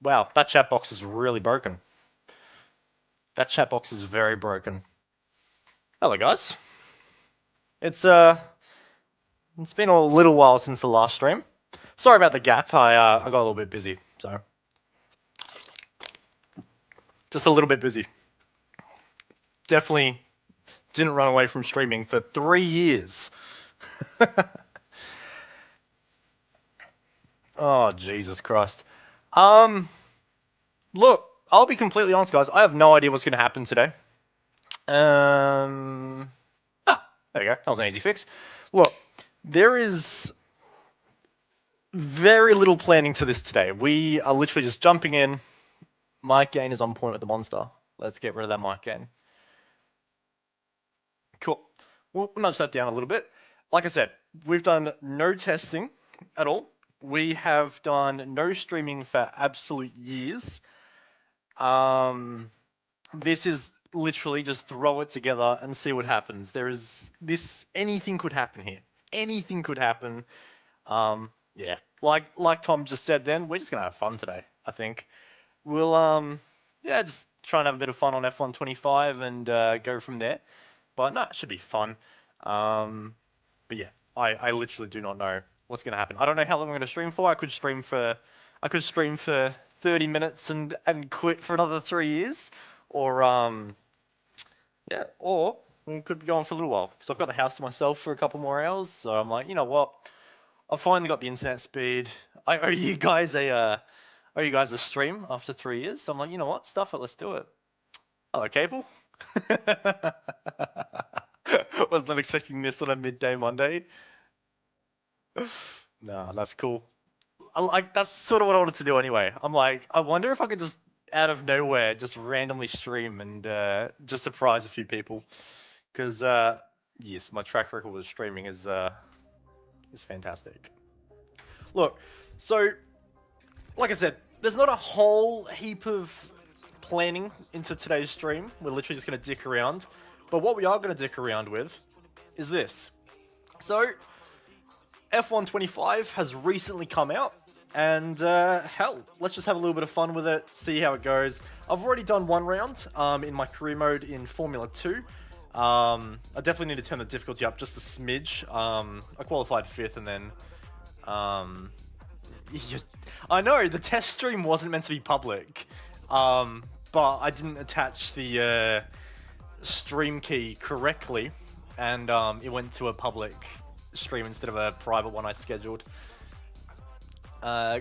Wow, that chat box is really broken. That chat box is very broken. Hello, guys. It's uh, it's been a little while since the last stream. Sorry about the gap. I got a little bit busy, so just a little bit busy. Definitely didn't run away from streaming for 3 years. Oh, Jesus Christ. Um, Look, I'll be completely honest, guys. I have no idea what's going to happen today. Um, there you go. That was an easy fix. Look, there is very little planning to this today. We are literally just jumping in. Mic gain is on point with the monster. Let's get rid of that mic gain. Cool. We'll nudge that down a little bit. Like I said, we've done no testing at all. We have done no streaming for absolute years. This is literally just throw it together and see what happens. There is this anything could happen here. Anything could happen. Yeah. Like Tom just said then, we're just gonna have fun today, I think. We'll yeah, just try and have a bit of fun on F125 and go from there. But no, it should be fun. But yeah, I literally do not know what's gonna happen. I don't know how long I'm gonna stream for. I could stream for 30 minutes and quit for another 3 years. Or yeah, or we could be going for a little while. Because I've got the house to myself for a couple more hours. So I'm like, you know what? I've finally got the internet speed. I owe you guys a stream after 3 years. So I'm like, you know what? Stuff it, let's do it. Hello, Cable. Was not expecting this on a midday Monday. Nah, that's cool. That's sort of what I wanted to do anyway. I'm like, I wonder if I could just out of nowhere just randomly stream and just surprise a few people. Because yes, my track record with streaming is fantastic. Look, so like I said, there's not a whole heap of planning into today's stream. We're literally just going to dick around. But what we are going to dick around with is this. So, F125 has recently come out. And, hell, let's just have a little bit of fun with it, see how it goes. I've already done one round in my career mode in Formula 2. I definitely need to turn the difficulty up just a smidge. I qualified 5th and then... I know, the test stream wasn't meant to be public. But I didn't attach the stream key correctly. And it went to a public stream instead of a private one I scheduled.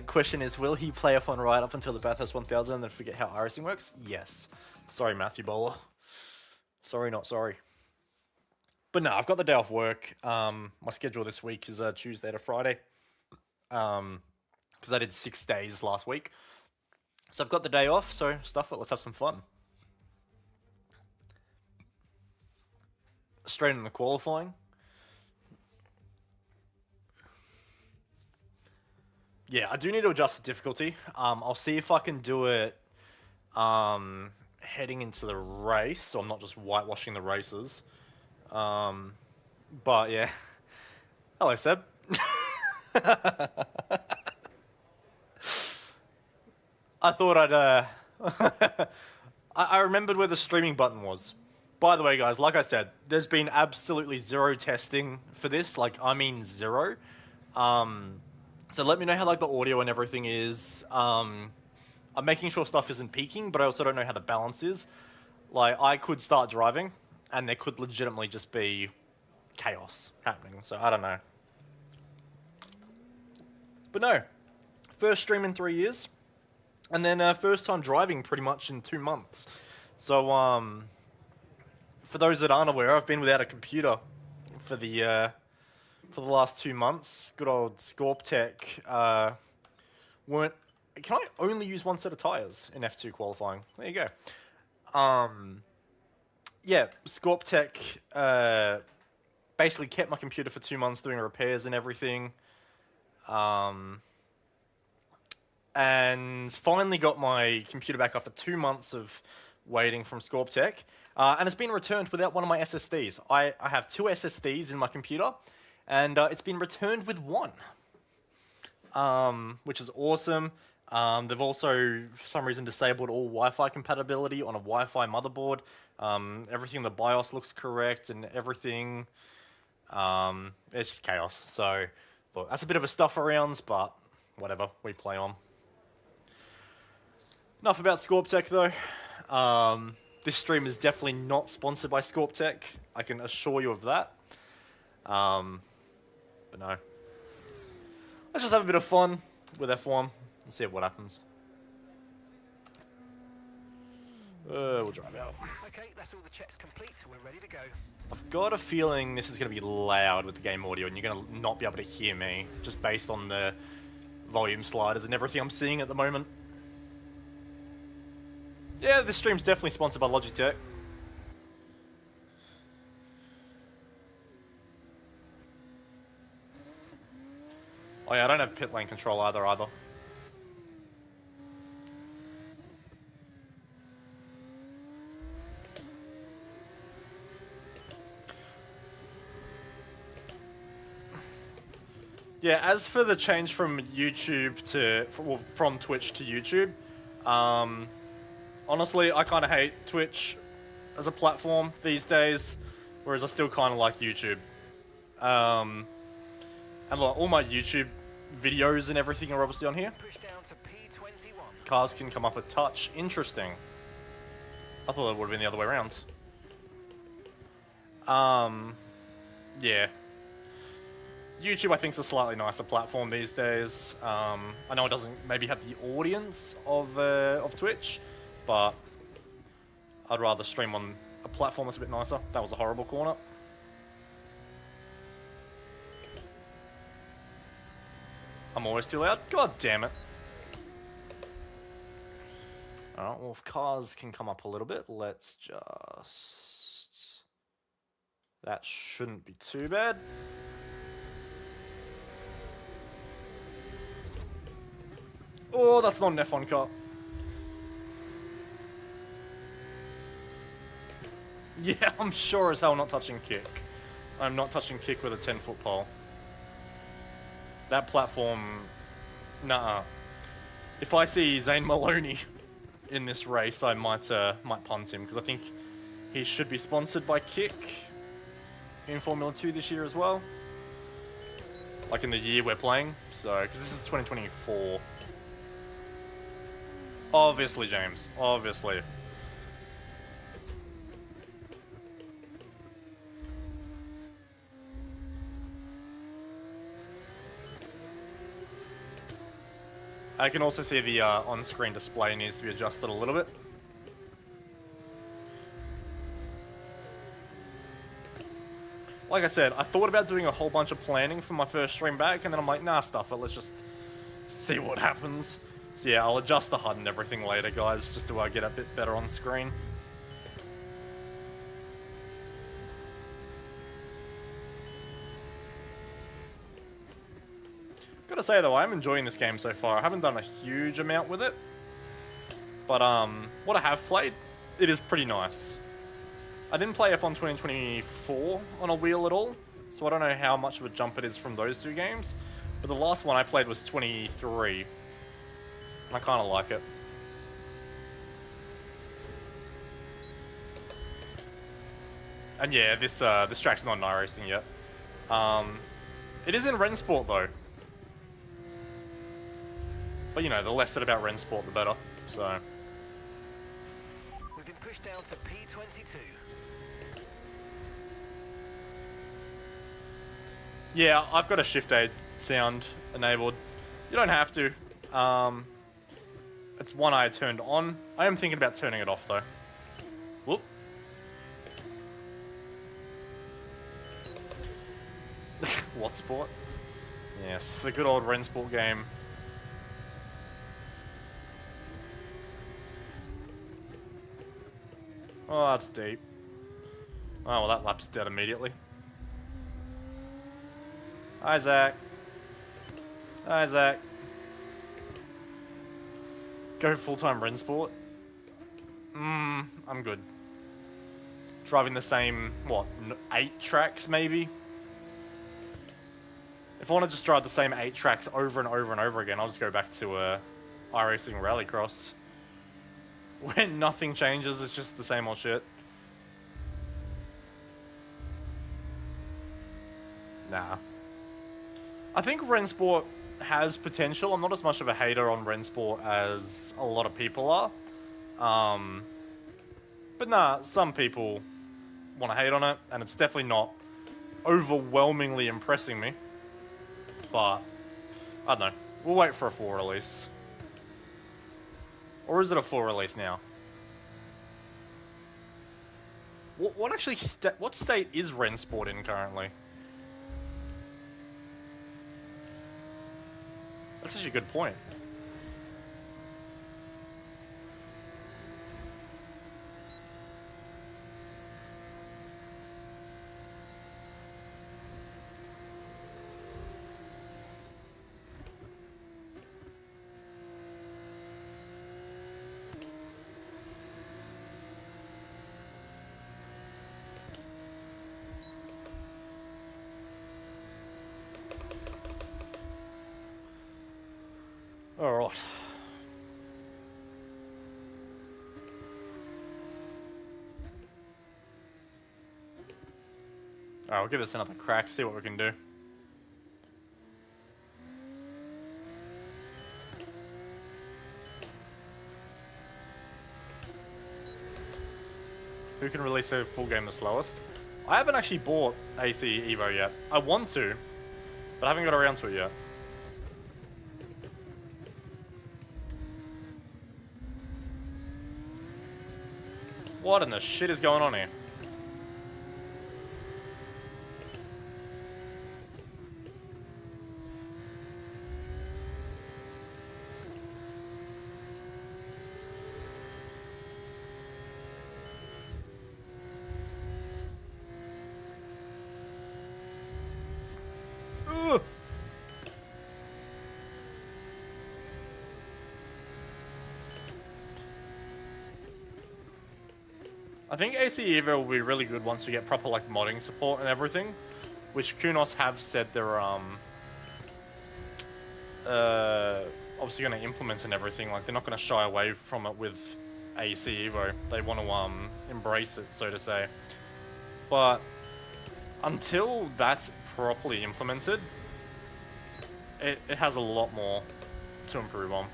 Question is, will he play F1 right up until the Bathurst 1000 and then forget how iRacing works? Yes. Sorry, Matthew Bowler. Sorry, not sorry. But no, I've got the day off work. My schedule this week is Tuesday to Friday. Because I did 6 days last week. So I've got the day off, so stuff it, let's have some fun. Straight into qualifying. Yeah, I do need to adjust the difficulty. I'll see if I can do it heading into the race, so I'm not just whitewashing the races. But yeah. Hello, Seb. I thought I'd I remembered where the streaming button was. By the way, guys, like I said, there's been absolutely zero testing for this. Like, I mean zero. So let me know how like the audio and everything is. I'm making sure stuff isn't peaking, but I also don't know how the balance is. Like, I could start driving, and there could legitimately just be chaos happening. So I don't know. But no, first stream in 3 years, and then first time driving pretty much in 2 months. So for those that aren't aware, I've been without a computer for the last 2 months. Good old Scorptech weren't. Can I only use one set of tires in F2 qualifying? There you go. Yeah, Scorptech basically kept my computer for 2 months doing repairs and everything. And finally got my computer back after 2 months of waiting from Scorptech. And it's been returned without one of my SSDs. I have 2 SSDs in my computer, and it's been returned with one, which is awesome. They've also, for some reason, disabled all Wi-Fi compatibility on a Wi-Fi motherboard. Everything in the BIOS looks correct and everything. It's just chaos. So, look, that's a bit of a stuff arounds, but whatever, we play on. Enough about ScorpTech though. This stream is definitely not sponsored by ScorpTech. I can assure you of that. But no. Let's just have a bit of fun with F1 and see what happens. We'll drive out. Okay, that's all the checks complete. We're ready to go. I've got a feeling this is going to be loud with the game audio and you're going to not be able to hear me just based on the volume sliders and everything I'm seeing at the moment. Yeah, this stream's definitely sponsored by Logitech. Oh yeah, I don't have pit lane control either. Yeah, as for the change from YouTube to, well, from Twitch to YouTube, honestly, I kind of hate Twitch as a platform these days, whereas I still kind of like YouTube. And like, all my YouTube videos and everything are obviously on here. Push down to P21. Cars can come up a touch. Interesting. I thought it would have been the other way around. Yeah. YouTube, I think, is a slightly nicer platform these days. I know it doesn't maybe have the audience of Twitch, but I'd rather stream on a platform that's a bit nicer. That was a horrible corner. I'm always too loud. God damn it. Alright, well, if cars can come up a little bit, let's just... That shouldn't be too bad. Oh, that's not an F1 car. Yeah, I'm sure as hell not touching kick. I'm not touching kick with a 10-foot pole. That platform... Nah. If I see Zane Maloney in this race, I might punt him, because I think he should be sponsored by Kick in Formula 2 this year as well. Like in the year we're playing, so, because this is 2024. Obviously, James. Obviously. I can also see the on-screen display needs to be adjusted a little bit. Like I said, I thought about doing a whole bunch of planning for my first stream back, and then I'm like, nah, stuff it, let's just see what happens. So yeah, I'll adjust the HUD and everything later, guys, just to get a bit better on screen. Gotta say though, I'm enjoying this game so far. I haven't done a huge amount with it, but what I have played, it is pretty nice. I didn't play F1 2024 on a wheel at all, so I don't know how much of a jump it is from those two games, but the last one I played was 23, and I kind of like it. And yeah, this track's not night racing yet. It is in Rennsport though. But you know, the less said about Rennsport, the better. So. We've been pushed down to P22. Yeah, I've got a shift aid sound enabled. You don't have to. It's one I turned on. I am thinking about turning it off though. Whoop. What sport? Yes, the good old Rennsport game. Oh, that's deep. Oh, well, that lap's dead immediately. Hi, Zach. Hi, Zach. Go full-time Rennsport? I'm good. Driving the same, what, 8 tracks, maybe? If I want to just drive the same 8 tracks over and over and over again, I'll just go back to iRacing Rallycross. When nothing changes, it's just the same old shit. Nah. I think Rennsport has potential. I'm not as much of a hater on Rennsport as a lot of people are. But nah, some people want to hate on it, and it's definitely not overwhelmingly impressing me. But, I don't know. We'll wait for a full release. Or is it a full release now? What actually, what state is Rennsport in currently? That's actually a good point. Alright. Alright, we'll give this another crack, see what we can do. Who can release a full game the slowest? I haven't actually bought AC Evo yet. I want to, but I haven't got around to it yet. What in the shit is going on here? Ugh. I think AC Evo will be really good once we get proper like modding support and everything, which Kunos have said they're obviously going to implement and everything. Like they're not going to shy away from it with AC Evo. They want to embrace it, so to say. But until that's properly implemented, it has a lot more to improve on.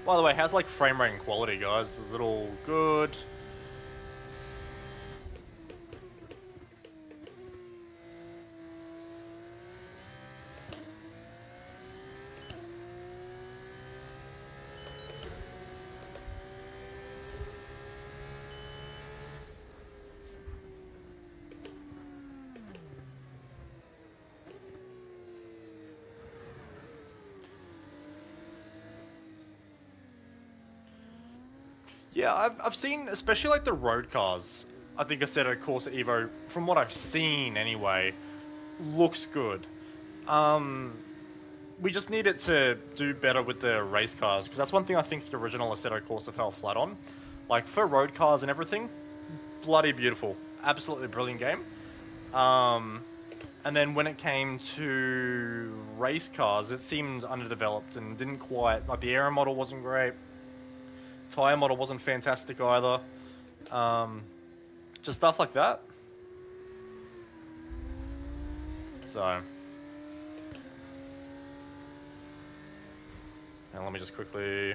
By the way, how's like frame rate and quality, guys? Is it all good? Yeah, I've seen, especially like the road cars. I think Assetto Corsa Evo, from what I've seen anyway, looks good. We just need it to do better with the race cars, because that's one thing I think the original Assetto Corsa fell flat on. Like, for road cars and everything, bloody beautiful. Absolutely brilliant game. And then when it came to race cars, it seemed underdeveloped and didn't quite, like the aero model wasn't great. Tyre model wasn't fantastic either. Just stuff like that. So. Now let me just quickly.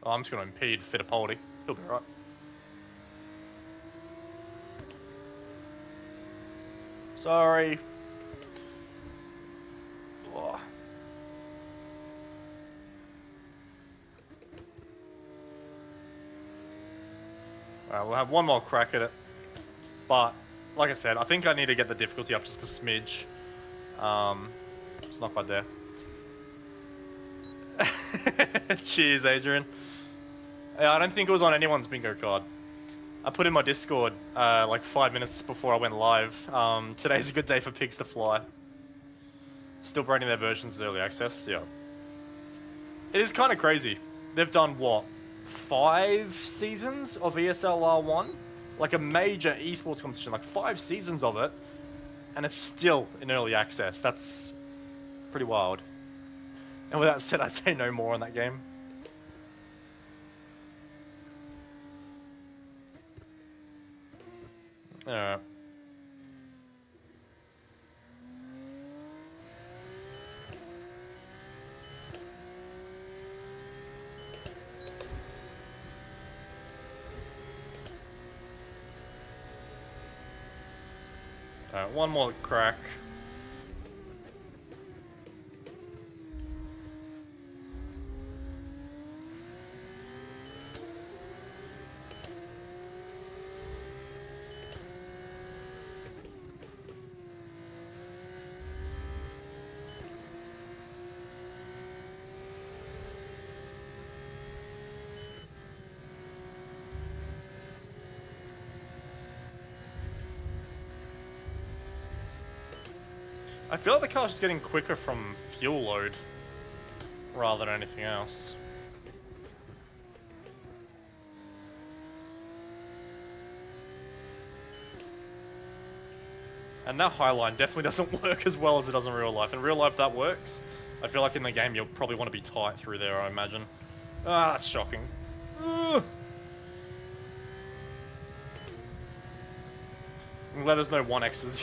Oh, I'm just going to impede Fittipaldi. He'll be right. Sorry. Oh. Alright, we'll have one more crack at it. But, like I said, I think I need to get the difficulty up just a smidge. It's not quite there. Cheers, Adrian. I don't think it was on anyone's bingo card. I put in my Discord like 5 minutes before I went live. Today's a good day for pigs to fly. Still bringing their versions as early access. Yeah. It is kind of crazy. They've done what? 5 seasons of ESL R1? Like a major esports competition, like 5 seasons of it, and it's still in early access. That's pretty wild. And with that said, I say no more on that game. Alright. Alright, one more crack. I feel like the car's just getting quicker from fuel load rather than anything else. And that highline definitely doesn't work as well as it does in real life. In real life that works. I feel like in the game you'll probably want to be tight through there, I imagine. Ah, that's shocking. Ugh. Let us know 1x's.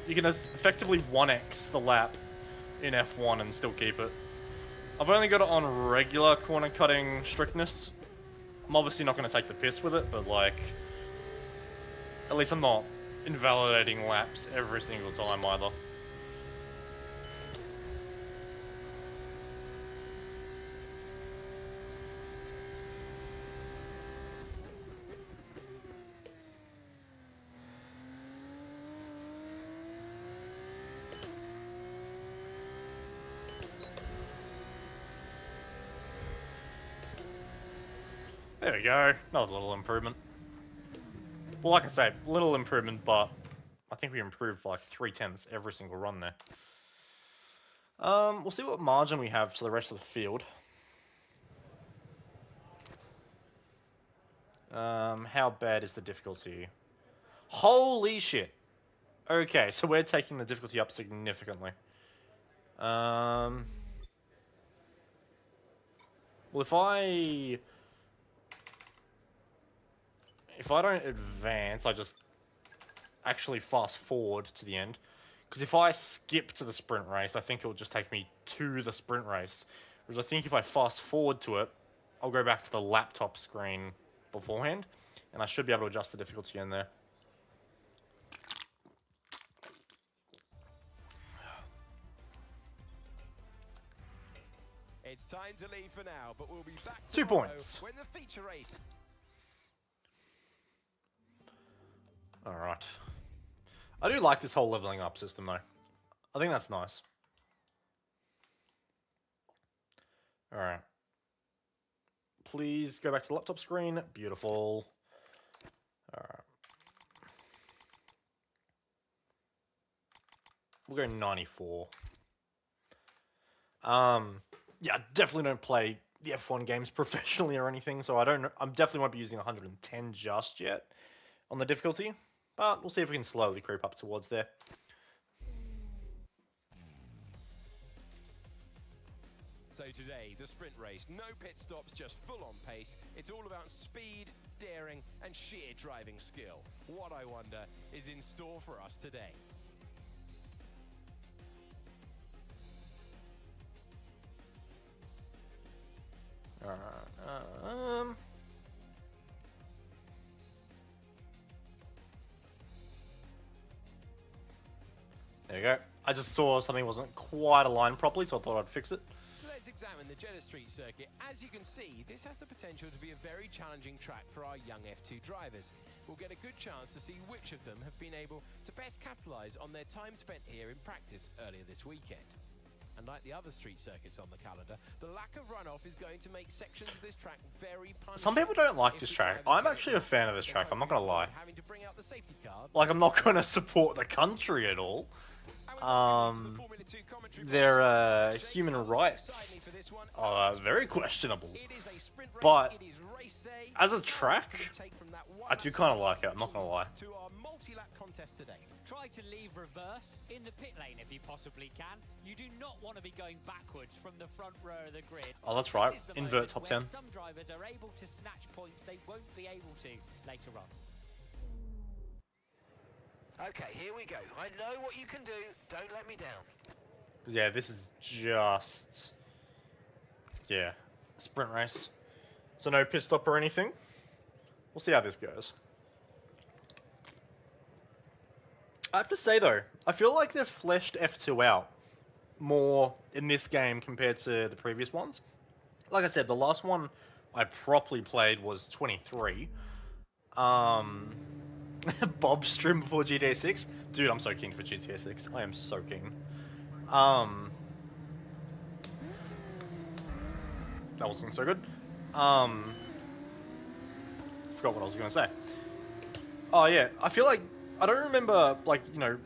You can effectively 1x the lap in F1 and still keep it. I've only got it on regular corner cutting strictness. I'm obviously not going to take the piss with it, but like, at least I'm not invalidating laps every single time either. There we go. Another little improvement. Well, like I say, little improvement, but I think we improved like 0.3 every single run there. We'll see what margin we have to the rest of the field. How bad is the difficulty? Holy shit. Okay, so we're taking the difficulty up significantly. Well, if I don't advance, I just actually fast forward to the end. Because if I skip to the sprint race, I think it will just take me to the sprint race. Whereas I think if I fast forward to it, I'll go back to the laptop screen beforehand. And I should be able to adjust the difficulty in there. It's time to leave for now, but we'll be back 2 tomorrow points. when the feature race. Alright. I do like this whole leveling up system though. I think that's nice. Alright. Please go back to the laptop screen. Beautiful. Alright. We'll go 94. Yeah, I definitely don't play the F1 games professionally or anything, so I definitely won't be using 110 just yet on the difficulty. But we'll see if we can slowly creep up towards there. So today, the sprint race, no pit stops, just full-on pace. It's all about speed, daring, and sheer driving skill. What, I wonder, is in store for us today? There you go. I just saw something wasn't quite aligned properly, so I thought I'd fix it. So let's examine the Jeddah Street circuit. As you can see, this has the potential to be a very challenging track for our young F2 drivers. We'll get a good chance to see which of them have been able to best capitalise on their time spent here in practice earlier this weekend. Unlike the other street circuits on the calendar, the lack of runoff is going to make sections of this track very punishing. Some people don't like this track. I'm actually a fan of this track, I'm not gonna lie. Having to bring out the safety card. Like, I'm not gonna support the country at all. their human rights are very questionable. But as a track, I do kind of like it, I'm not gonna lie. Try to leave reverse in the pit lane if you possibly can. You do not want to be going backwards from the front row of the grid. Oh, that's right. This is the Invert moment top where 10. Some drivers are able to snatch points they won't be able to later on. Okay, here we go. I know what you can do. Don't let me down. Yeah, this is just... yeah, sprint race. So no pit stop or anything. We'll see how this goes. I have to say though, I feel like they've fleshed F2 out more in this game compared to the previous ones. Like I said, the last one I properly played was 23. Bob stream before GTA 6. Dude, I'm so keen for GTA 6. I am so keen. That wasn't so good. Forgot what I was gonna say. Oh yeah, I feel like I don't remember, like, you know,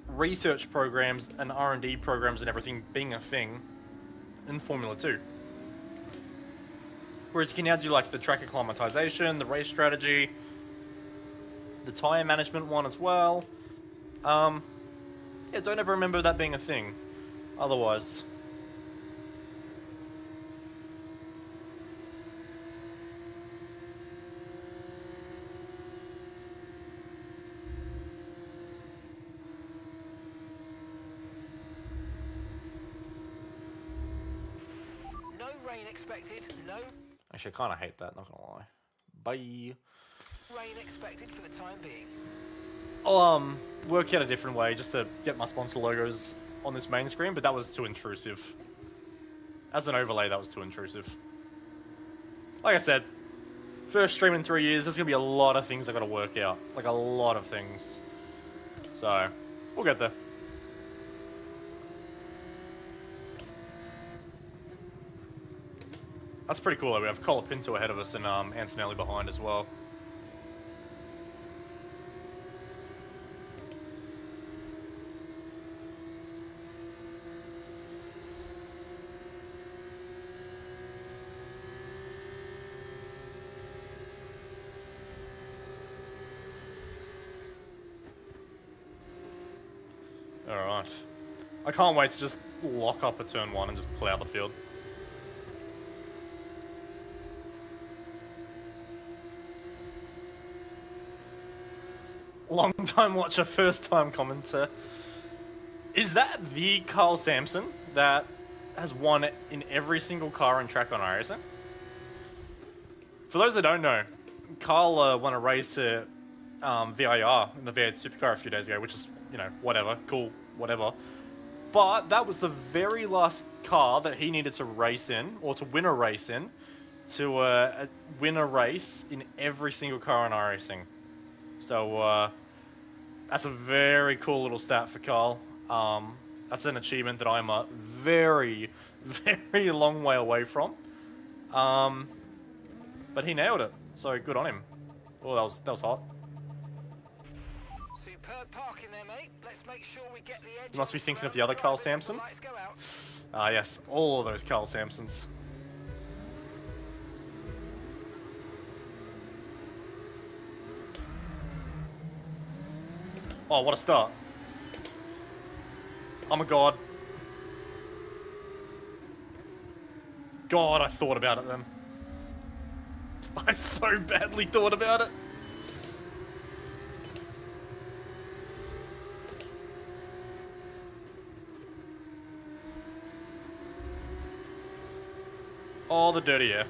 research programs and R&D programs and everything being a thing in Formula 2. Whereas you can now do, like, the track acclimatization, the race strategy, the tyre management one as well. Yeah, don't ever remember that being a thing. Otherwise... No rain expected. No Actually, I kind of hate that, not gonna lie. Bye. rain expected for the time being. I'll work out a different way just to get my sponsor logos on this main screen, but that was too intrusive. As an overlay, that was too intrusive. Like I said, first stream in 3 years, there's gonna be a lot of things I gotta work out. Like, a lot of things. So, we'll get there. That's pretty cool though. We have Colapinto ahead of us and Antonelli behind as well. Alright. I can't wait to just lock up a turn 1 and just plow the field. Long time watcher, first time commenter. Is that the Carl Sampson that has won in every single car and track on iRacing? For those that don't know, Carl won a race at VIR in the V8 Supercar a few days ago, which is, you know, whatever, cool, whatever. But that was the very last car that he needed to race in, or to win a race in, to win a race in every single car on iRacing. So, that's a very cool little stat for Carl. That's an achievement that I'm a very, very long way away from. But he nailed it, so good on him. Oh, that was hot. Superb parking there, mate. Let's make sure we get the edge. You must be thinking of the other Carl Sampson. Lights go out. Ah, yes, all of those Carl Sampsons. Oh, what a start. Oh my god. God, I thought about it then. I so badly thought about it. Oh, the dirty air.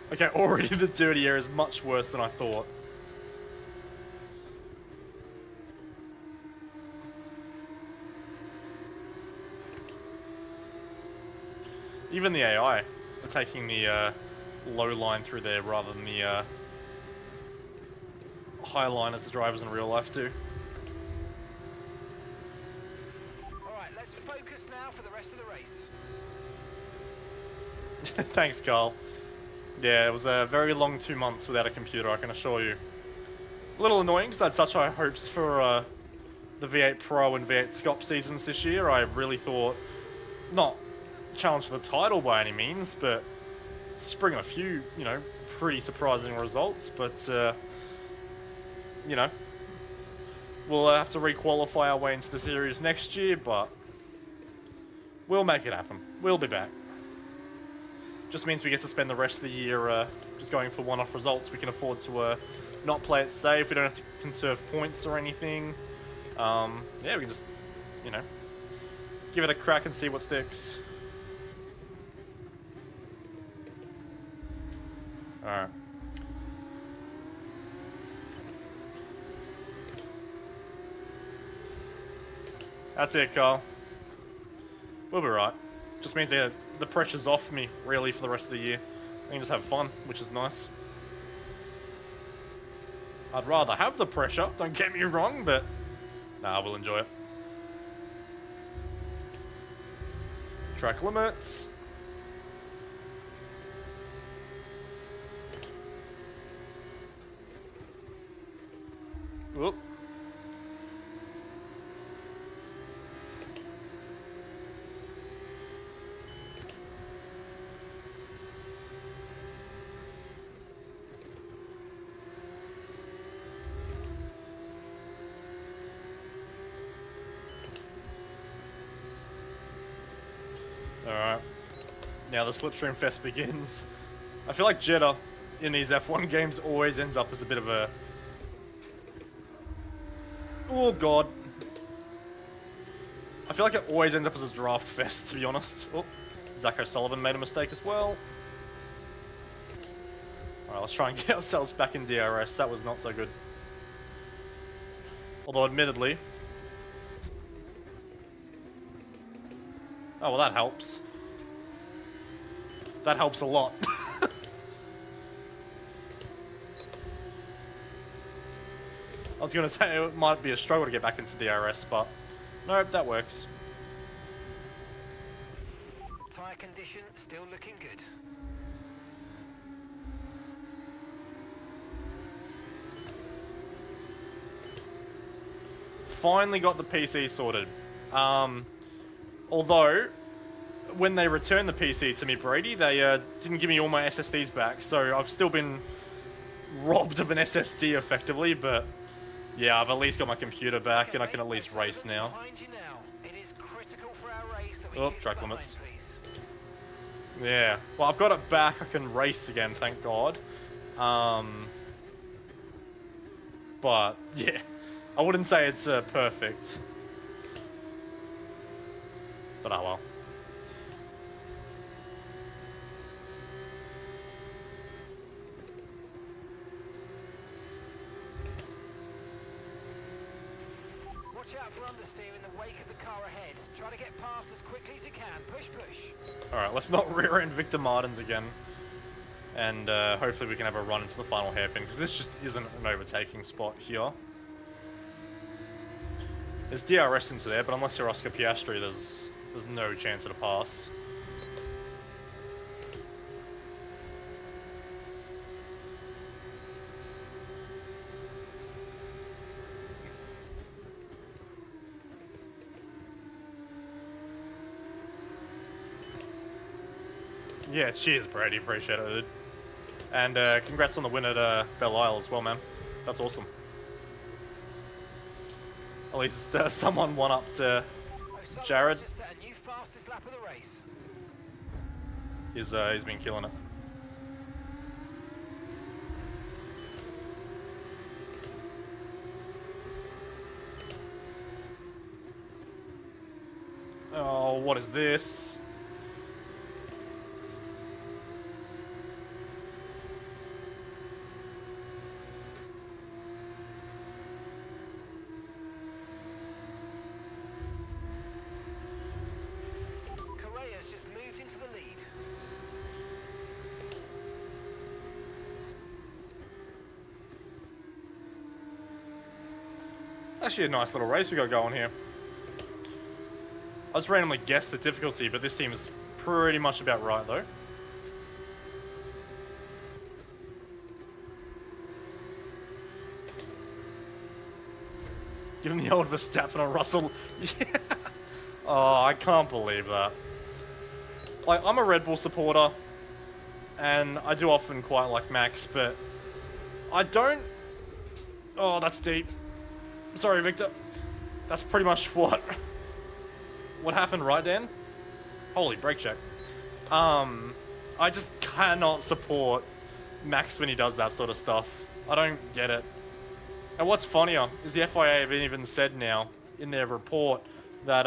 Okay, already the dirty air is much worse than I thought. Even the AI are taking the low line through there rather than the high line as the drivers in real life do. All right, Thanks, Carl. Yeah, it was a very long 2 months without a computer, I can assure you. A little annoying because I had such high hopes for the V8 Pro and V8 Scop seasons this year. I really thought, not challenge for the title by any means, but spring a few, you know, pretty surprising results. But, you know, we'll have to re-qualify our way into the series next year, but we'll make it happen. We'll be back. Just means we get to spend the rest of the year just going for one-off results. We can afford to not play it safe. We don't have to conserve points or anything. Yeah, we can just, you know, give it a crack and see what sticks. Alright. That's it, Carl. We'll be right. Just means that the pressure's off me, really, for the rest of the year. I can just have fun, which is nice. I'd rather have the pressure, don't get me wrong, but nah, we'll enjoy it. Track limits. Whoop. Alright. Now the Slipstream Fest begins. I feel like Jeddah in these F1 games always ends up as a bit of a... Oh god. I feel like it always ends up as a draft fest, to be honest. Oh, Zach O'Sullivan made a mistake as well. Alright, let's try and get ourselves back in DRS. That was not so good. Although, admittedly... Oh, well that helps. That helps a lot. I was going to say it might be a struggle to get back into DRS, but nope, that works. Tyre condition still looking good. Finally got the PC sorted. Although, when they returned the PC to me, Brady, they didn't give me all my SSDs back, so I've still been robbed of an SSD effectively, but yeah, I've at least got my computer back and I can at least race now. Oh, track limits. Yeah, well, I've got it back, I can race again, thank God. But, yeah, I wouldn't say it's perfect. But oh well. Watch out for understeer in the wake of the car ahead. Try to get past as quickly as you can. Push, push. Alright, let's not rear-end Victor Martins again. And hopefully we can have a run into the final hairpin, because this just isn't an overtaking spot here. There's DRS into there, but unless you're Oscar Piastri, there's no chance of a pass. Yeah, cheers, Brady. Appreciate it, dude. And congrats on the win at Belle Isle as well, man. That's awesome. At least someone won up to Jared. He's been killing it. Oh, what is this? Actually a nice little race we got going here. I just randomly guessed the difficulty, but this seems pretty much about right though. Give him the old Verstappen or Russell. Yeah. Oh, I can't believe that. Like, I'm a Red Bull supporter, and I do often quite like Max, but I don't... Oh, that's deep. Sorry, Victor. That's pretty much what happened, right, Dan? Holy, brake check. I just cannot support Max when he does that sort of stuff. I don't get it. And what's funnier is the FIA have even said now in their report that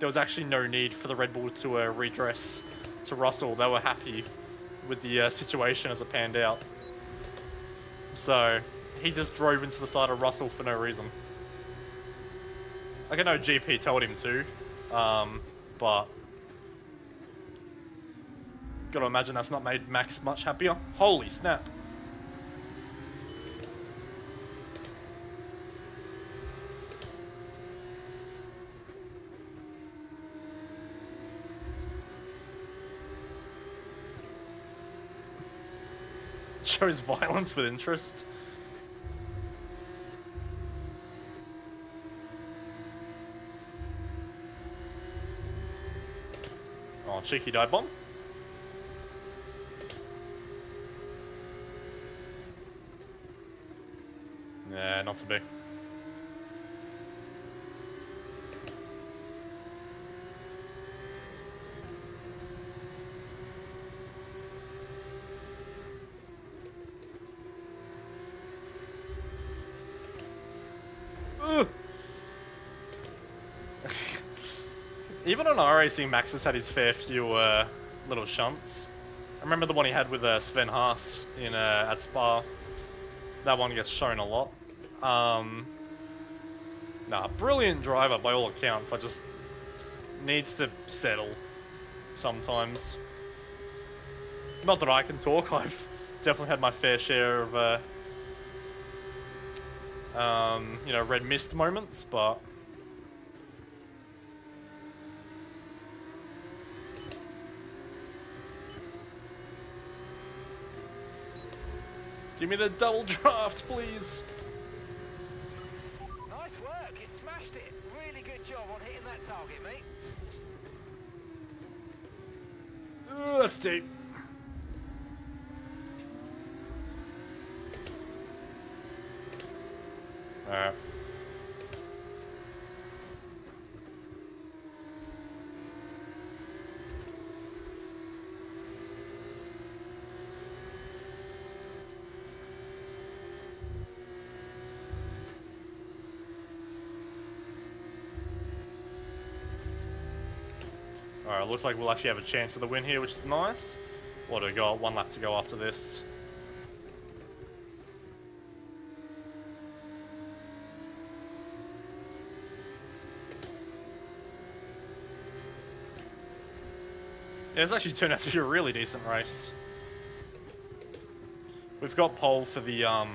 there was actually no need for the Red Bull to redress to Russell. They were happy with the situation as it panned out. So he just drove into the side of Russell for no reason. Like, I know GP told him to, but gotta imagine that's not made Max much happier. Holy snap. Shows violence with interest. Oh, cheeky dive bomb. Yeah, not to be. Even on iRacing, Max has had his fair few little shunts. I remember the one he had with Sven Haas in at Spa. That one gets shown a lot. Nah, brilliant driver by all accounts. I just needs to settle sometimes. Not that I can talk. I've definitely had my fair share of you know, red mist moments, but give me the double draft, please. Nice work, you smashed it. Really good job on hitting that target, mate. That's deep. Alright. Alright, looks like we'll actually have a chance of the win here, which is nice. What do we got? 1 lap to go after this. Yeah, it's actually turned out to be a really decent race. We've got pole for the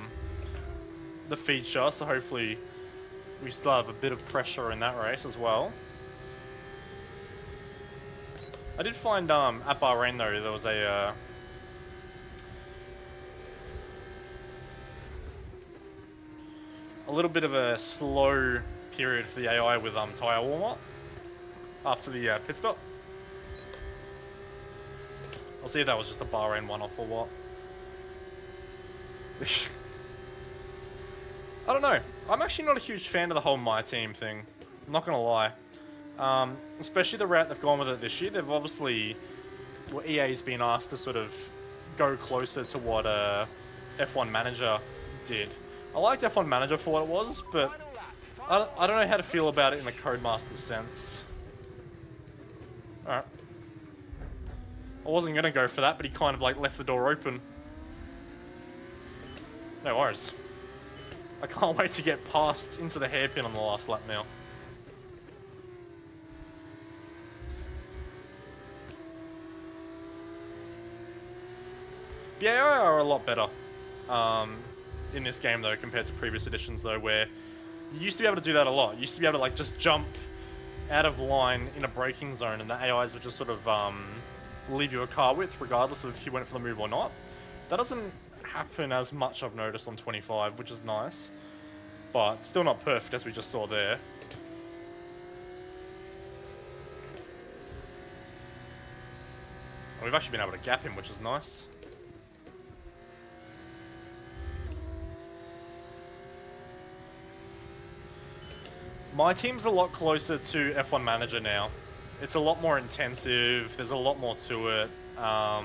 feature, so hopefully we still have a bit of pressure in that race as well. I did find at Bahrain though there was a little bit of a slow period for the AI with tyre warm up after the pit stop. I'll see if that was just a Bahrain one-off or what. I don't know. I'm actually not a huge fan of the whole My Team thing. I'm not gonna lie. Especially the route they've gone with it this year. They've obviously... Well, EA's been asked to sort of go closer to what F1 Manager did. I liked F1 Manager for what it was, but I don't know how to feel about it in the Codemaster's sense. Alright. I wasn't gonna go for that, but he kind of like left the door open. No worries. I can't wait to get past into the hairpin on the last lap now. The AI are a lot better in this game though compared to previous editions though, where you used to be able to do that a lot. You used to be able to like just jump out of line in a braking zone and the AIs would just sort of leave you a car width regardless of if you went for the move or not. That doesn't happen as much, I've noticed, on 25, which is nice. but still not perfect as we just saw there. We've actually been able to gap him, which is nice. My team's a lot closer to F1 Manager now. It's a lot more intensive, there's a lot more to it. Yeah,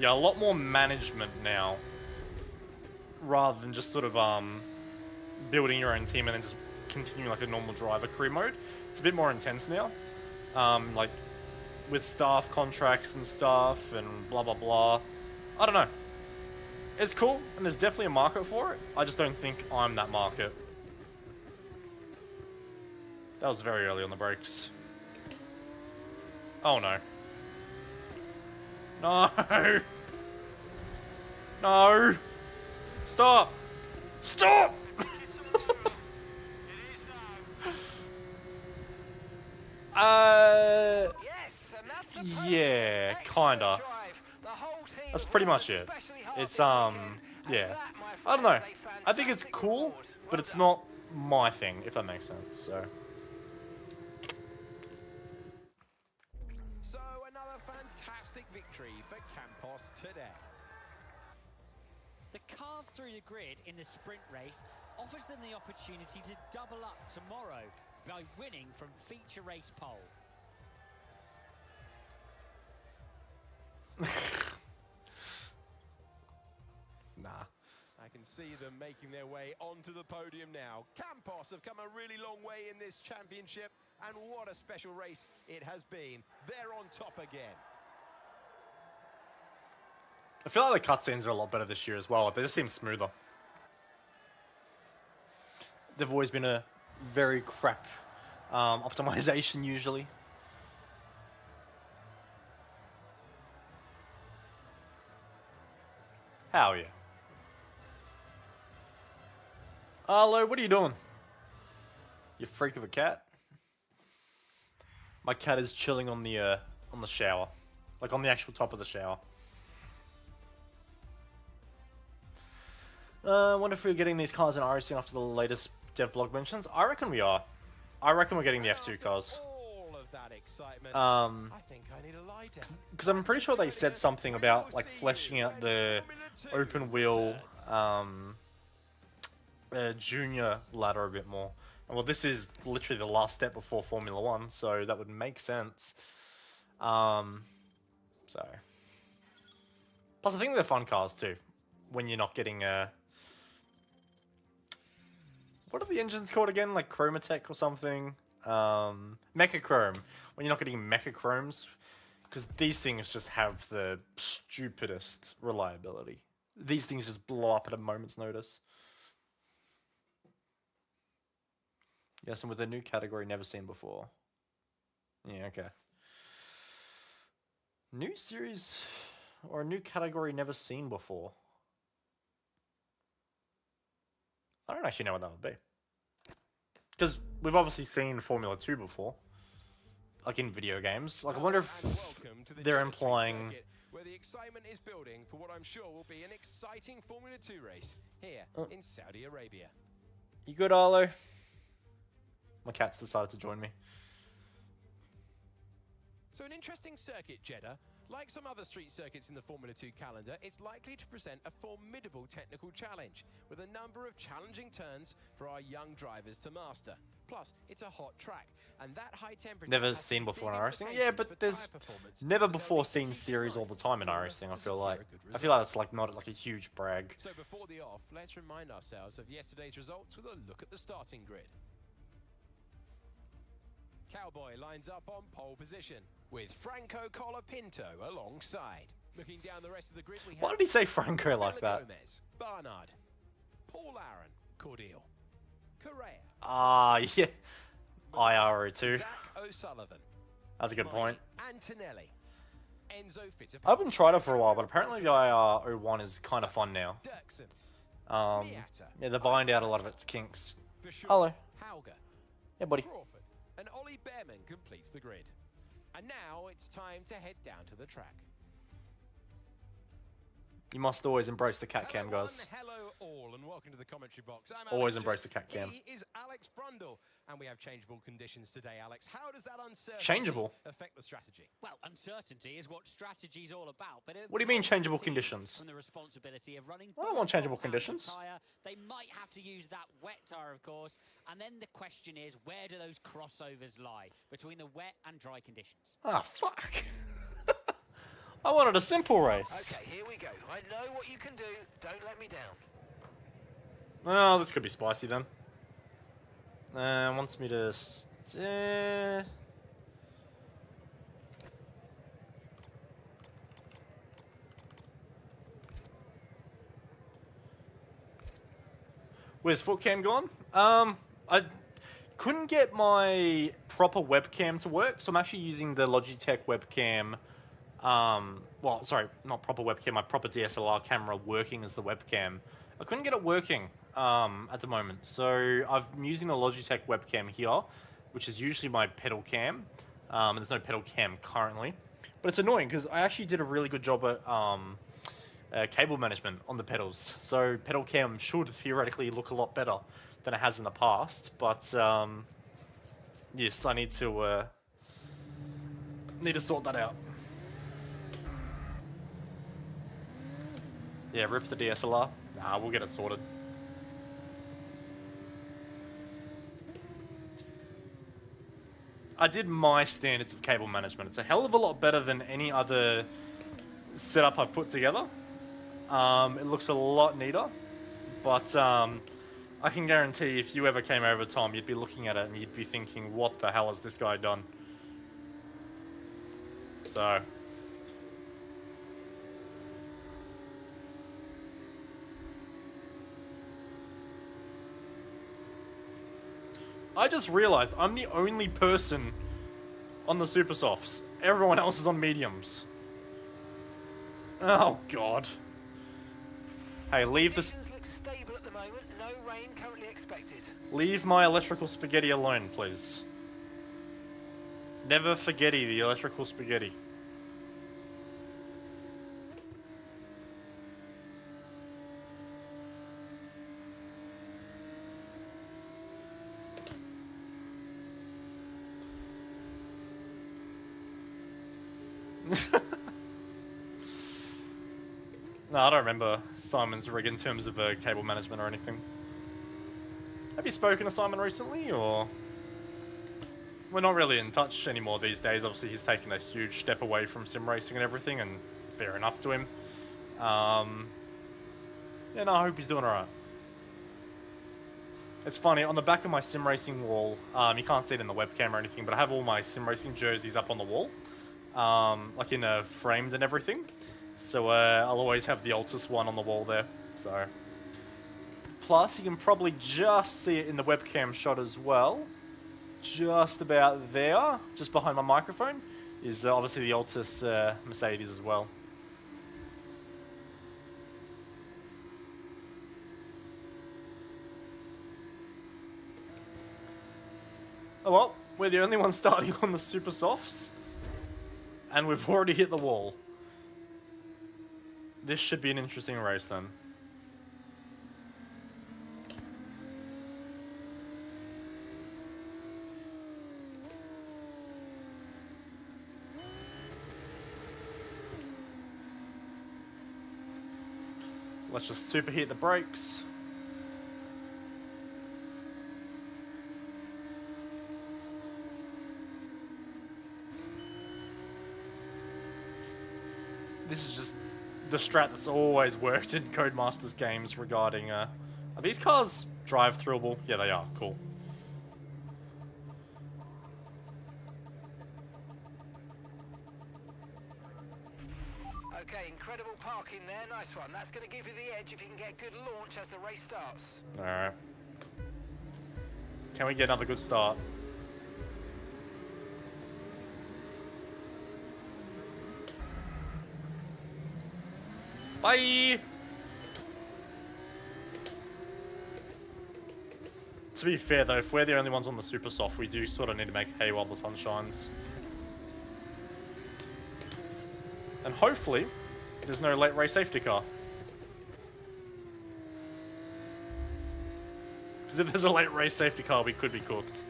a lot more management now. Rather than just sort of building your own team and then just continuing like a normal driver career mode. It's a bit more intense now. Like with staff contracts and stuff and blah blah blah. I don't know. It's cool and there's definitely a market for it. I just don't think I'm that market. That was very early on the brakes. Oh no. No! No! Stop! Stop! Yes, and that's a Yeah, kinda. drive. The whole team That's pretty much it. especially hard It's, this weekend. And yeah. that, my I don't know. friends, a I think it's fantastic cool, reward. but Well it's done. not my thing, if that makes sense, so. So another fantastic victory for Campos today. The carve through the grid in the sprint race offers them the opportunity to double up tomorrow by winning from feature race pole. Nah. I can see them making their way onto the podium now. Campos have come a really long way in this championship, and what a special race it has been. They're on top again. I feel like the cutscenes are a lot better this year as well. They just seem smoother. They've always been a very crap optimization usually. Hell yeah. Arlo, what are you doing? You freak of a cat. My cat is chilling on the shower. Like on the actual top of the shower. I wonder if we're getting these cars in racing after the latest dev blog mentions. I reckon we are. I reckon we're getting the F2 cars. All of that excitement. I think I need a lie down. Because I'm pretty sure they said something about like fleshing out the open wheel junior ladder a bit more. And well, this is literally the last step before Formula 1, so that would make sense. So. Plus, I think they're fun cars too. When you're not getting what are the engines called again? Like Chromatech or something? Mechachrome. When you're not getting Mechachromes. Because these things just have the stupidest reliability. These things just blow up at a moment's notice. Yes, and with a new category never seen before. Yeah, okay. New series or a new category never seen before. I don't actually know what that would be. Because we've obviously seen Formula 2 before. Like in video games. Like I wonder if they're implying... Where the excitement is building for what I'm sure will be an exciting Formula 2 race here in Saudi Arabia. You good, Arlo? My cat's decided to join me. So an interesting circuit, Jeddah. Like some other street circuits in the Formula 2 calendar, it's likely to present a formidable technical challenge, with a number of challenging turns for our young drivers to master. Plus, it's a hot track, and that high temperature... Never seen before in iRacing? Yeah, but there's never before seen series all the time in iRacing, I feel like. I feel like it's like not like a huge brag. So before the off, let's remind ourselves of yesterday's results with a look at the starting grid. Cowboy lines up on pole position, with Franco Colapinto alongside. Looking down the rest of the grid, we have... Why did he say Franco like that? Gomez, Barnard, Paul Aaron, Cordial, Correa. Ah, yeah. IRO2. Zach O'Sullivan. That's a good point. Antonelli. Enzo Fittipaldi. I haven't tried it for a while, but apparently the IR01 is kind of fun now. Dirksen. Yeah, they're buying out a lot of its kinks. For sure. Hello. Hauger. Yeah, buddy. Crawford. And Ollie Behrman completes the grid. And now it's time to head down to the track. You must always embrace the cat cam, guys. Hello all, and welcome to the commentary box. I'm Always Alex embrace Jones. the cat cam. He is Alex Brundle, and we have changeable conditions today, Alex. How does that uncertainty Changeable? affect the strategy? Well, uncertainty is what strategy's all about. But What do you mean changeable conditions? From the responsibility of running I don't want changeable both front and conditions. Tyre. They might have to use that wet tyre, of course. And then the question is, where do those crossovers lie between the wet and dry conditions? Ah, fuck. I wanted a simple race. Okay, here we go. I know what you can do. Don't let me down. Oh, this could be spicy then. Wants me to... Where's foot cam gone? I couldn't get my proper webcam to work, so I'm actually using the Logitech webcam. Well, sorry, not proper webcam, my proper DSLR camera working as the webcam. I couldn't get it working at the moment, so I'm using the Logitech webcam here, which is usually my pedal cam. There's no pedal cam currently, but it's annoying because I actually did a really good job at cable management on the pedals. So pedal cam should theoretically look a lot better than it has in the past, but yes, I need to sort that out. Yeah, rip the DSLR. Nah, we'll get it sorted. I did my standards of cable management. It's a hell of a lot better than any other setup I've put together. It looks a lot neater, but I can guarantee if you ever came over, Tom, you'd be looking at it and you'd be thinking, what the hell has this guy done? So... I just realized I'm the only person on the super softs. Everyone else is on mediums. Oh god. Hey, leave this. Conditions look stable at the moment. No rain currently expected. Leave my electrical spaghetti alone, please. Never forgetty the electrical spaghetti. No, I don't remember Simon's rig in terms of cable management or anything. Have you spoken to Simon recently, or...? We're not really in touch anymore these days. Obviously, he's taken a huge step away from sim racing and everything, and fair enough to him. Yeah, no, I hope he's doing alright. It's funny, on the back of my sim racing wall, you can't see it in the webcam or anything, but I have all my sim racing jerseys up on the wall. Like in frames and everything. So I'll always have the Altus one on the wall there. So, plus you can probably just see it in the webcam shot as well. Just about there, just behind my microphone, is obviously the Altus Mercedes as well. Oh well, we're the only ones starting on the super softs, and we've already hit the wall. This should be an interesting race then. Let's just superheat the brakes. This is just the strat that's always worked in Codemasters games regarding, are these cars drive-throughable? Yeah, they are. Cool. Okay, incredible parking there. Nice one. That's going to give you the edge if you can get good launch as the race starts. Alright. Can we get another good start? Bye! To be fair though, if we're the only ones on the super soft, we do sort of need to make hay while the sun shines. And hopefully, there's no late race safety car. Because if there's a late race safety car, we could be cooked.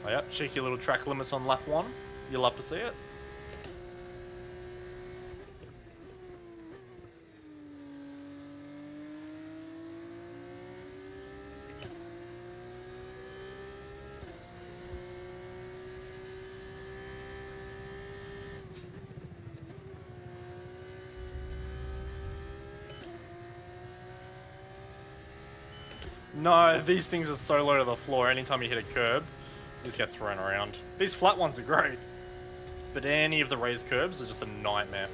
Oh yeah, cheeky little track limits on lap 1. You'll love to see it. No, these things are so low to the floor, anytime you hit a curb, you just get thrown around. These flat ones are great, but any of the raised curbs are just a nightmare.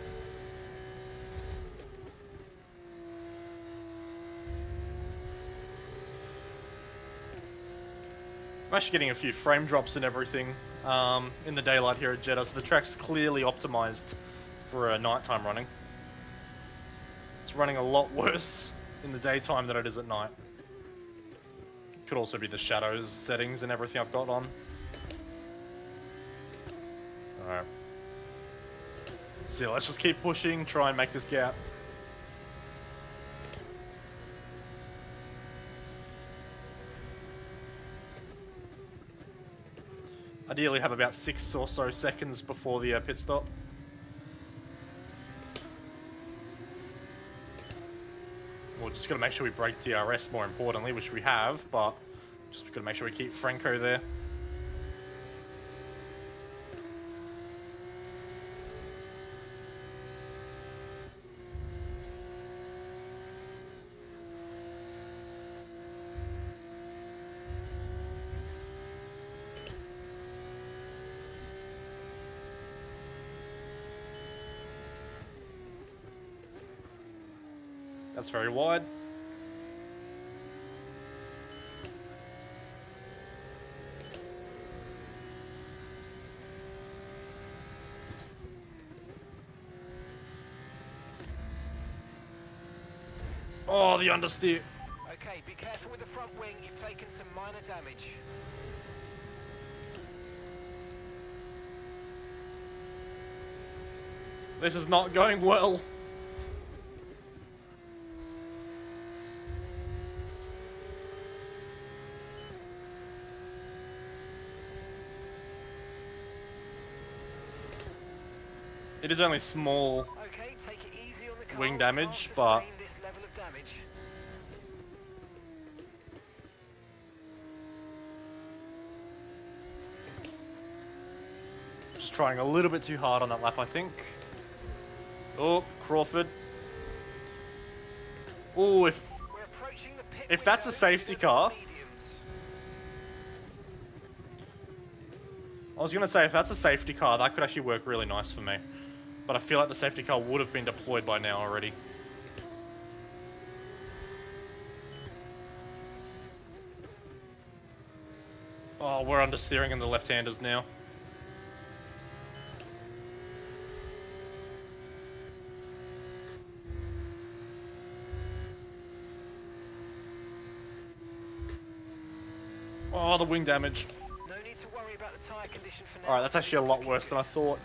I'm actually getting a few frame drops and everything in the daylight here at Jeddah, so the track's clearly optimized for nighttime running. It's running a lot worse in the daytime than it is at night. Could also be the shadows settings and everything I've got on. Alright. So yeah, let's just keep pushing, try and make this gap. Ideally have about 6 or so seconds before the pit stop. We're just got to make sure we break DRS more importantly, which we have, but just got to make sure we keep Franco there. That's very wide. Oh, the understeer. Okay, be careful with the front wing. You've taken some minor damage. This is not going well. It is only small Okay, take it easy on the car. wing We damage, can't but sustain this level of damage. just trying a little bit too hard on that lap, I think. Oh, Crawford. Oh, We're approaching the pit if that's a window safety for the car, mediums. I was going to say, if that's a safety car, that could actually work really nice for me. But I feel like the safety car would have been deployed by now already. Oh, we're understeering in the left-handers now. Oh, the wing damage. No need to worry about the tyre condition for now. Alright, that's actually a lot worse than I thought.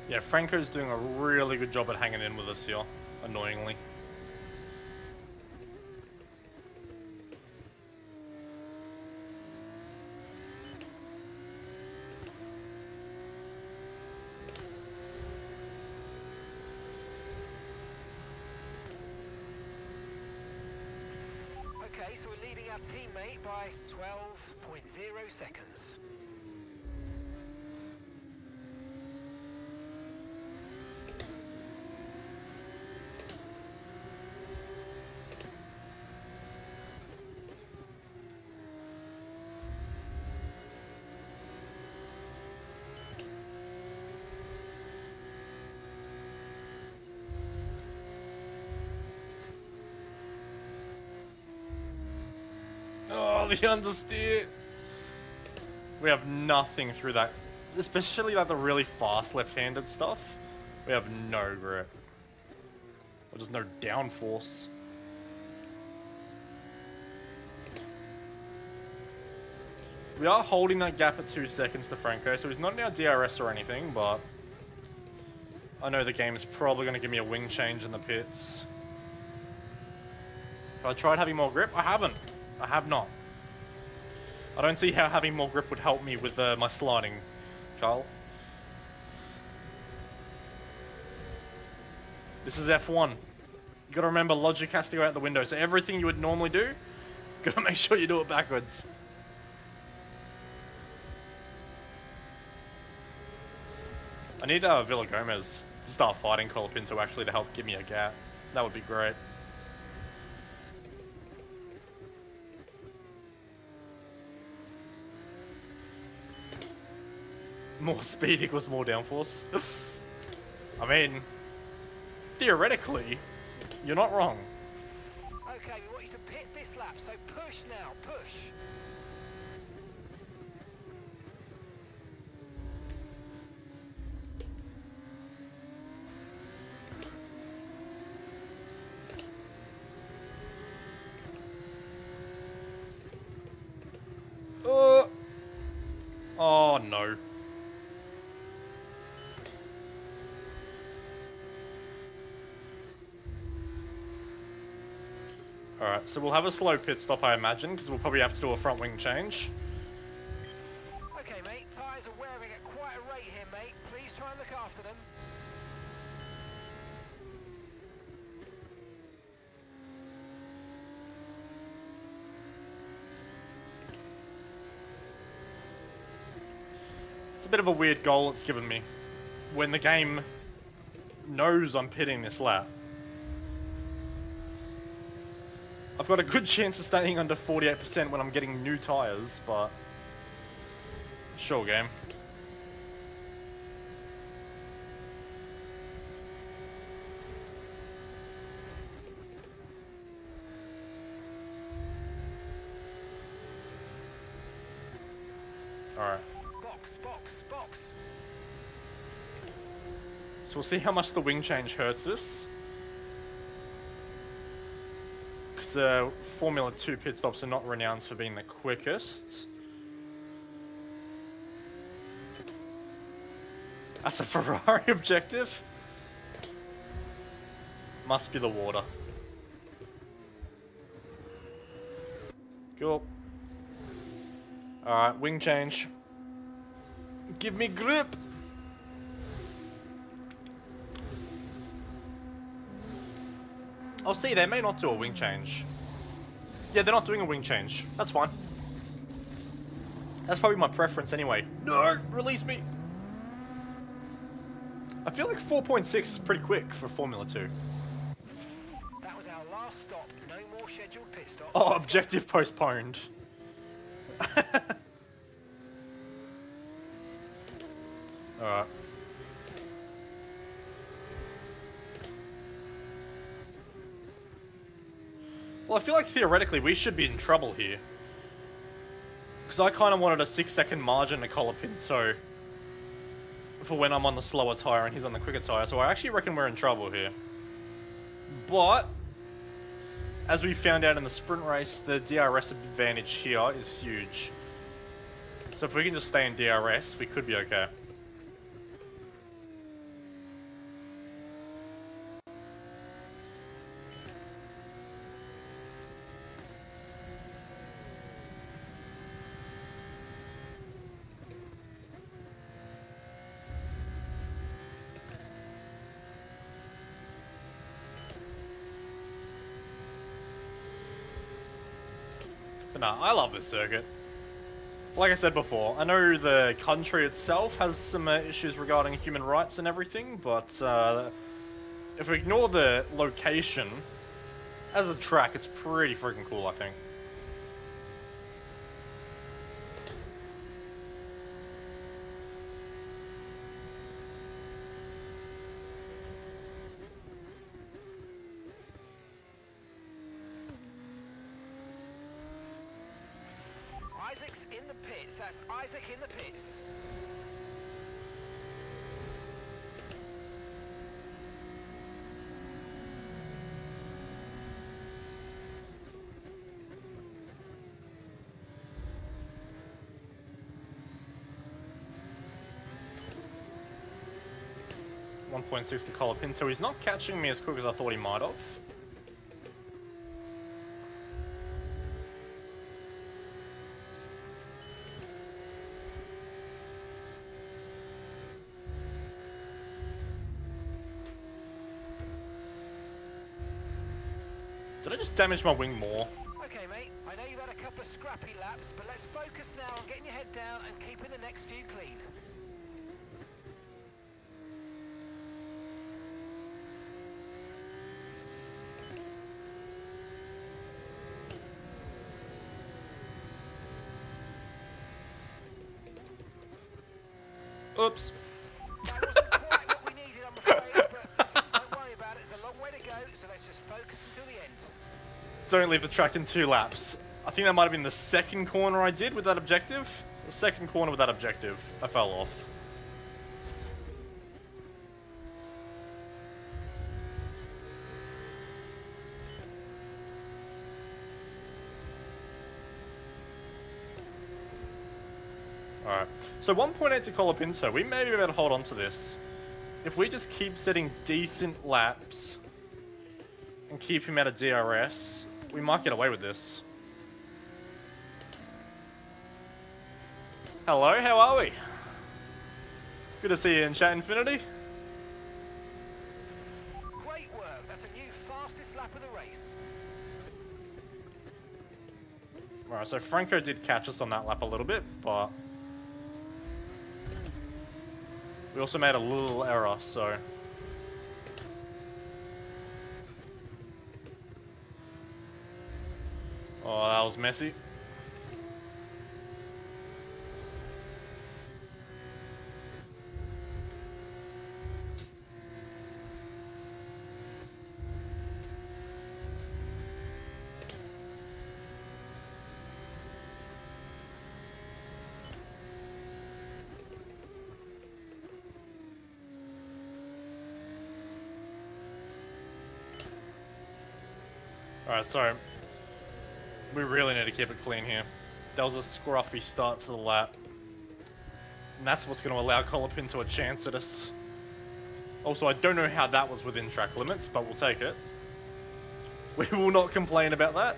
Yeah, Franco's doing a really good job at hanging in with us here, annoyingly. Okay, Okay, so we're leading our teammate by 12.0 seconds. Oh, the understeer. We have nothing through that, especially like the really fast left-handed stuff. We have no grip. Or just no downforce. We are holding that gap at 2 seconds to Franco, so he's not in our DRS or anything, but I know the game is probably going to give me a wing change in the pits. Have I tried having more grip? I haven't. I have not. I don't see how having more grip would help me with my sliding, Carl. This is F1. You gotta remember, logic has to go out the window, so everything you would normally do, gotta make sure you do it backwards. I need Villa Gomez to start fighting Colapinto actually to help give me a gap. That would be great. More speed equals more downforce. I mean, theoretically, you're not wrong. Okay, we want you to pit this lap, so push now, push. Oh no. Alright, so we'll have a slow pit stop, I imagine, because we'll probably have to do a front wing change. Okay, mate, tyres are wearing at quite a rate here, mate. Please try and look after them. It's a bit of a weird goal it's given me. When the game knows I'm pitting this lap. I've got a good chance of staying under 48% when I'm getting new tyres, but... Sure, game. Alright. Box, box, box. So we'll see how much the wing change hurts us. Because Formula 2 pit stops are not renowned for being the quickest. That's a Ferrari objective. Must be the water. Cool. Alright, wing change. Give me grip! Oh, see, they may not do a wing change. Yeah, they're not doing a wing change. That's fine. That's probably my preference anyway. No! Release me! I feel like 4.6 is pretty quick for Formula 2. That was our last stop. No more scheduled pit stops. Oh, objective postponed. Alright. Well, I feel like theoretically we should be in trouble here. Because I kind of wanted a 6-second margin to Colapinto for when I'm on the slower tyre and he's on the quicker tyre, so I actually reckon we're in trouble here. But, as we found out in the sprint race, the DRS advantage here is huge. So if we can just stay in DRS, we could be okay. But no, I love this circuit. Like I said before, I know the country itself has some issues regarding human rights and everything, but if we ignore the location, as a track, it's pretty freaking cool, I think. Isaac's in the pits. That's Isaac in the pits. .6 to Colapinto. He's not catching me as quick as I thought he might have. Did I just damage my wing more? Okay, mate. I know you've had a couple of scrappy laps, but let's focus now on getting your head down and keeping the next few clean. Oops. That wasn't quite what we needed, I'm afraid, but don't worry about it. There's a long way to go, so let's just focus until the end. Don't leave the track in 2 laps. I think that might have been the second corner I did with that objective. The second corner with that objective, I fell off. Alright, so 1.8 to Colapinto. We may be able to hold on to this. If we just keep setting decent laps and keep him at a DRS, we might get away with this. Hello, how are we? Good to see you in chat, Infinity. Great work. That's a new fastest lap of the race. Alright, so Franco did catch us on that lap a little bit, but we also made a little error, so oh, that was messy. Alright, so we really need to keep it clean here. That was a scruffy start to the lap. And that's what's going to allow Colapinto a chance at us. Also, I don't know how that was within track limits, but we'll take it. We will not complain about that.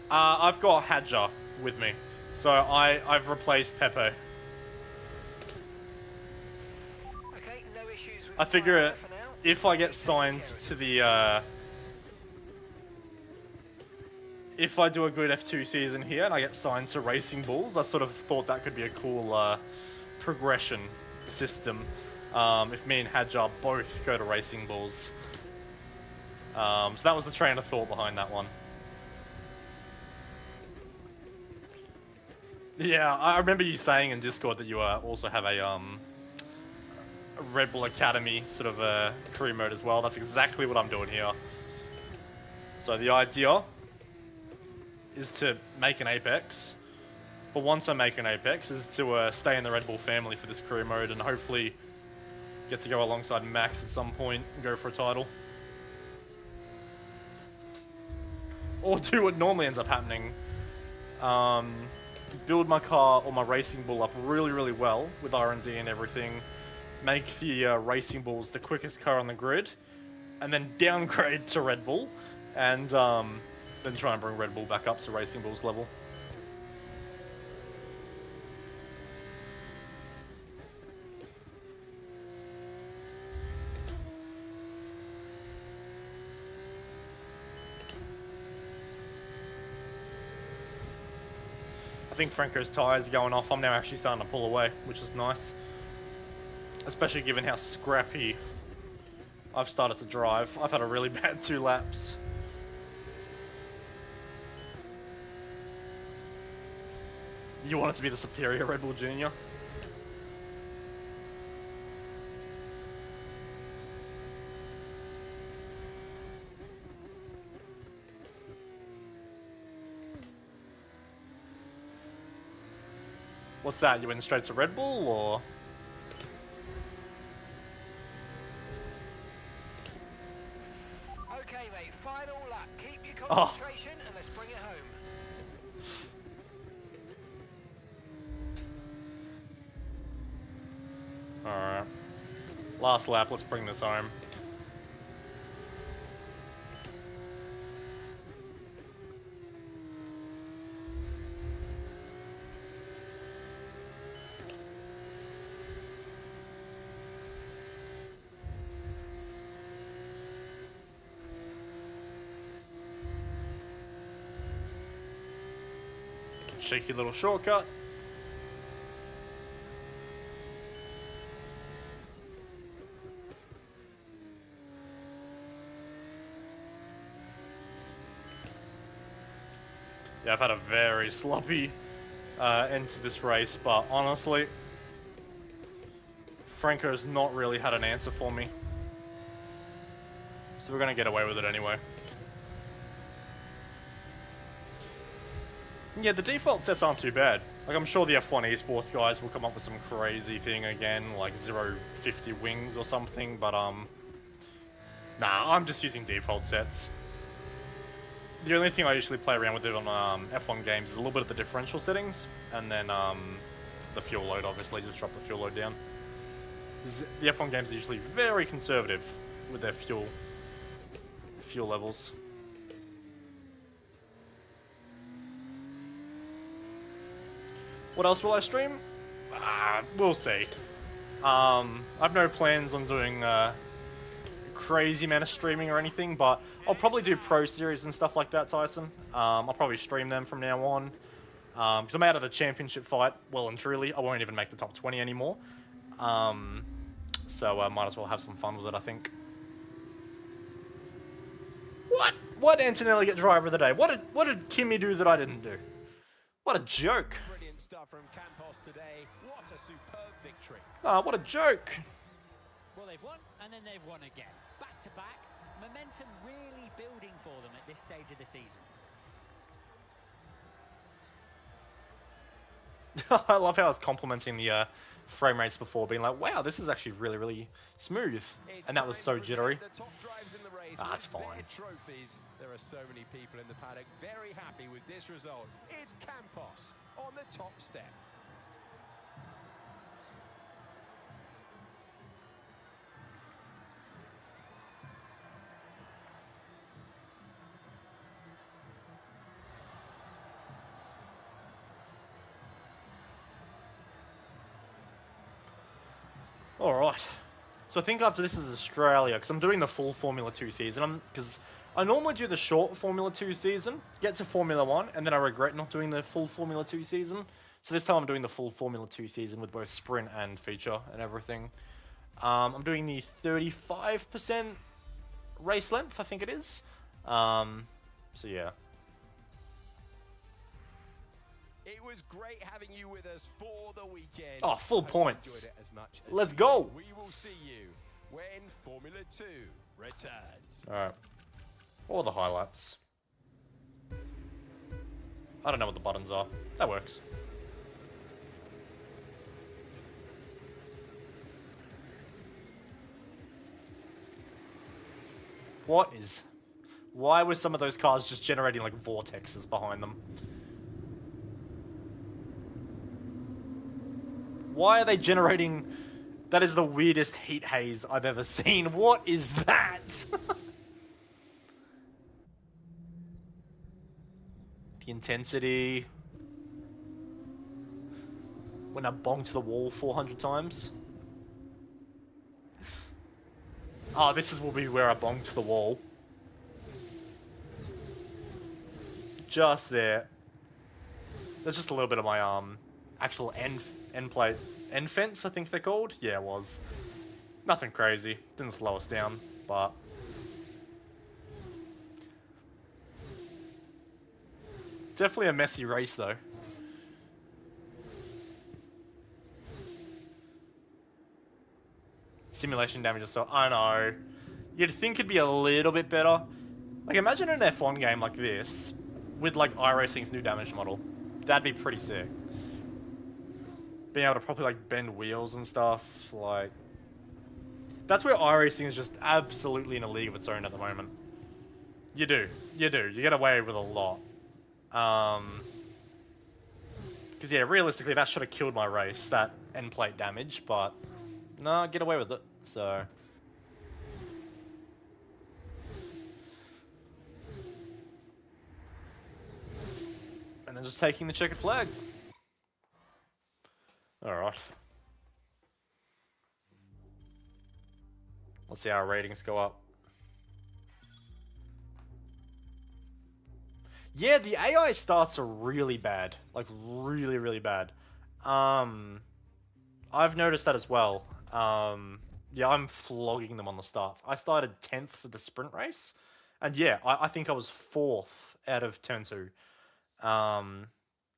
I've got Hadja with me, so I've replaced Pepe. Okay, no issues with I figure the fire for now. if I get Keep signed taking care of to the if I do a good F2 season here and I get signed to Racing Bulls, I sort of thought that could be a cool progression system. If me and Hadjar both go to Racing Bulls. So that was the train of thought behind that one. Yeah, I remember you saying in Discord that you also have a Red Bull Academy sort of career mode as well. That's exactly what I'm doing here. So the idea is to make an Apex, but once I make an Apex is to stay in the Red Bull family for this career mode and hopefully get to go alongside Max at some point and go for a title. Or do what normally ends up happening. Build my car or my Racing Bull up really, really well with R&D and everything. Make the Racing Bulls the quickest car on the grid. And then downgrade to Red Bull. And then try and bring Red Bull back up to Racing Bull's level. think Franco's tyres are going off. I'm now actually starting to pull away, which is nice. Especially given how scrappy I've started to drive. I've had a really bad 2 laps. You want it to be the superior Red Bull Junior? What's that? You went straight to Red Bull, or? Okay, mate, final lap. Keep your Oh. concentration and let's bring it home. Alright. Last lap, let's bring this home. Cheeky little shortcut. Yeah, I've had a very sloppy end to this race, but honestly, Franco's not really had an answer for me. So we're going to get away with it anyway. Yeah, the default sets aren't too bad. Like, I'm sure the F1 esports guys will come up with some crazy thing again, like 050 wings or something, but nah, I'm just using default sets. The only thing I usually play around with it on F1 games is a little bit of the differential settings, and then the fuel load, obviously, just drop the fuel load down. 'Cause the F1 games are usually very conservative with their fuel levels. What else will I stream? We'll see. I've no plans on doing crazy amount of streaming or anything, but I'll probably do Pro Series and stuff like that, Tyson. I'll probably stream them from now on. Because I'm out of the championship fight, well and truly. I won't even make the top 20 anymore. So I might as well have some fun with it, I think. What? Why did Antonelli get driver of the day? What did Kimi do that I didn't do? What a joke. Brilliant stuff from Campos today. What a superb victory. Ah, what a joke. Well, they've won, and then they've won again. Back to back. Momentum really building for them at this stage of the season. I love how I was complimenting the frame rates before, being like, wow, this is actually really, really smooth. And that was so jittery. It's fine. Trophies. There are so many people in the paddock very happy with this result. It's Campos on the top step. Alright. So I think after this is Australia, because I'm doing the full Formula 2 season. Because I normally do the short Formula 2 season, get to Formula 1, and then I regret not doing the full Formula 2 season. So this time I'm doing the full Formula 2 season with both sprint and feature and everything. I'm doing the 35% race length, I think it is. So yeah. It was great having you with us for the weekend. Oh, full Hope you points. enjoyed it as much as Let's we go. did. We will see you when Formula 2 returns. Alright. What are the highlights? I don't know what the buttons are. That works. What is... Why were some of those cars just generating like vortexes behind them? Why are they generating... That is the weirdest heat haze I've ever seen. What is that? The intensity. When I bonked the wall 400 times. Oh, this will be where I bonked the wall. Just there. There's just a little bit of my actual end plate, end fence, I think they're called. Yeah, it was. Nothing crazy. Didn't slow us down, but definitely a messy race though. Simulation damage, so I know. You'd think it'd be a little bit better. Like, imagine an F1 game like this with like iRacing's new damage model. That'd be pretty sick. Being able to properly like bend wheels and stuff, like that's where iRacing is just absolutely in a league of its own at the moment. You do. You get away with a lot. Because yeah, realistically that should have killed my race, that end plate damage, but no, get away with it. So and then just taking the checkered flag. Alright. Let's see how our ratings go up. Yeah, the AI starts are really bad. Like, really, really bad. I've noticed that as well. Yeah, I'm flogging them on the starts. I started 10th for the sprint race. And yeah, I think I was 4th out of turn 2.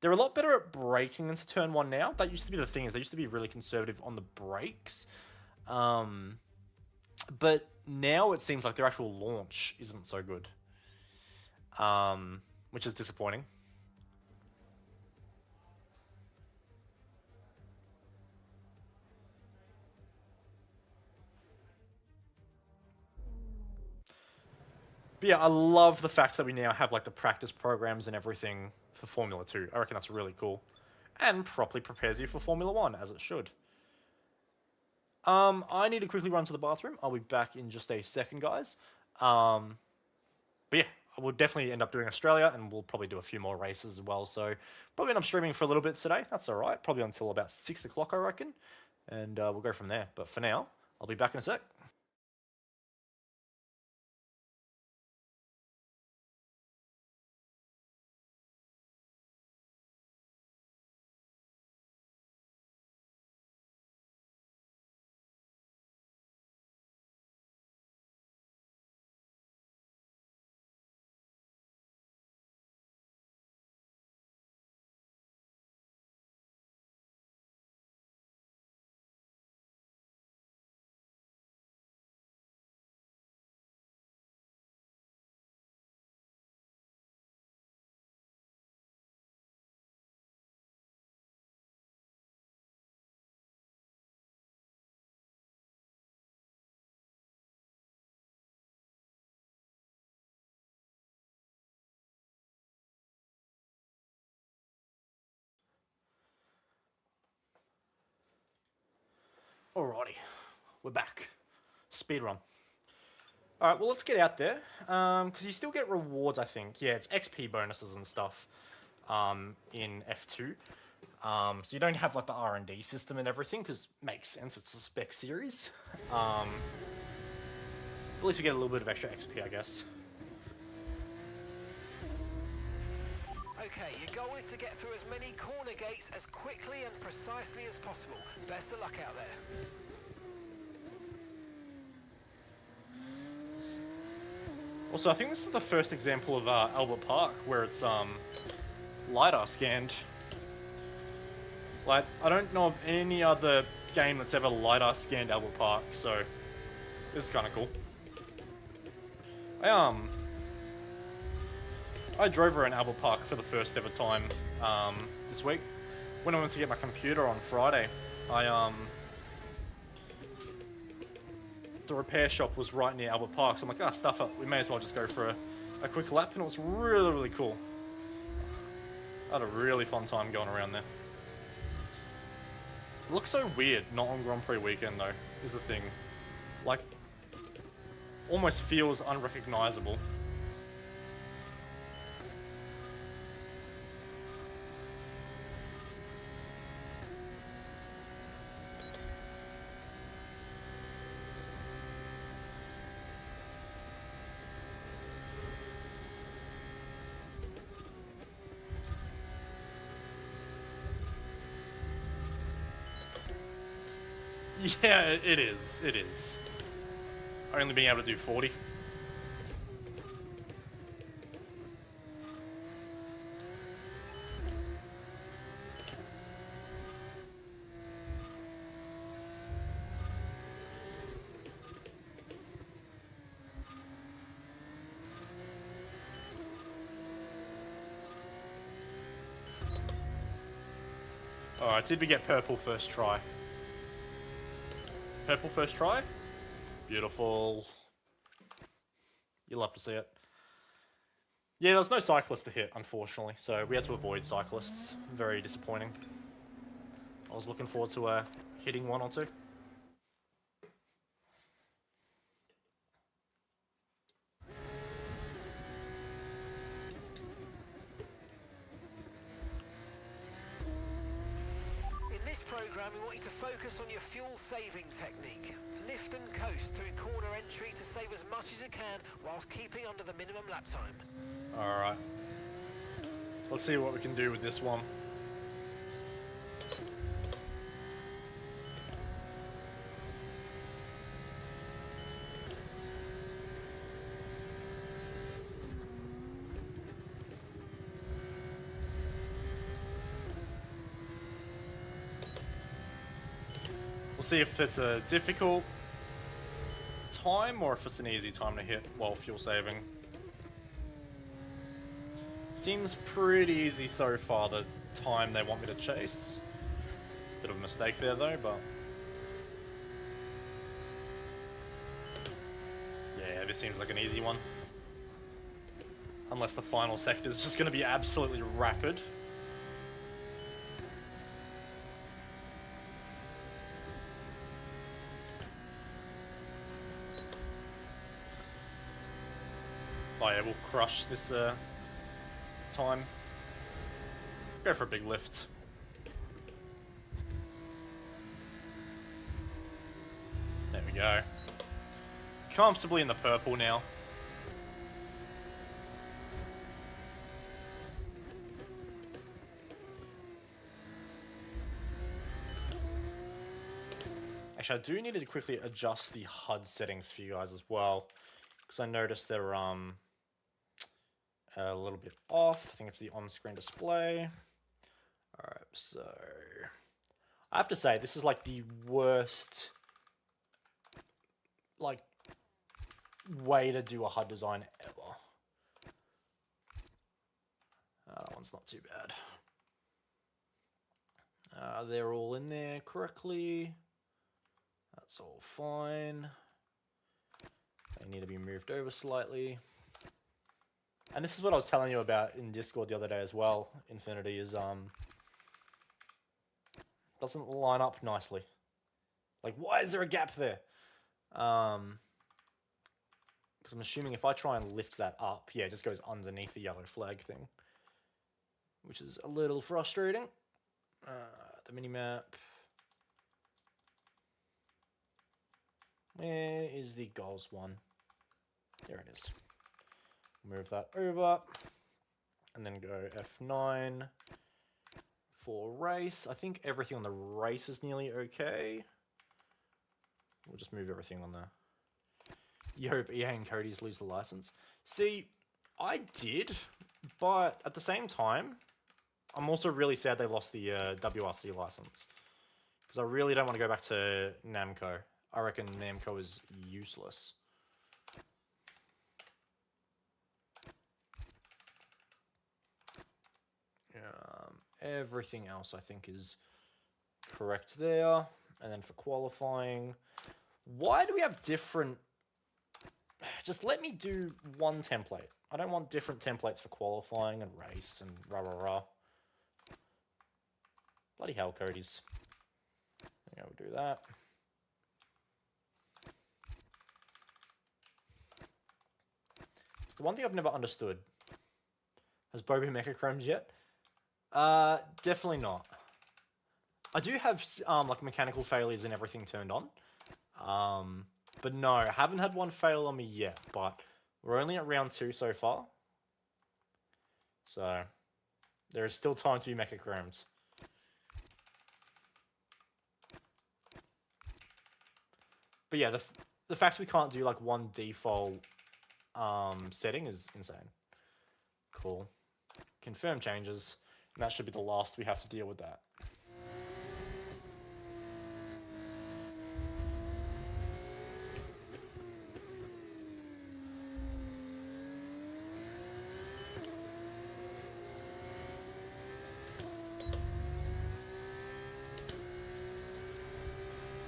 They're a lot better at braking into turn 1 now. That used to be the thing, is they used to be really conservative on the brakes. But now it seems like their actual launch isn't so good. Which is disappointing. But yeah, I love the fact that we now have like the practice programs and everything for Formula 2. I reckon that's really cool. And properly prepares you for Formula 1, as it should. I need to quickly run to the bathroom. I'll be back in just a second, guys. But yeah, we'll definitely end up doing Australia, and we'll probably do a few more races as well. So probably end up streaming for a little bit today. That's all right. Probably until about 6 o'clock, I reckon. And we'll go from there. But for now, I'll be back in a sec. Alrighty, we're back. Speedrun. Alright, well, let's get out there. Because you still get rewards, I think. Yeah, it's XP bonuses and stuff in F2. So you don't have like the R&D system and everything, because it makes sense, it's a spec series. At least we get a little bit of extra XP, I guess. Okay, your goal is to get through as many corner gates as quickly and precisely as possible. Best of luck out there. Also, I think this is the first example of Albert Park where it's LiDAR scanned. Like, I don't know of any other game that's ever LiDAR scanned Albert Park, so this is kind of cool. I drove around Albert Park for the first ever time this week. When I went to get my computer on Friday, the repair shop was right near Albert Park, so I'm like, stuff it. We may as well just go for a quick lap, and it was really, really cool. I had a really fun time going around there. It looks so weird, not on Grand Prix weekend though, is the thing. Like, almost feels unrecognizable. Yeah, it is. It is. Only being able to do 40. Alright, did we get purple first try? Purple first try? Beautiful. You'll love to see it. Yeah, there was no cyclist to hit, unfortunately, so we had to avoid cyclists. Very disappointing. I was looking forward to hitting one or two. In this program, we want you to focus on your fuel saving technique. Lift and coast through corner entry to save as much as you can whilst keeping under the minimum lap time. Alright. Let's see what we can do with this one. We'll see if it's a difficult time or if it's an easy time to hit while fuel saving. Seems pretty easy so far, the time they want me to chase. Bit of a mistake there though, but... yeah, this seems like an easy one. Unless the final sector is just going to be absolutely rapid. Oh yeah, we'll crush this time. Go for a big lift. There we go. Comfortably in the purple now. Actually, I do need to quickly adjust the HUD settings for you guys as well, because I noticed they're a little bit off. I think it's the on-screen display. Alright, so... I have to say, this is like the worst, like, way to do a HUD design ever. That one's not too bad. They're all in there correctly. That's all fine. They need to be moved over slightly. And this is what I was telling you about in Discord the other day as well, Infinity, is doesn't line up nicely. Like, why is there a gap there? Because I'm assuming if I try and lift that up, yeah, it just goes underneath the yellow flag thing. Which is a little frustrating. The minimap. Where is the goals one? There it is. Move that over. And then go F9 for race. I think everything on the race is nearly okay. We'll just move everything on the... You hope EA and Cody's lose the license. See, I did, but at the same time, I'm also really sad they lost the WRC license. Because I really don't want to go back to Namco. I reckon Namco is useless. Everything else I think is correct there. And then for qualifying, why do we have different... Just let me do one template. I don't want different templates for qualifying and race and rah rah rah. Bloody hell, Cody's. Yeah, we'll do that. The one thing I've never understood. Has Bo been Mechachromed yet? Definitely not. I do have like mechanical failures and everything turned on. But no, I haven't had one fail on me yet, but we're only at round 2 so far. So there is still time to be Mechachromed. But yeah, the fact we can't do like one default setting is insane. Cool. Confirm changes, and that should be the last we have to deal with that.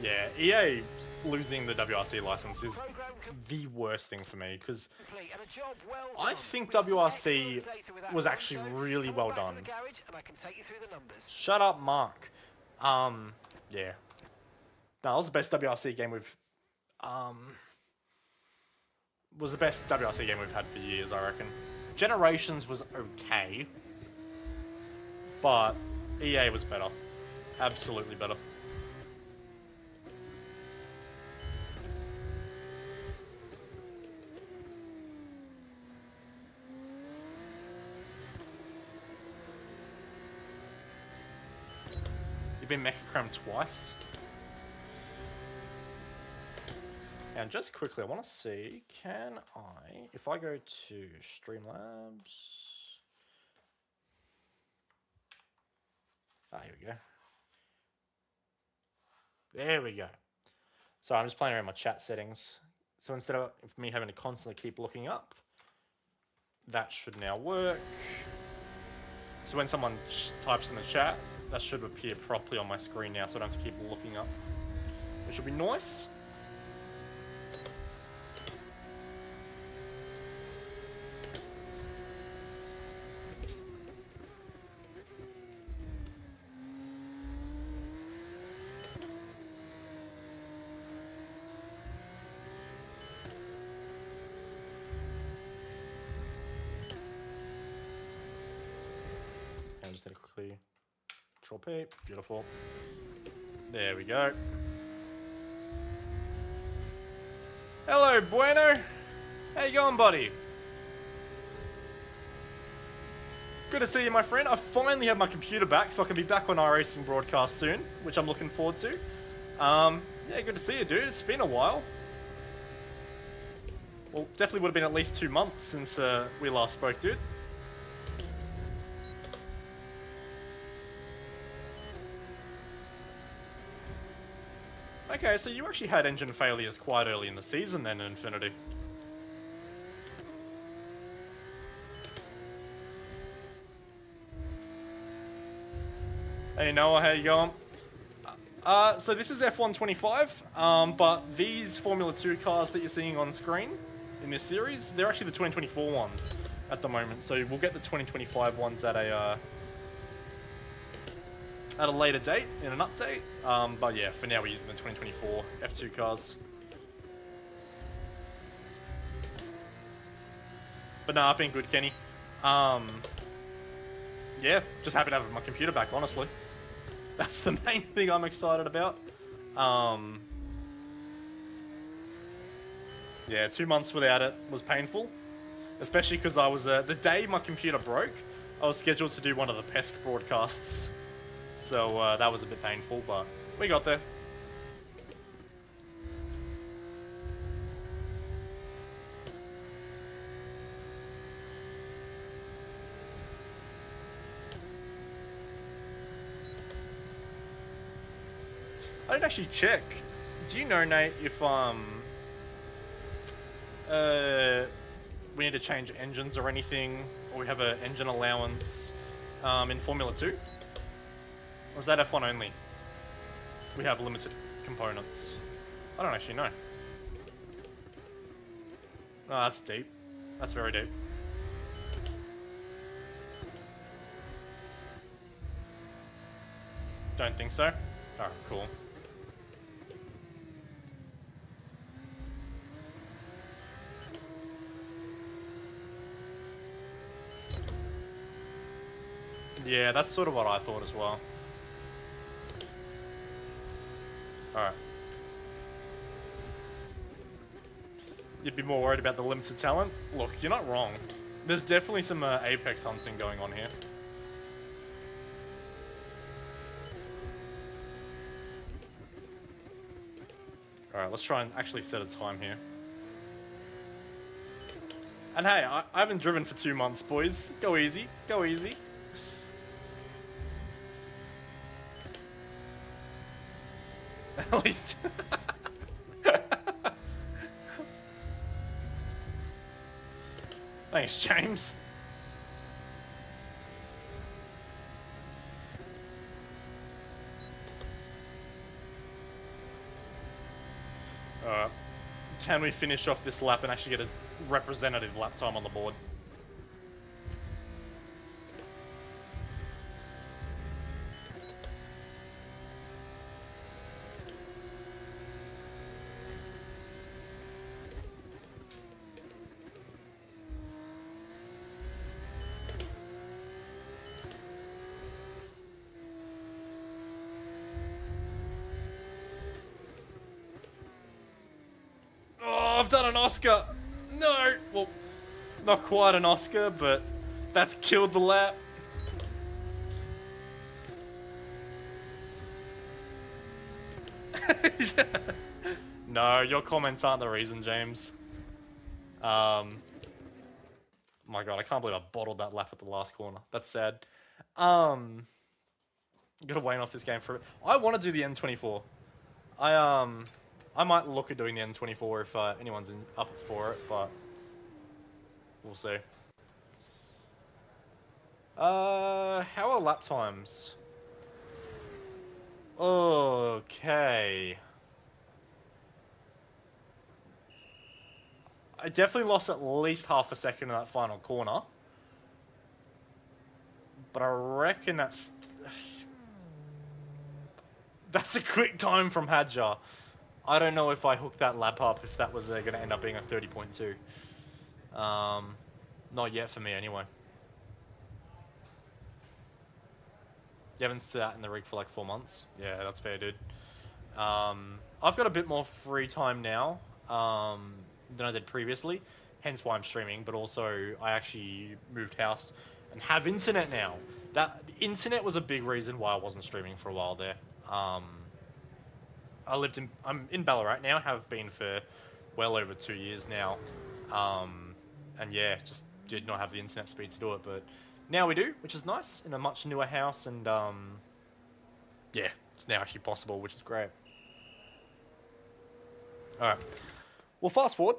Yeah, EA losing the WRC license is the worst thing for me, because I think WRC was actually really well done. Shut up, Mark. Yeah. No, that was the best WRC game we've was the best WRC game we've had for years, I reckon. Generations was okay, but EA was better. Absolutely better. You've been Mecha Cram twice. And just quickly, I want to see, can I, if I go to Streamlabs, here we go. There we go. So I'm just playing around my chat settings. So instead of me having to constantly keep looking up, that should now work. So when someone types in the chat, that should appear properly on my screen now, so I don't have to keep looking up. It should be nice. And just need to quickly control P. Beautiful. There we go. Hello, Bueno. How you going, buddy? Good to see you, my friend. I finally have my computer back, so I can be back on iRacing broadcast soon, which I'm looking forward to. Yeah, good to see you, dude. It's been a while. Well, definitely would have been at least 2 months since we last spoke, dude. Okay, so you actually had engine failures quite early in the season then, Infinity. Hey Noah, how you going? So this is F125, but these Formula 2 cars that you're seeing on screen in this series, they're actually the 2024 ones at the moment. So we'll get the 2025 ones at a later date in an update. But yeah, for now we're using the 2024 F2 cars. But nah, I've been good, Kenny. Yeah, just happy to have my computer back, honestly. That's the main thing I'm excited about. Yeah, 2 months without it was painful. Especially because I was, the day my computer broke, I was scheduled to do one of the PESC broadcasts. So that was a bit painful, but we got there. I didn't actually check. Do you know, Nate, if we need to change engines or anything, or we have an engine allowance in Formula 2? Or is that F1 only? We have limited components. I don't actually know. Oh, that's deep. That's very deep. Don't think so? Alright, cool. Yeah, that's sort of what I thought as well. Alright. You'd be more worried about the limited talent? Look, you're not wrong. There's definitely some Apex hunting going on here. Alright, let's try and actually set a time here. And hey, I haven't driven for 2 months, boys. Go easy, go easy. At least... Thanks, James. Can we finish off this lap and actually get a representative lap time on the board? I've done an Oscar. No, well, not quite an Oscar, but that's killed the lap. No, your comments aren't the reason, James. My God, I can't believe I bottled that lap at the last corner. That's sad. Gotta wane off this game for it. I want to do the N24. I might look at doing the N24 if anyone's up for it, but we'll see. How are lap times? Okay. I definitely lost at least half a second in that final corner. But I reckon that's a quick time from Hadjar. I don't know if I hooked that lap up, if that was going to end up being a 30.2. Not yet for me, anyway. You haven't sat in the rig for like 4 months? Yeah, that's fair, dude. I've got a bit more free time now than I did previously, hence why I'm streaming, but also I actually moved house and have internet now. The internet was a big reason why I wasn't streaming for a while there. I'm in Ballarat now, have been for well over 2 years now. And yeah, just did not have the internet speed to do it, but now we do, which is nice, in a much newer house, and yeah, it's now actually possible, which is great. Alright, well, fast forward.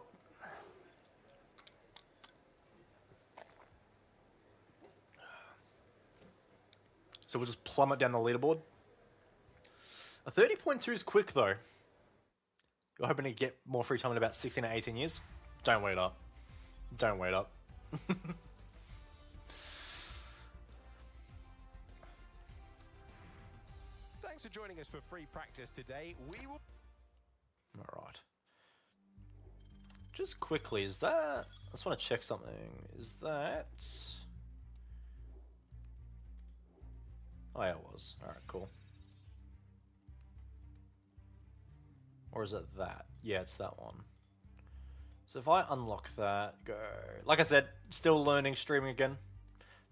So we'll just plummet down the leaderboard. A 30.2 is quick, though. You're hoping to get more free time in about 16 or 18 years? Don't wait up. Don't wait up. Thanks for joining us for free practice today. We will... Alright. Just quickly, is that... I just want to check something. Is that... Oh, yeah, it was. Alright, cool. Or is it that? Yeah, it's that one. So if I unlock that, go... Like I said, still learning streaming again.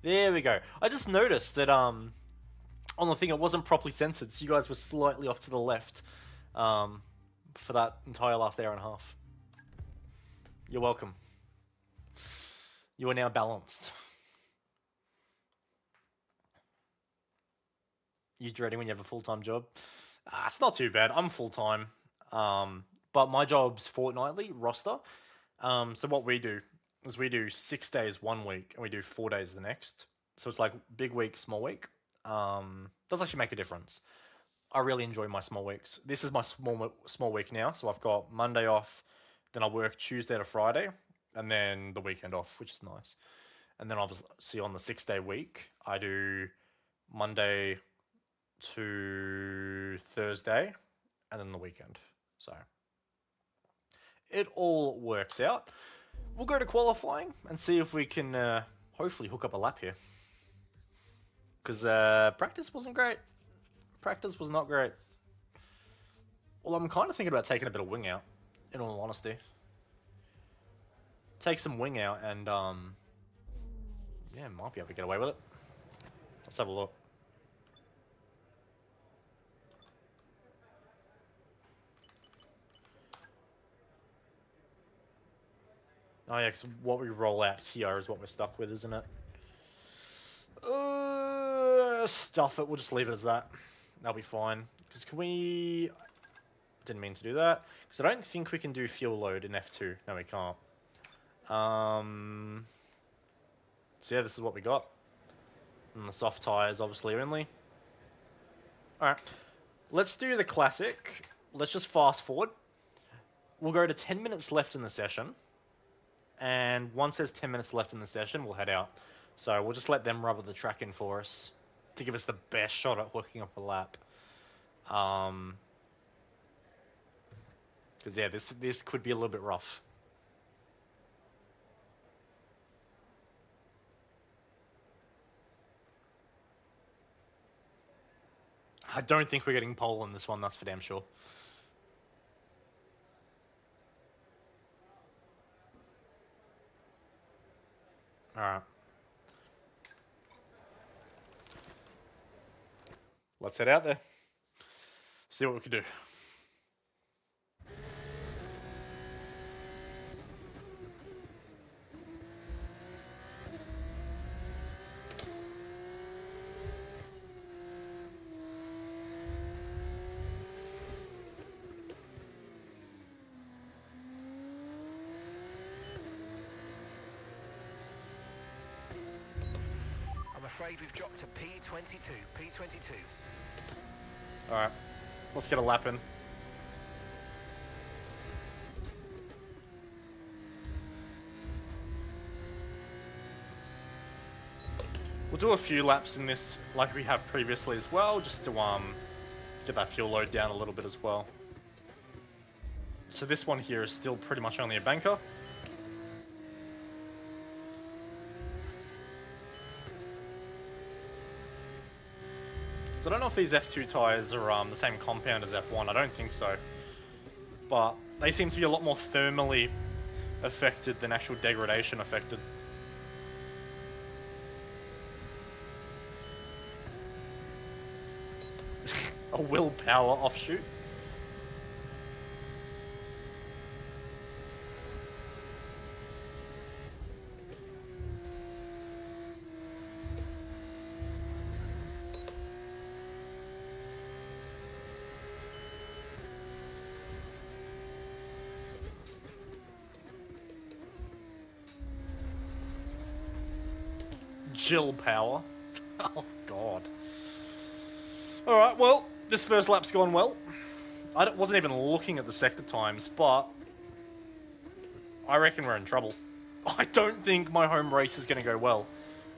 There we go. I just noticed that on the thing it wasn't properly censored, so you guys were slightly off to the left for that entire last hour and a half. You're welcome. You are now balanced. You dreading when you have a full-time job? It's not too bad. I'm full-time. But my job's fortnightly roster. So what we do is we do 6 days 1 week and we do 4 days the next. So it's like big week, small week. Does actually make a difference. I really enjoy my small weeks. This is my small week now. So I've got Monday off, then I work Tuesday to Friday, and then the weekend off, which is nice. And then obviously on the 6 day week, I do Monday to Thursday, and then the weekend. So it all works out. We'll go to qualifying and see if we can hopefully hook up a lap here. Because practice wasn't great. Practice was not great. Well, I'm kind of thinking about taking a bit of wing out, in all honesty. Take some wing out and, yeah, might be able to get away with it. Let's have a look. Oh yeah, because what we roll out here is what we're stuck with, isn't it? Stuff it. We'll just leave it as that. That'll be fine. Because can we... Didn't mean to do that. Because I don't think we can do fuel load in F2. No, we can't. So yeah, this is what we got. And the soft tyres, obviously, only. Alright. Let's do the classic. Let's just fast forward. We'll go to 10 minutes left in the session. And once there's 10 minutes left in the session, we'll head out. So we'll just let them rubber the track in for us to give us the best shot at hooking up a lap. Because yeah, this could be a little bit rough. I don't think we're getting pole in this one, that's for damn sure. Alright. Let's head out there. See what we can do. I'm afraid we've dropped to P22. P22. Alright. Let's get a lap in. We'll do a few laps in this like we have previously as well, just to get that fuel load down a little bit as well. So this one here is still pretty much only a banker. So I don't know if these F2 tyres are the same compound as F1, I don't think so. But they seem to be a lot more thermally affected than actual degradation affected. A willpower offshoot. Jill power. Oh, God. Alright, well, this first lap's gone well. I wasn't even looking at the sector times, but I reckon we're in trouble. I don't think my home race is going to go well.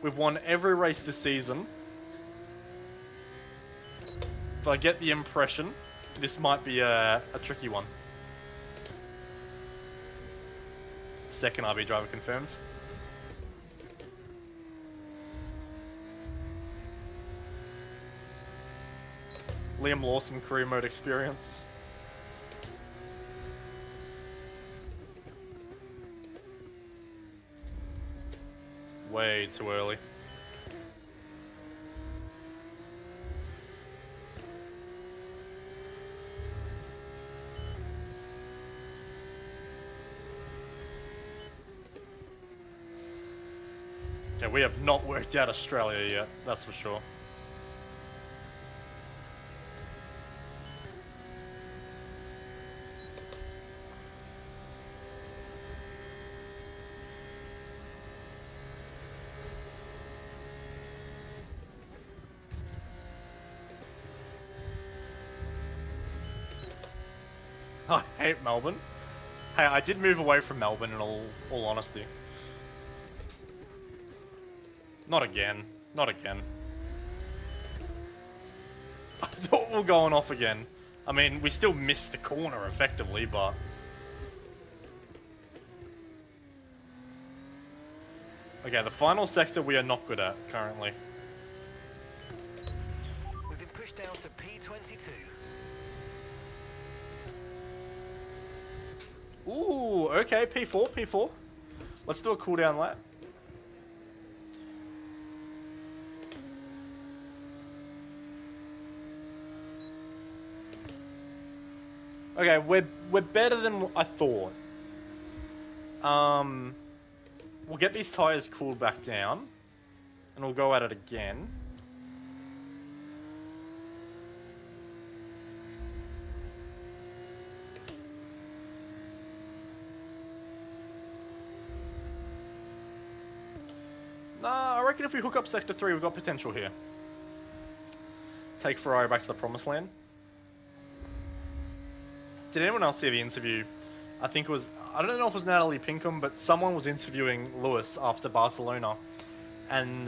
We've won every race this season. But I get the impression this might be a tricky one. Second RB driver confirms. Liam Lawson career mode experience. Way too early. Okay, we have not worked out Australia yet, that's for sure. I hate Melbourne. Hey, I did move away from Melbourne in all honesty. Not again. Not again. I thought we were going off again. I mean, we still missed the corner effectively, but... Okay, the final sector we are not good at currently. We've been pushed down to P22. Ooh, okay, P4, P4. Let's do a cooldown lap. Okay, we're better than I thought. we'll get these tyres cooled back down, and we'll go at it again. Nah, I reckon if we hook up Sector 3, we've got potential here. Take Ferrari back to the promised land. Did anyone else see the interview? I think it was, I don't know if it was Natalie Pinkham, but someone was interviewing Lewis after Barcelona. And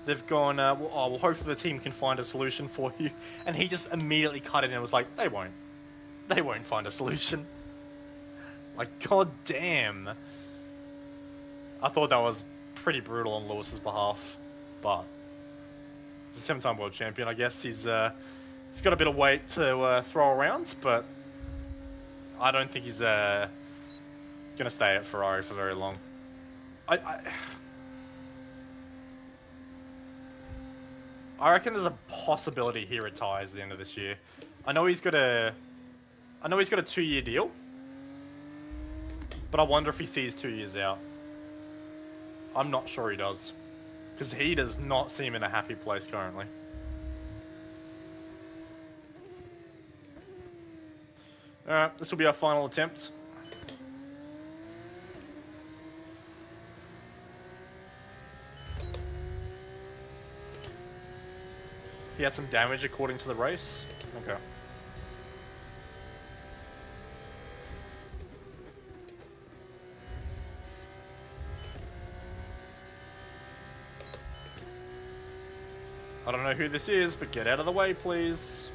they've gone, well, hopefully the team can find a solution for you. And he just immediately cut in and was like, they won't. They won't find a solution. Like, god damn. I thought that was pretty brutal on Lewis's behalf. But he's a 7-time world champion. I guess he's got a bit of weight to throw around, but I don't think he's gonna stay at Ferrari for very long. I reckon there's a possibility he retires at the end of this year. I know he's got a 2-year deal, but I wonder if he sees 2 years out. I'm not sure he does, because he does not seem in a happy place currently. Alright, this will be our final attempt. He had some damage according to the race. Okay. I don't know who this is, but get out of the way, please.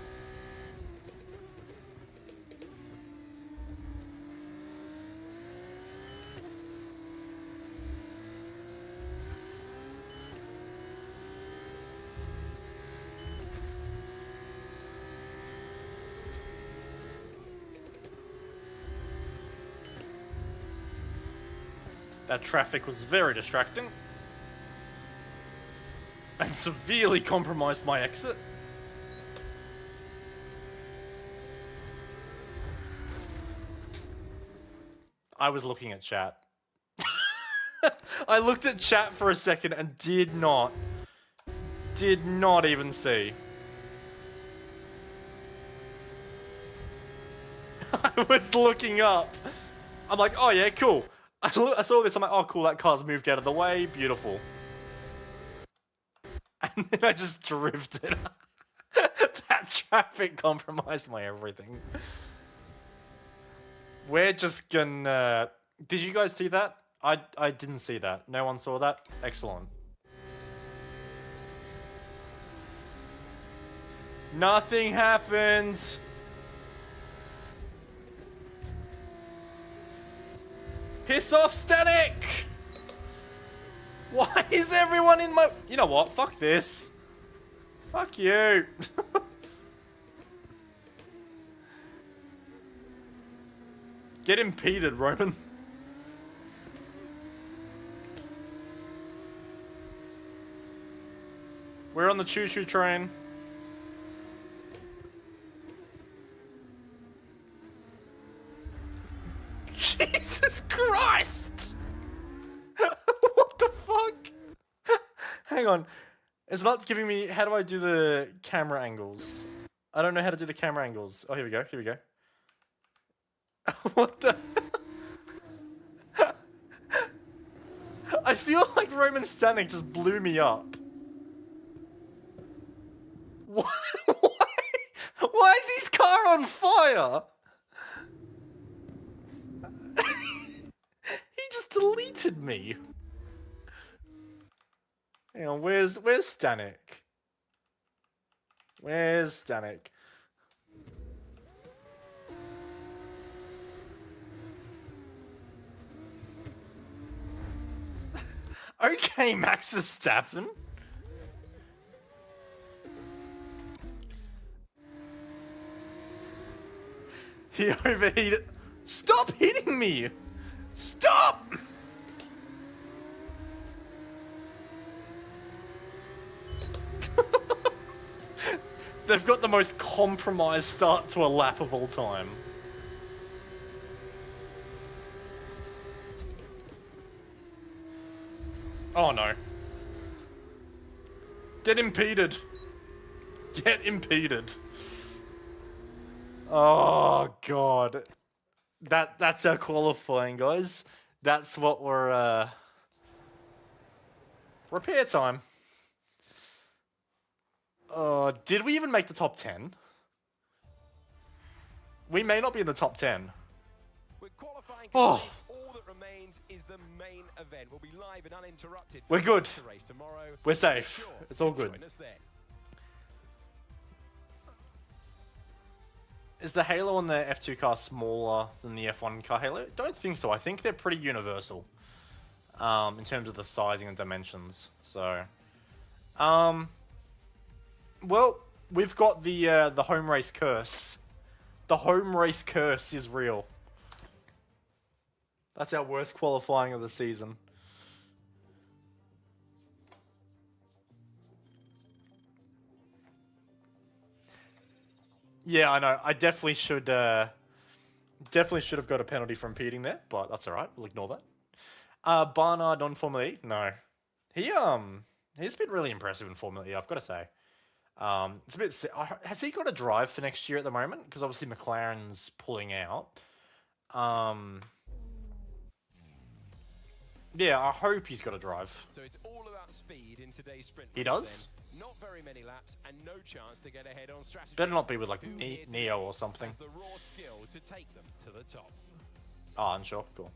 That traffic was very distracting. And severely compromised my exit. I was looking at chat. I looked at chat for a second and did not even see. I was looking up. I'm like, oh yeah, cool. I saw this, I'm like, oh cool, that car's moved out of the way, beautiful. And then I just drifted. That traffic compromised my everything. We're just gonna... Did you guys see that? I didn't see that. No one saw that? Excellent. Nothing happened. Piss off, Static! Why is everyone in my... You know what? Fuck this. Fuck you. Get impeded, Roman. We're on the choo-choo train. Jesus Christ! What the fuck? Hang on. It's not giving me... How do I do the camera angles? I don't know how to do the camera angles. Oh, here we go. Here we go. What the... I feel like Roman Stanek just blew me up. Why? Why is his car on fire? He just deleted me. Hang on, where's Stanek? Where's Stanek? Okay, Max Verstappen. He overheated. Stop hitting me! Stop! They've got the most compromised start to a lap of all time. Oh no. Get impeded. Get impeded. Oh god. That's our qualifying, guys. That's what we're repair time. Did we even make the top 10? We may not be in the top 10. With qualifying Oh. complete, all that remains is the main event. We'll be live and uninterrupted. We're good. The race tomorrow. We're safe. Sure, It's all good. join us then. Is the halo on the F2 car smaller than the F1 car halo? Don't think so. I think they're pretty universal in terms of the sizing and dimensions. So, well, we've got the home race curse. The home race curse is real. That's our worst qualifying of the season. Yeah, I know. I definitely should have got a penalty for impeding there, but that's all right. We'll ignore that. Barnard on Formula E? No. He's been really impressive in Formula E, I've got to say. It's a bit. Has he got a drive for next year at the moment? Because obviously McLaren's pulling out. Yeah, I hope he's got a drive. So it's all about speed in today's sprint. He race does? then. Not very many laps and no chance to get ahead on strategy. Better not be with like Who here Neo today or something. has the raw skill to take them to the top. Oh, unsure. Cool.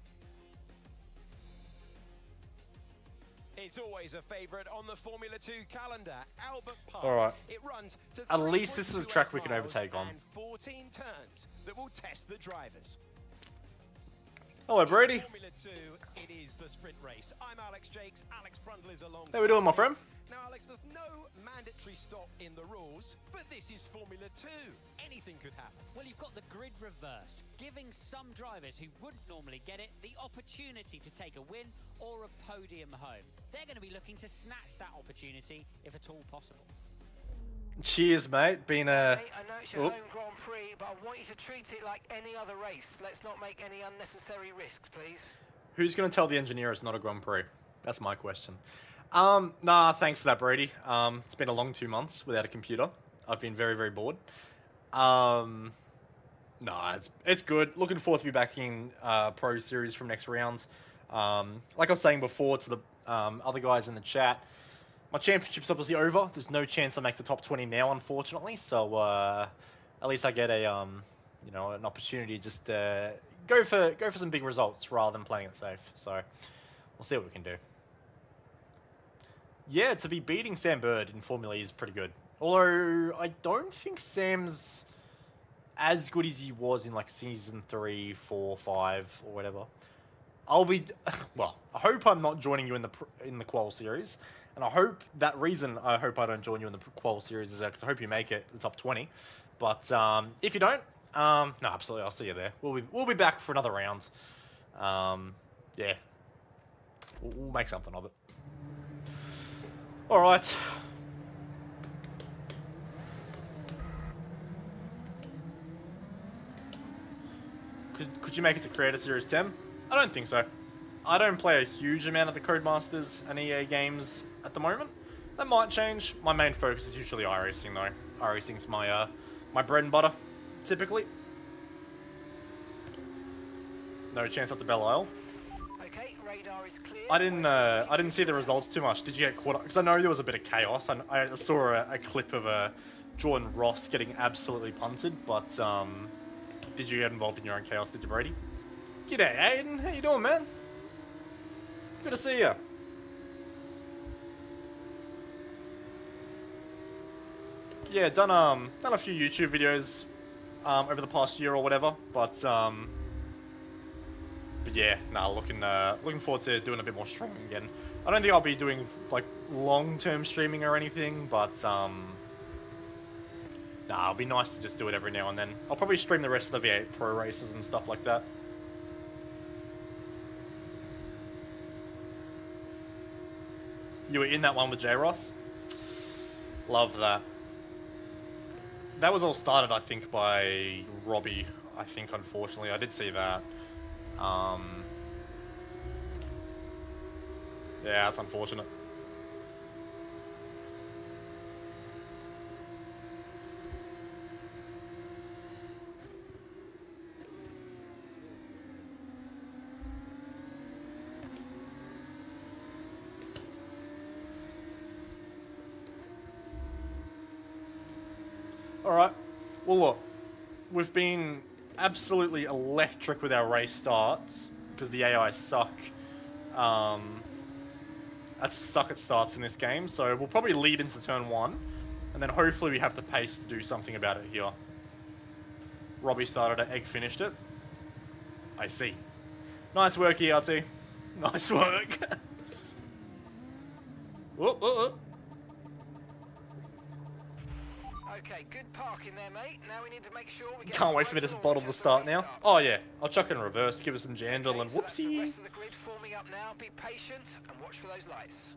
It's always a favourite on the Formula 2 calendar, Albert Park. All right. It runs to At least this is a 3.28 track we can miles overtake on. and 14 turns that will test the drivers. Hello, Brady. Formula 2, it is the sprint race. I'm Alex Jakes. Alex Brundle is alongside. How we doing, my friend? Now, Alex, there's no mandatory stop in the rules, but this is Formula 2. Anything could happen. Well, you've got the grid reversed, giving some drivers who wouldn't normally get it the opportunity to take a win or a podium home. They're going to be looking to snatch that opportunity if at all possible. Cheers, mate. Been a. Hey, I know it's your Oop. home Grand Prix, but I want you to treat it like any other race. Let's not make any unnecessary risks, please. Who's going to tell the engineer it's not a Grand Prix? That's my question. Nah, thanks for that, Brady. It's been a long 2 months without a computer. I've been very, very bored. Nah, it's good. Looking forward to be back in Pro Series from next round. Like I was saying before to the other guys in the chat, my championship's obviously over. There's no chance I make the top 20 now, unfortunately. So at least I get a an opportunity to just go for some big results rather than playing it safe. So we'll see what we can do. Yeah, to be beating Sam Bird in Formula E is pretty good. Although I don't think Sam's as good as he was in like season 3, 4, 5 or whatever. I'll be well. I hope I'm not joining you in the qual series, and I hope I don't join you in the qual series is because I hope you make it the top 20. But if you don't, no, absolutely, I'll see you there. We'll be back for another round. Yeah, we'll make something of it. All right. Could you make it to Creator Series 10? I don't think so. I don't play a huge amount of the Codemasters and EA games at the moment. That might change. My main focus is usually iRacing though. iRacing's my my bread and butter, typically. No chance that's a Belle Isle. Okay, radar is clear. I didn't see the results too much. Did you get caught up? Because I know there was a bit of chaos. I saw a clip of Jordan Ross getting absolutely punted, but did you get involved in your own chaos? Did you, Brady? G'day, Aiden. How you doing, man? Good to see you. Yeah, done a few YouTube videos over the past year or whatever, but yeah, nah, looking forward to doing a bit more streaming again. I don't think I'll be doing like long-term streaming or anything, but nah, it'll be nice to just do it every now and then. I'll probably stream the rest of the V8 Pro races and stuff like that. You were in that one with J. Ross? Love that. That was all started, I think, by Robbie, I think, unfortunately. I did see that. Yeah, that's unfortunate. Alright, well look, we've been absolutely electric with our race starts, because the AI suck. At starts in this game, so we'll probably lead into turn 1, and then hopefully we have the pace to do something about it here. Robbie started it, Egg finished it. I see. Nice work, ERT. Nice work. Whoop, whoop, whoop. Okay, good parking there, mate. Now we need to make sure we get Can't wait for me to bottle the start now. Oh yeah, I'll chuck it in reverse, give it some jandle, and So that's the whoopsie. rest of the grid forming up now. Be patient and watch for those lights.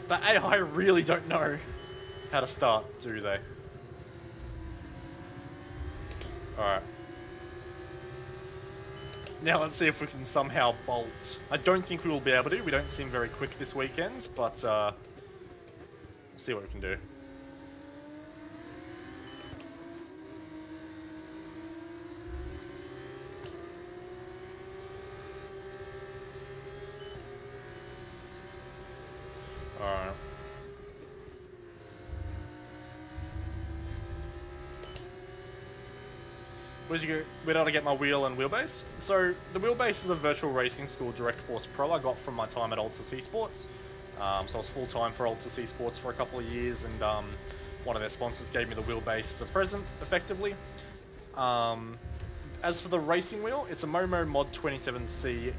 The AI really don't know how to start, do they? Alright. Now let's see if we can somehow bolt. I don't think we will be able to. We don't seem very quick this weekend, but we'll see what we can do. Alright. Where'd you go? Where did I get my wheel and wheelbase? So, the wheelbase is a virtual racing school Direct Force Pro I got from my time at Altus Esports. So I was full-time for Altus Esports for a couple of years, and one of their sponsors gave me the wheelbase as a present, effectively. As for the racing wheel, it's a Momo Mod 27C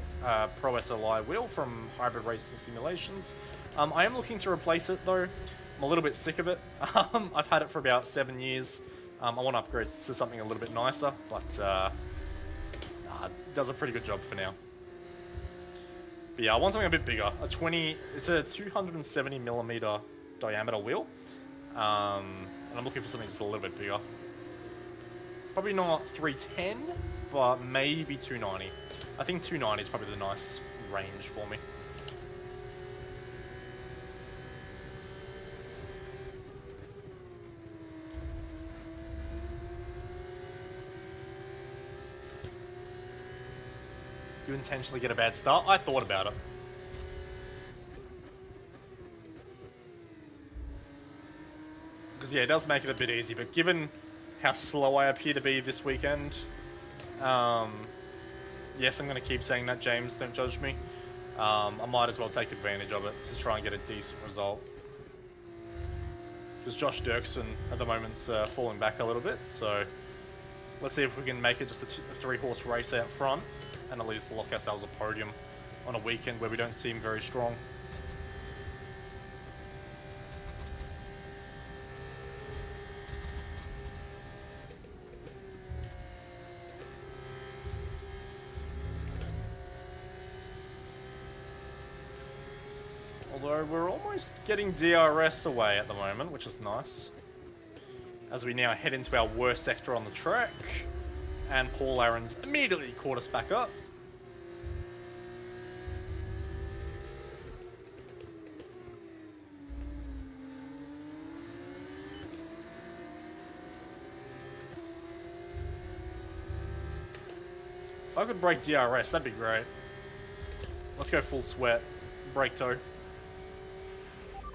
Pro SLI wheel from Hybrid Racing Simulations. I am looking to replace it though. I'm a little bit sick of it. I've had it for about 7 years. I want to upgrade to something a little bit nicer, but it does a pretty good job for now. But yeah, I want something a bit bigger. It's a 270mm diameter wheel. And I'm looking for something just a little bit bigger. Probably not 310, but maybe 290. I think 290 is probably the nice range for me. Do you intentionally get a bad start? I thought about it. Because yeah, it does make it a bit easy, but given how slow I appear to be this weekend, yes, I'm going to keep saying that, James, don't judge me. I might as well take advantage of it to try and get a decent result. Because Josh Dirksen at the moment's falling back a little bit, so let's see if we can make it just a 3-horse race out front and at least lock ourselves a podium on a weekend where we don't seem very strong. Although we're almost getting DRS away at the moment, which is nice. As we now head into our worst sector on the track. And Paul Aaron's immediately caught us back up. If I could break DRS, that'd be great. Let's go full sweat. Brake toe.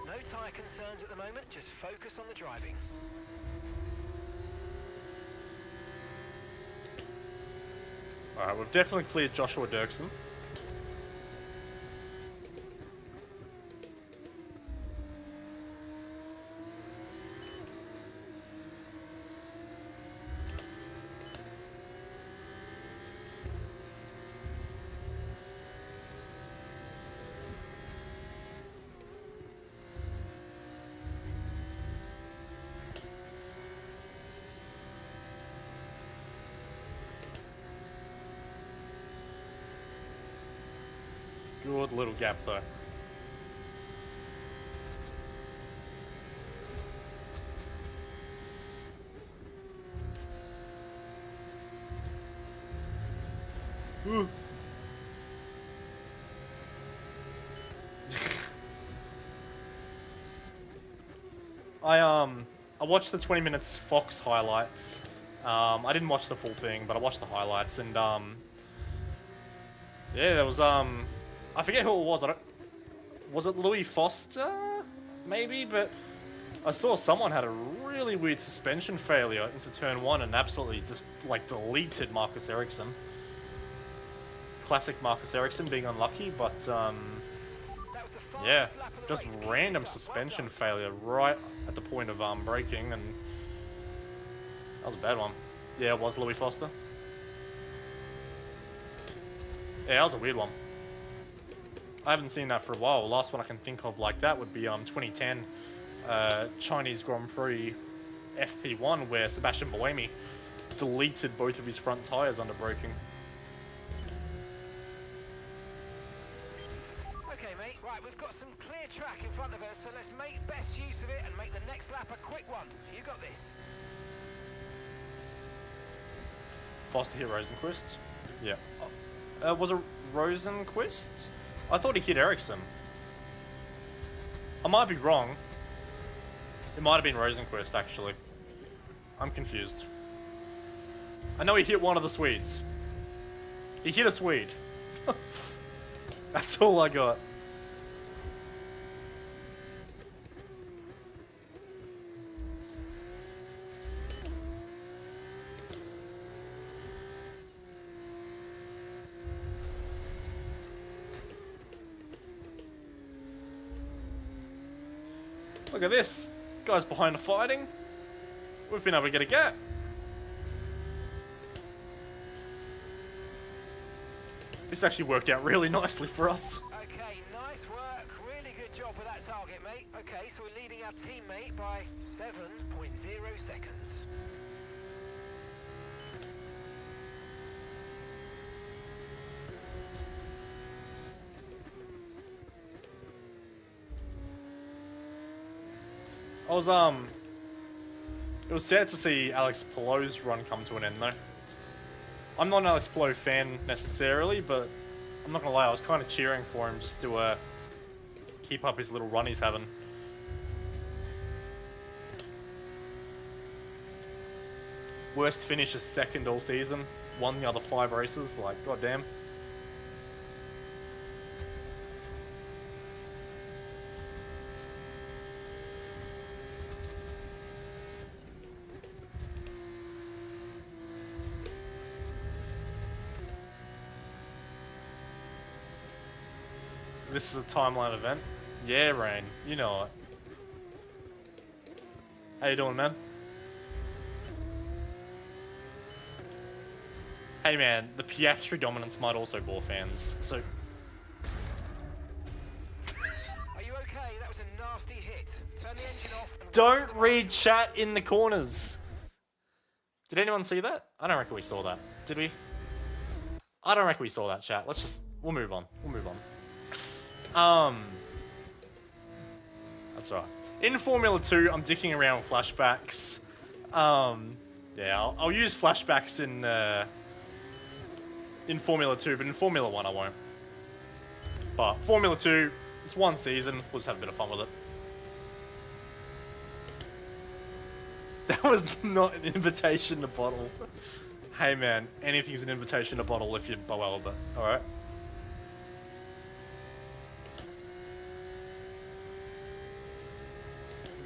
No tyre concerns at the moment, just focus on the driving. Alright, we've definitely cleared Joshua Dirksen. Good little gap though. I watched the 20 minutes Fox highlights. I didn't watch the full thing, but I watched the highlights, and yeah, there was I forget who it was. Was it Louis Foster? Maybe, but I saw someone had a really weird suspension failure into turn 1 and absolutely just like deleted Marcus Ericsson. Classic Marcus Ericsson being unlucky, but yeah, just random suspension failure right at the point of braking, and that was a bad one. Yeah, it was Louis Foster. Yeah, that was a weird one. I haven't seen that for a while. The last one I can think of like that would be 2010 Chinese Grand Prix FP1, where Sebastian Buemi deleted both of his front tyres under braking. Okay, mate, right, we've got some clear track in front of us, so let's make best use of it and make the next lap a quick one. You got this. Foster hit Rosenquist. Yeah. Was it Rosenquist? I thought he hit Ericsson. I might be wrong. It might have been Rosenquist, actually. I'm confused. I know he hit one of the Swedes. He hit a Swede. That's all I got. Look at this. Guys behind the fighting. We've been able to get a gap. This actually worked out really nicely for us. Okay, nice work. Really good job with that target, mate. Okay, so we're leading our teammate by 7.0 seconds. It was sad to see Alex Palou's run come to an end though. I'm not an Alex Palou fan necessarily, but I'm not gonna lie, I was kind of cheering for him just to keep up his little run he's having. Worst finish is second all season, won the other 5 races, like goddamn. This is a timeline event. Yeah, Rain. You know it. How you doing, man? Hey, man. The Piastri dominance might also bore fans, so... Are you okay? That was a nasty hit. Turn the engine off and... Don't read chat in the corners! Did anyone see that? I don't reckon we saw that. Did we? I don't reckon we saw that, chat. Let's just... We'll move on. We'll move on. That's right. In Formula 2, I'm dicking around with flashbacks. Yeah, I'll use flashbacks in Formula 2, but in Formula 1 I won't. But Formula 2, it's one season, we'll just have a bit of fun with it. That was not an invitation to bottle. Hey man, anything's an invitation to bottle if you're Bo Albert, alright?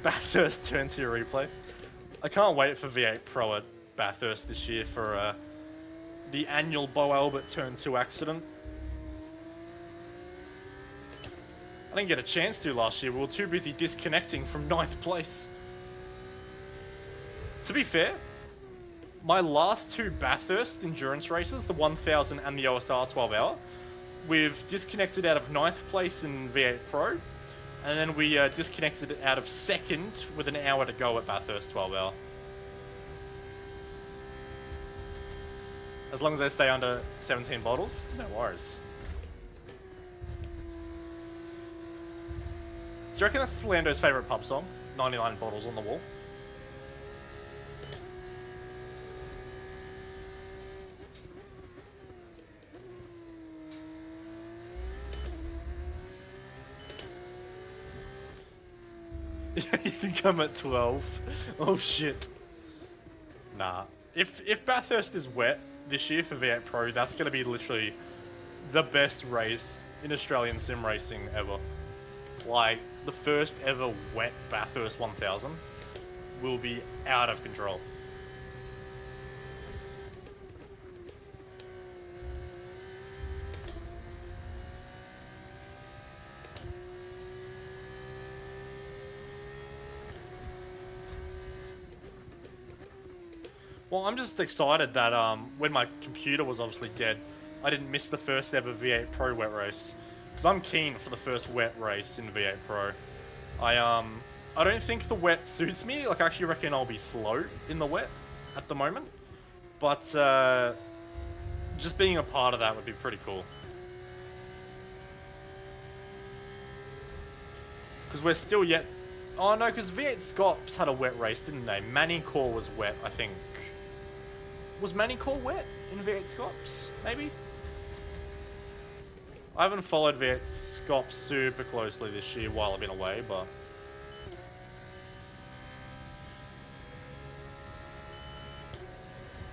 Bathurst turn to your replay. I can't wait for V8 Pro at Bathurst this year for the annual Bo Albert Turn 2 accident. I didn't get a chance to last year, we were too busy disconnecting from 9th place. To be fair, my last 2 Bathurst endurance races, the 1000 and the OSR 12 hour, we've disconnected out of 9th place in V8 Pro, and then we disconnected out of 2nd with an hour to go at Bathurst 12 hour. As long as they stay under 17 bottles, no worries. Do you reckon that's Lando's favourite pub song? 99 bottles on the wall. You think I'm at 12? Oh shit. Nah. If Bathurst is wet this year for V8 Pro, that's gonna be literally the best race in Australian sim racing ever. Like, the first ever wet Bathurst 1000 will be out of control. Well, I'm just excited that when my computer was obviously dead, I didn't miss the first ever V8 Pro wet race. Because I'm keen for the first wet race in V8 Pro. I don't think the wet suits me. Like, I actually reckon I'll be slow in the wet at the moment. But just being a part of that would be pretty cool. Because we're still yet... Oh no, because V8 Scops had a wet race, didn't they? Manicore was wet, I think. Was Manicore wet in V8 Scops? Maybe? I haven't followed V8 Scops super closely this year while I've been away, but...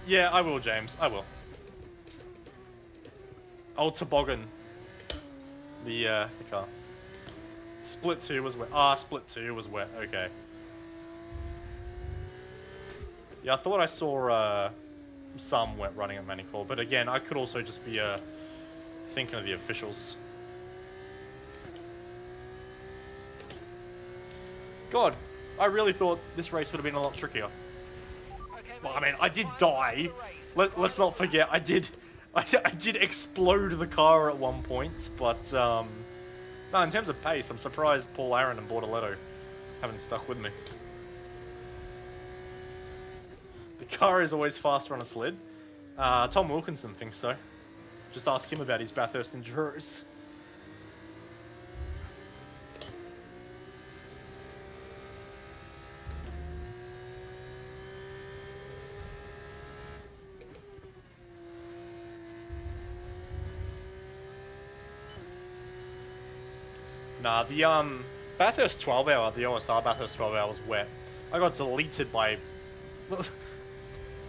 Yeah, I will, James. I will. I'll toboggan the car. Split 2 was wet. Ah, Split 2 was wet. Okay. Yeah, I thought I saw some wet running at Manicore, but again, I could also just be thinking of the officials. God, I really thought this race would have been a lot trickier. Well, I mean, I did die. Let's not forget, I did explode the car at one point, but no, in terms of pace, I'm surprised Paul Aaron and Bortoletto haven't stuck with me. The car is always faster on a sled. Tom Wilkinson thinks so. Just ask him about his Bathurst Enduros. Nah, the Bathurst 12 hour, the OSR Bathurst 12 hour was wet. I got deleted by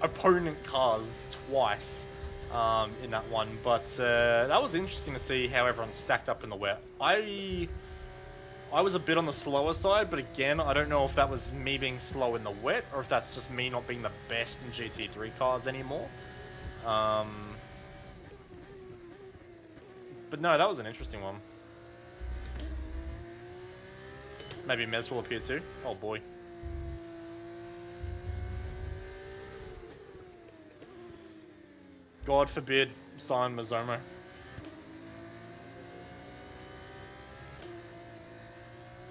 opponent cars twice in that one, but that was interesting to see how everyone stacked up in the wet. I was a bit on the slower side, but again, I don't know if that was me being slow in the wet or if that's just me not being the best in GT3 cars anymore. But no, that was an interesting one. Maybe Mez will appear too. Oh boy. God forbid Simon Mazzomo.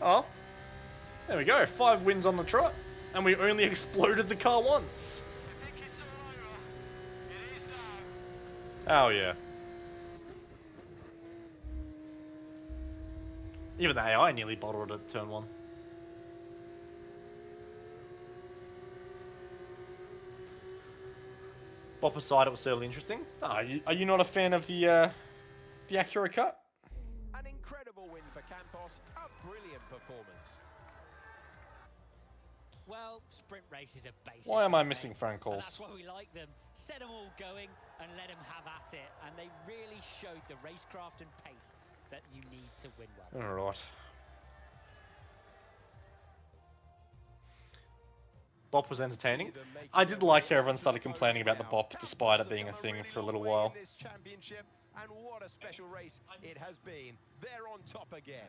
Oh. There we go. 5 wins on the trot. And we only exploded the car once. Oh yeah. Even the AI nearly bottled it at turn 1. Bop aside, it was certainly interesting. Are you not a fan of the Acura cut? An incredible win for Campos, a brilliant performance. Well, sprint races are basic. Why am I missing phone And calls? that's why we like them. Set them all going and let them have at it. And they really showed the racecraft and pace that you need to win well. Alright. Bop was entertaining. I did like how everyone started complaining about the bop despite it being a thing for a little while. And what a special race it has been. They're on top again.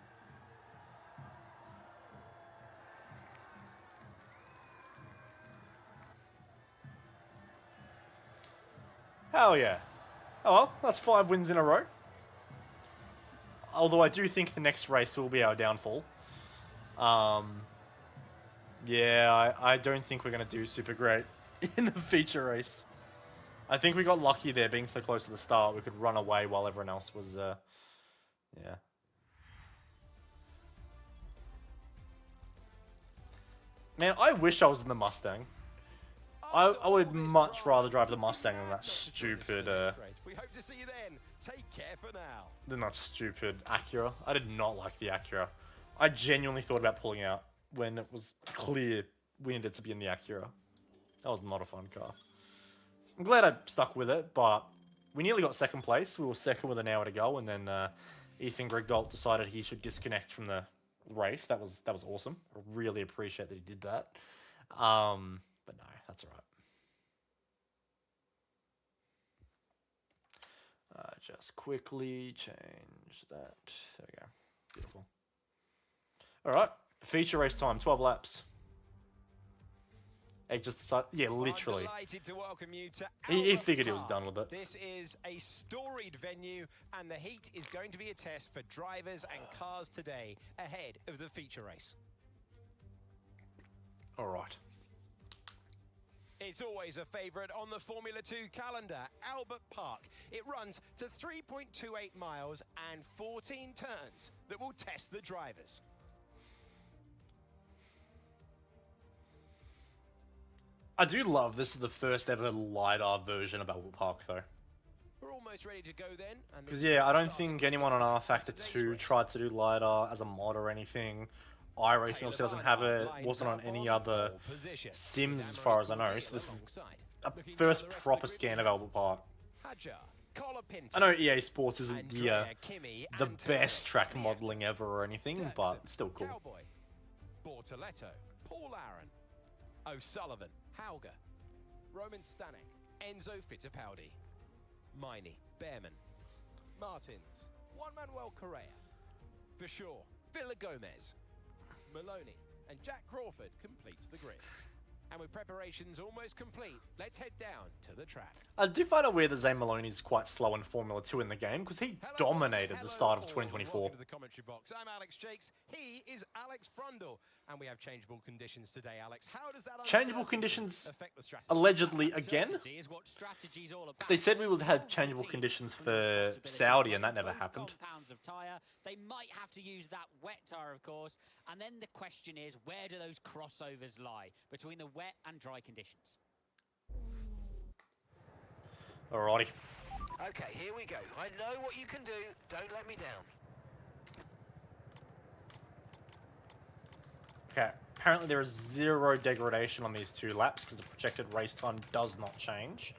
Hell yeah. Oh well, that's 5 wins in a row. Although I do think the next race will be our downfall. Yeah, I don't think we're going to do super great in the feature race. I think we got lucky there being so close to the start. We could run away while everyone else was, yeah. Man, I wish I was in the Mustang. I would much rather drive the Mustang than that stupid, We hope to see you then. Take care for now. than that stupid Acura. I did not like the Acura. I genuinely thought about pulling out. when it was clear we needed to be in the Acura. That was not a fun car. I'm glad I stuck with it, but we nearly got second place. We were second with an hour to go, and then Ethan Grigdolt decided he should disconnect from the race. That was awesome. I really appreciate that he did that. But no, that's all right. Just quickly change that. There we go. Beautiful. All right. Feature race time, 12 laps. He just decided, yeah, literally. Delighted to welcome you to He Albert figured he was Park. done with it. This is a storied venue, and the heat is going to be a test for drivers and cars today ahead of the feature race. All right. It's always a favourite on the Formula 2 calendar, Albert Park. It runs to 3.28 miles and 14 turns that will test the drivers. I do love this is the first ever LiDAR version of Albert Park, though. We're almost ready to go then. Because, yeah, I don't think anyone on R Factor 2 tried to do LiDAR as a mod or anything. iRacing obviously doesn't have it. Wasn't on any other sims as far as I know. So this is a first proper scan of Albert Park. I know EA Sports isn't the best track modelling ever or anything, but still cool. Cowboy, Bortoletto, Paul Aaron, O'Sullivan, Hauger, Roman Stanek, Enzo Fittipaldi, Miney, Behrman, Martins, Juan Manuel Correa, for sure, Villa Gomez, Maloney, and Jack Crawford completes the grid. And with preparations almost complete, let's head down to the track. I do find it weird that Zane Maloney is quite slow in Formula 2 in the game, because he dominated the start of 2024. Welcome to the commentary box. I'm Alex Jakes. He is Alex Brundle. And we have changeable conditions today, Alex. How does that Changeable conditions affect the strategy? allegedly again? Uncertainty is what strategy's all about. Because they said we would have changeable conditions for Saudi, and that never happened. Pounds of tyre. They might have to use that wet tyre, of course. And then the question is, where do those crossovers lie between the wet and dry conditions? Alrighty. Okay, here we go. I know what you can do. Don't let me down. Okay, apparently there is 0 degradation on these 2 laps because the projected race time does not change.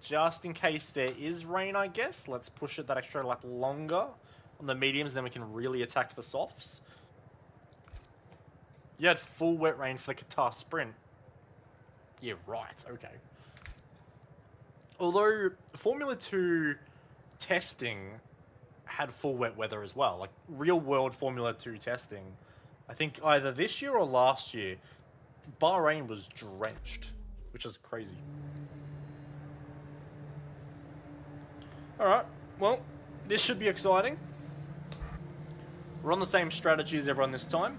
Just in case there is rain, I guess, let's push it that extra lap longer on the mediums, then we can really attack the softs. You had full wet rain for the Qatar sprint. Yeah, right, okay. Although Formula 2 testing had full wet weather as well, like real world Formula 2 testing, I think either this year or last year, Bahrain was drenched, which is crazy. Alright, well, this should be exciting. We're on the same strategy as everyone this time.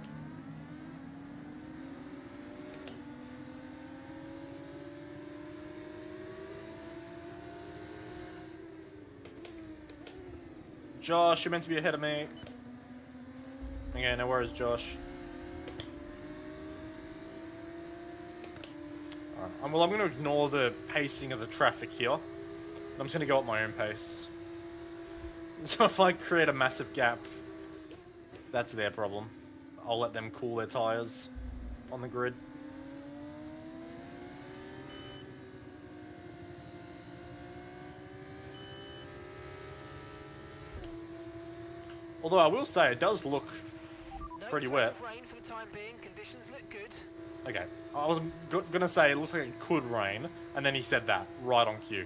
Josh, you're meant to be ahead of me. Okay, no worries, Josh. Alright, well, I'm going to ignore the pacing of the traffic here. I'm just going to go at my own pace. So if I create a massive gap, that's their problem. I'll let them cool their tyres on the grid. Although I will say, it does look pretty No wet. signs of rain for the time being. Conditions look good. Okay, I was gonna say it looks like it could rain, and then he said that, right on cue.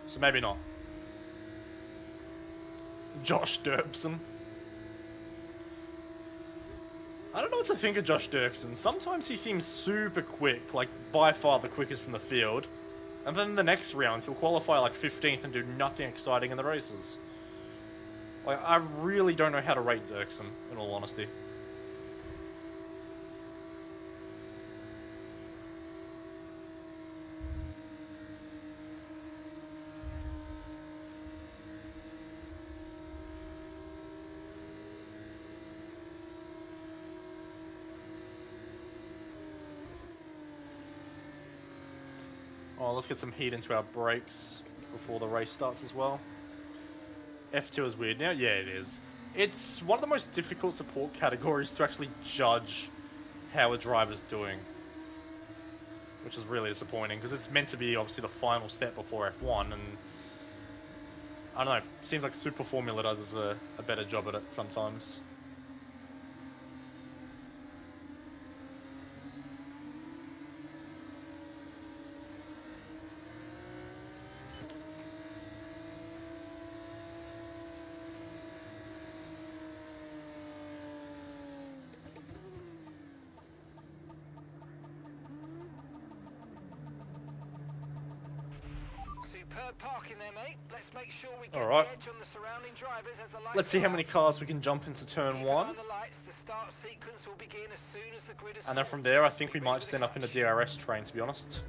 So maybe not. Josh Dirksen. I don't know what to think of Josh Dirksen. Sometimes he seems super quick, like by far the quickest in the field. And then the next round, he'll qualify like 15th and do nothing exciting in the races. Like, I really don't know how to rate Dirksen, in all honesty. Well, let's get some heat into our brakes before the race starts as well. F2 is weird now? Yeah, it is. It's one of the most difficult support categories to actually judge how a driver's doing. Which is really disappointing, because it's meant to be obviously the final step before F1, and I don't know, seems like Super Formula does a better job at it sometimes. Superb parking there, mate. Let's make sure we get Alright. the edge on the surrounding drivers as the lights Let's see how many start. cars we can jump into turn Keep an eye 1. on the lights. The start sequence will begin as soon as the grid is And then formed. from there, I think we Be might ready just with end up in a clutch. DRS train, to be honest.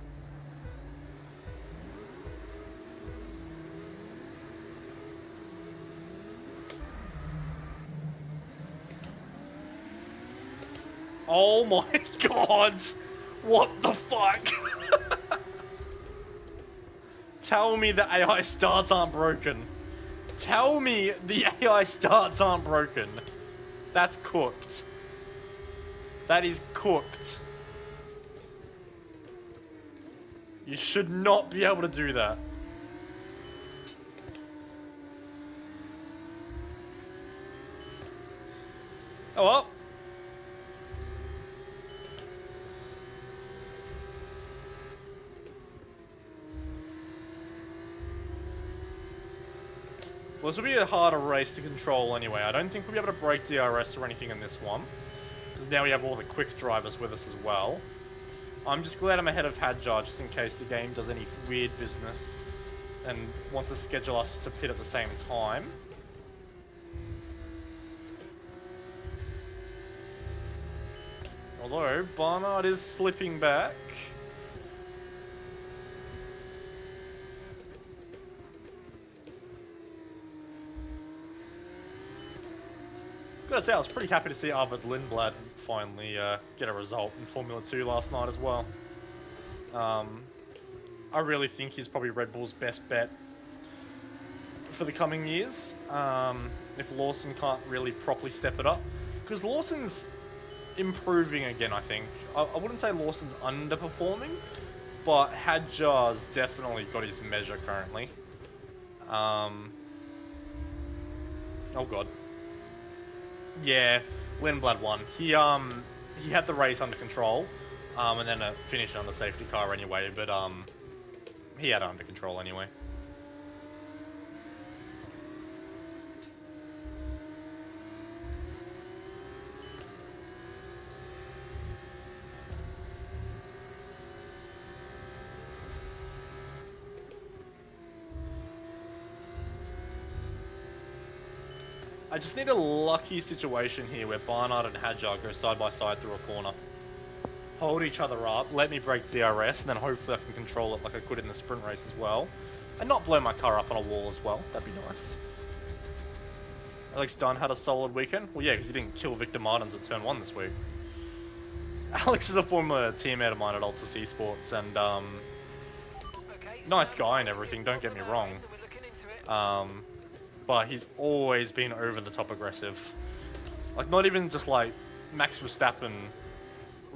Oh my god! What the fuck? Tell me the AI starts aren't broken. Tell me the AI starts aren't broken. That's cooked. That is cooked. You should not be able to do that. Oh well. Well, this will be a harder race to control anyway. I don't think we'll be able to break DRS or anything in this one. Because now we have all the quick drivers with us as well. I'm just glad I'm ahead of Hadjar just in case the game does any weird business and wants to schedule us to pit at the same time. Although, Barnard is slipping back. Gotta say, I was pretty happy to see Arvid Lindblad finally get a result in Formula 2 last night as well. I really think he's probably Red Bull's best bet for the coming years, if Lawson can't really properly step it up. Because Lawson's improving again, I think. I wouldn't say Lawson's underperforming, but Hadjar's definitely got his measure currently. Oh god. Yeah, Lindblad won. He had the race under control, and then finished on the safety car anyway, but he had it under control anyway. I just need a lucky situation here where Barnard and Hadjar go side by side through a corner. Hold each other up, let me break DRS, and then hopefully I can control it like I could in the sprint race as well. And not blow my car up on a wall as well, that'd be nice. Alex Dunn had a solid weekend? Well yeah, because he didn't kill Victor Martins at turn 1 this week. Alex is a former teammate of mine at Altus Esports, and Okay, nice so guy and everything, don't get me wrong. we're looking into it. But he's always been over the top aggressive. Like, not even just like Max Verstappen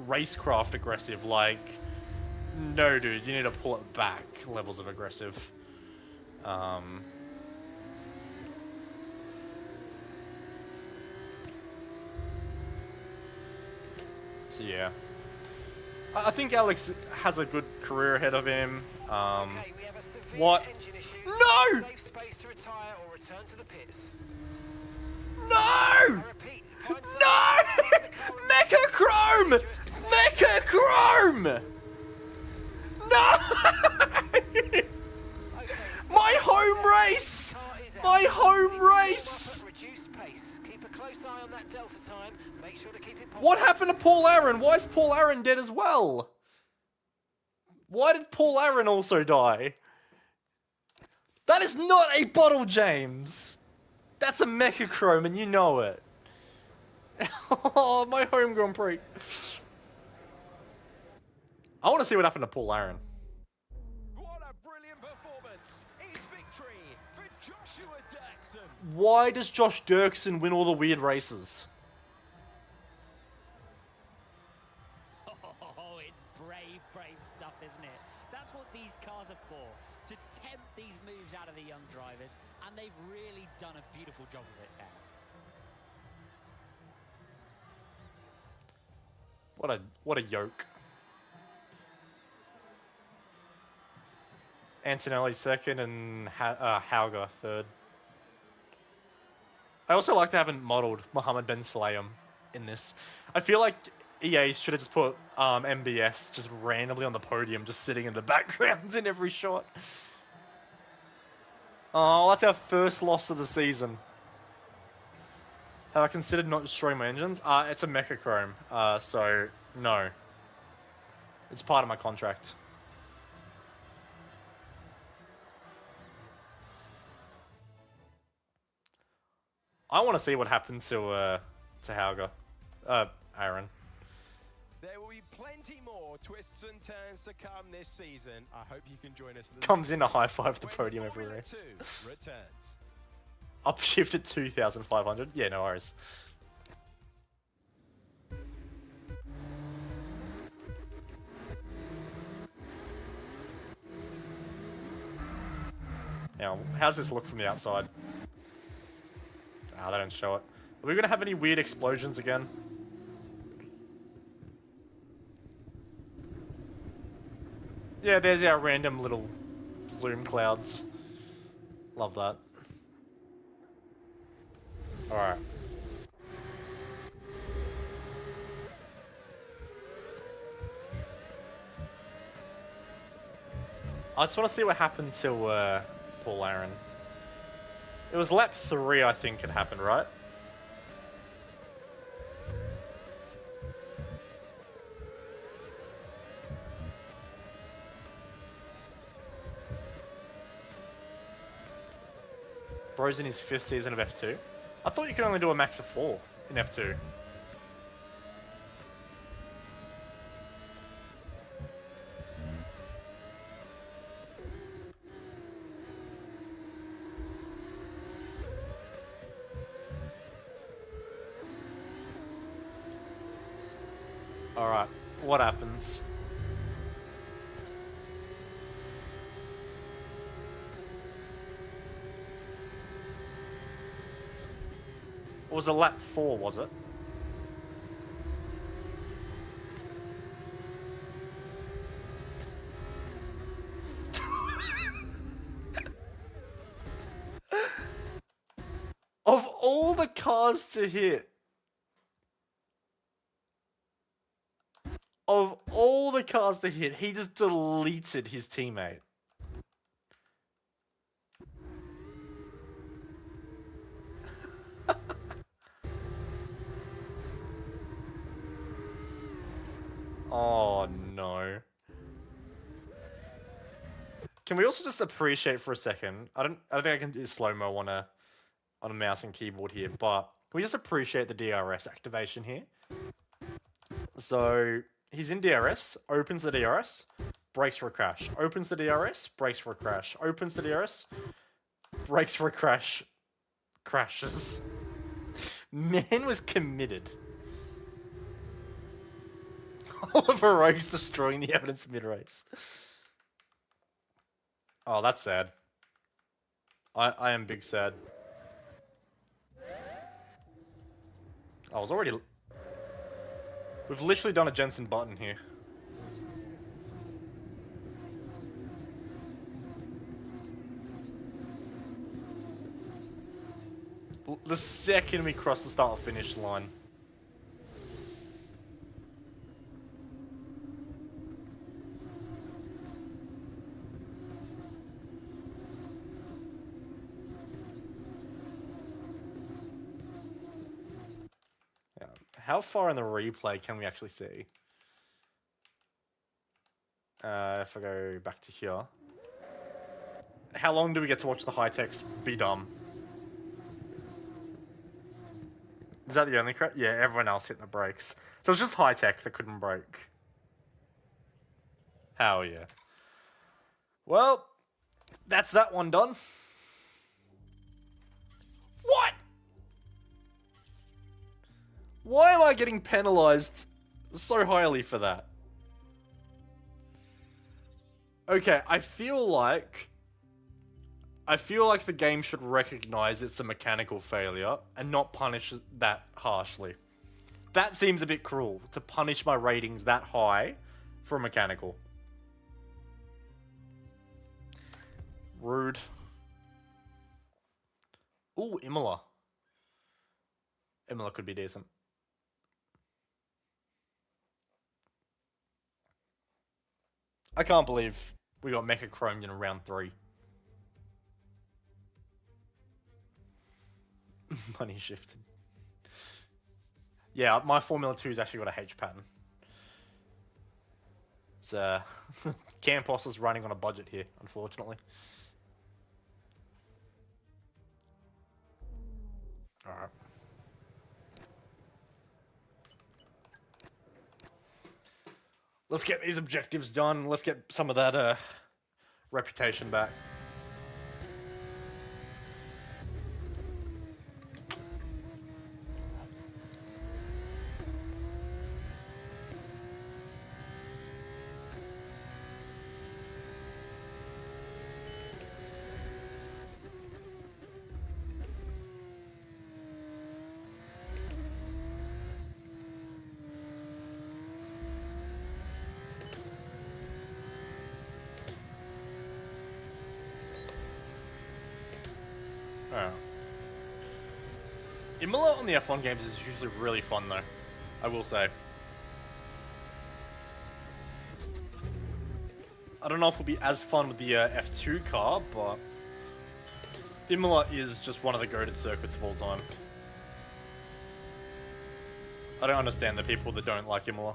racecraft aggressive, like, no dude, you need to pull it back levels of aggressive. So yeah. I think Alex has a good career ahead of him. Okay, we have a severe What? engine issue. No! Safe space to retire or return to the pits. No! I repeat, find No! Mecha Chrome! Mecha Chrome! No! Okay, My home race! car is out. My home Keep the wheel up race! at reduced pace. Keep a close eye on that delta time. Make sure to keep it What happened to Paul Aaron? Why is Paul Aaron dead as well? Why did Paul Aaron also die? That is not a bottle, James. That's a Mecha Chrome, and you know it. Oh, my home Grand Prix. I want to see what happened to Paul Aaron. Why does Josh Dirksen win all the weird races? Oh, it's brave, brave stuff, isn't it? That's what these cars are for, to tempt these moves out of the young drivers, and they've really done a beautiful job of it now. What a yoke. Antonelli second and Hauger third. I also like to haven't modelled Mohammed Ben Sulayem in this. I feel like EA should have just put MBS just randomly on the podium, just sitting in the background in every shot. Oh, that's our first loss of the season. Have I considered not destroying my engines? It's a Mecha Chrome, so no. It's part of my contract. I want to see what happens to Hauger. Aaron. There will be plenty more twists and turns to come this season. I hope you can join us. Comes in to high five the podium every race. Returns. Upshift at 2,500. Yeah, no worries. Now, how's this look from the outside? Ah, they don't show it. Are we gonna have any weird explosions again? Yeah, there's our random little bloom clouds. Love that. Alright. I just want to see what happened to Paul Aaron. It was lap 3, I think, it happened, right? Bro's in his 5th season of F2. I thought you could only do a max of 4 in F2. Alright, what happens? It was a lap 4, was it? Of all the cars to hit, he just deleted his teammate. Oh no. Can we also just appreciate for a second? I don't think I can do slow-mo on a mouse and keyboard here, but can we just appreciate the DRS activation here? So he's in DRS, opens the DRS, brakes for a crash. Opens the DRS, brakes for a crash. Opens the DRS, brakes for a crash. Crashes. Man was committed. Oliver Rogue's destroying the evidence mid-race. Oh, that's sad. I am big sad. I was already... We've literally done a Jensen Button here. The second we cross the start-finish line. How far in the replay can we actually see? If I go back to here. How long do we get to watch the high-techs be dumb? Is that the only correct? Yeah, everyone else hit the brakes. So it was just high-tech that couldn't brake. Hell yeah. Well, that's that one done. What? Why am I getting penalized so highly for that? Okay, I feel like the game should recognize it's a mechanical failure and not punish that harshly. That seems a bit cruel, to punish my ratings that high for mechanical. Rude. Ooh, Imola. Imola could be decent. I can't believe we got Mecha Chromed in round 3. Money shifted. Yeah, my Formula 2's actually got a H pattern. It's Campos is running on a budget here, unfortunately. Alright. Let's get these objectives done. Let's get some of that reputation back. Alright. Imola on the F1 games is usually really fun though, I will say. I don't know if it'll be as fun with the F2 car, but Imola is just one of the goated circuits of all time. I don't understand the people that don't like Imola.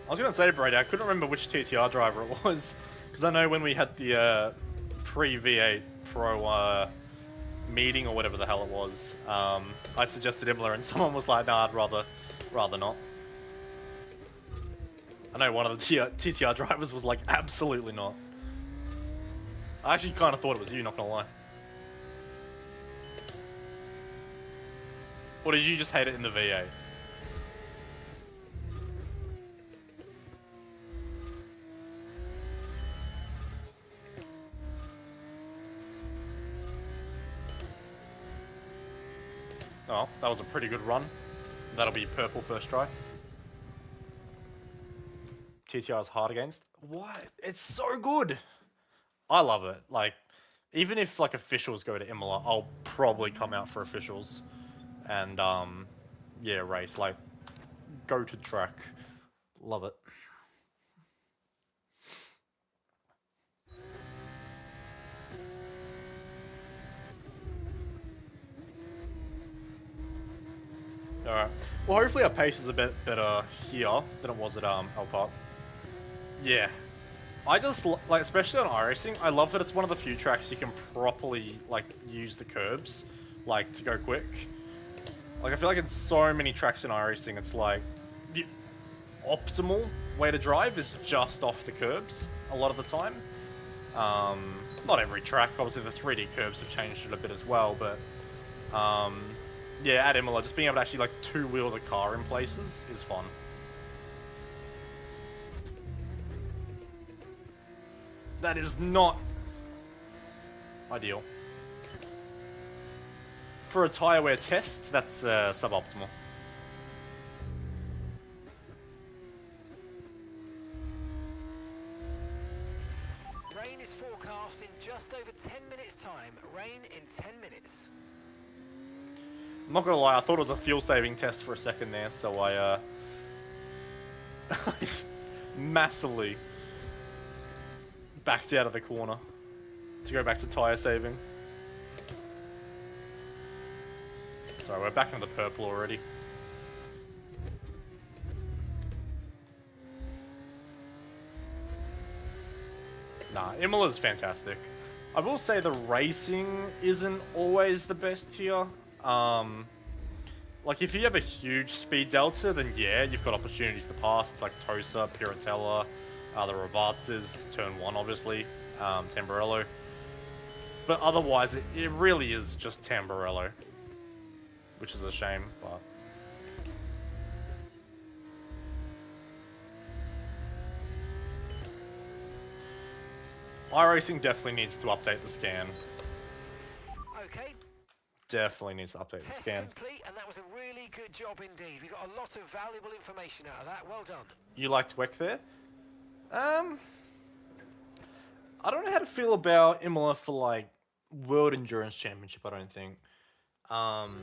I was gonna say, Brady, I couldn't remember which TTR driver it was, because I know when we had the pre-V8 Pro meeting or whatever the hell it was, I suggested Imola and someone was like, nah, I'd rather not. I know one of the TTR drivers was like, absolutely not. I actually kind of thought it was you, not gonna lie. Or did you just hate it in the V8? Oh, that was a pretty good run. That'll be purple first try. TTR is hard against. What? It's so good. I love it. Like, even if like officials go to Imola, I'll probably come out for officials and yeah, race. Like, go to track. Love it. Alright. Well, hopefully our pace is a bit better here than it was at Alpart. Yeah. I just, like, especially on iRacing, I love that it's one of the few tracks you can properly, like, use the curbs, like, to go quick. Like, I feel like in so many tracks in iRacing, it's like, the optimal way to drive is just off the curbs a lot of the time. Not every track, obviously the 3D curbs have changed it a bit as well, but yeah, at Imola, just being able to actually like two-wheel the car in places is fun. That is not ideal. For a tyre wear test, that's suboptimal. Rain is forecast in just over 10 minutes' time. Rain in 10 minutes. I'm not gonna lie, I thought it was a fuel-saving test for a second there, so I massively backed out of the corner to go back to tyre saving. Sorry, we're back in the purple already. Nah, Imola's fantastic. I will say the racing isn't always the best here. Like, if you have a huge speed delta, then yeah, you've got opportunities to pass. It's like Tosa, Piratella, the Ravatzes, turn 1, obviously, Tamburello. But otherwise, it really is just Tamburello, which is a shame, but... iRacing definitely needs to update the scan. Okay, Definitely needs to update the test scan. complete, and that was a really good job indeed. We got a lot of valuable information out of that. Well done. You liked Weck there? I don't know how to feel about Imola for, like, World Endurance Championship, I don't think. I'm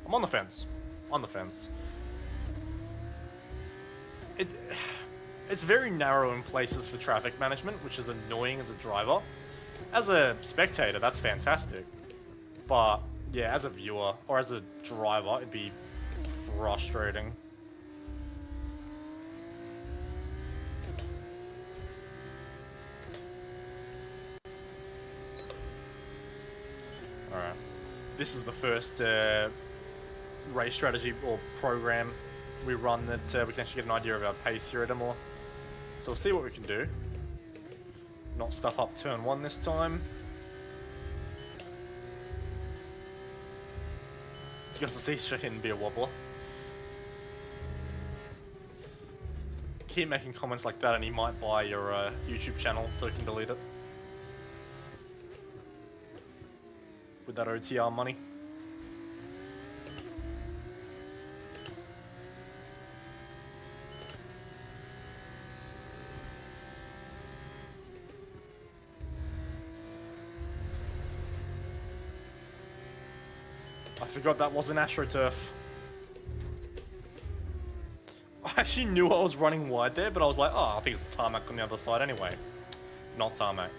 on the fence. On the fence. It's very narrow in places for traffic management, which is annoying as a driver. As a spectator, that's fantastic. But, yeah, as a viewer, or as a driver, it'd be frustrating. Alright. This is the first race strategy or program we run that we can actually get an idea of our pace here at Imola. So we'll see what we can do. Not stuff up turn 1 this time. You got to see Shaheen be a wobbler. Keep making comments like that and he might buy your YouTube channel so he can delete it. With that OTR money. I forgot that wasn't AstroTurf. I actually knew I was running wide there, but I was like, oh, I think it's tarmac on the other side anyway. Not tarmac.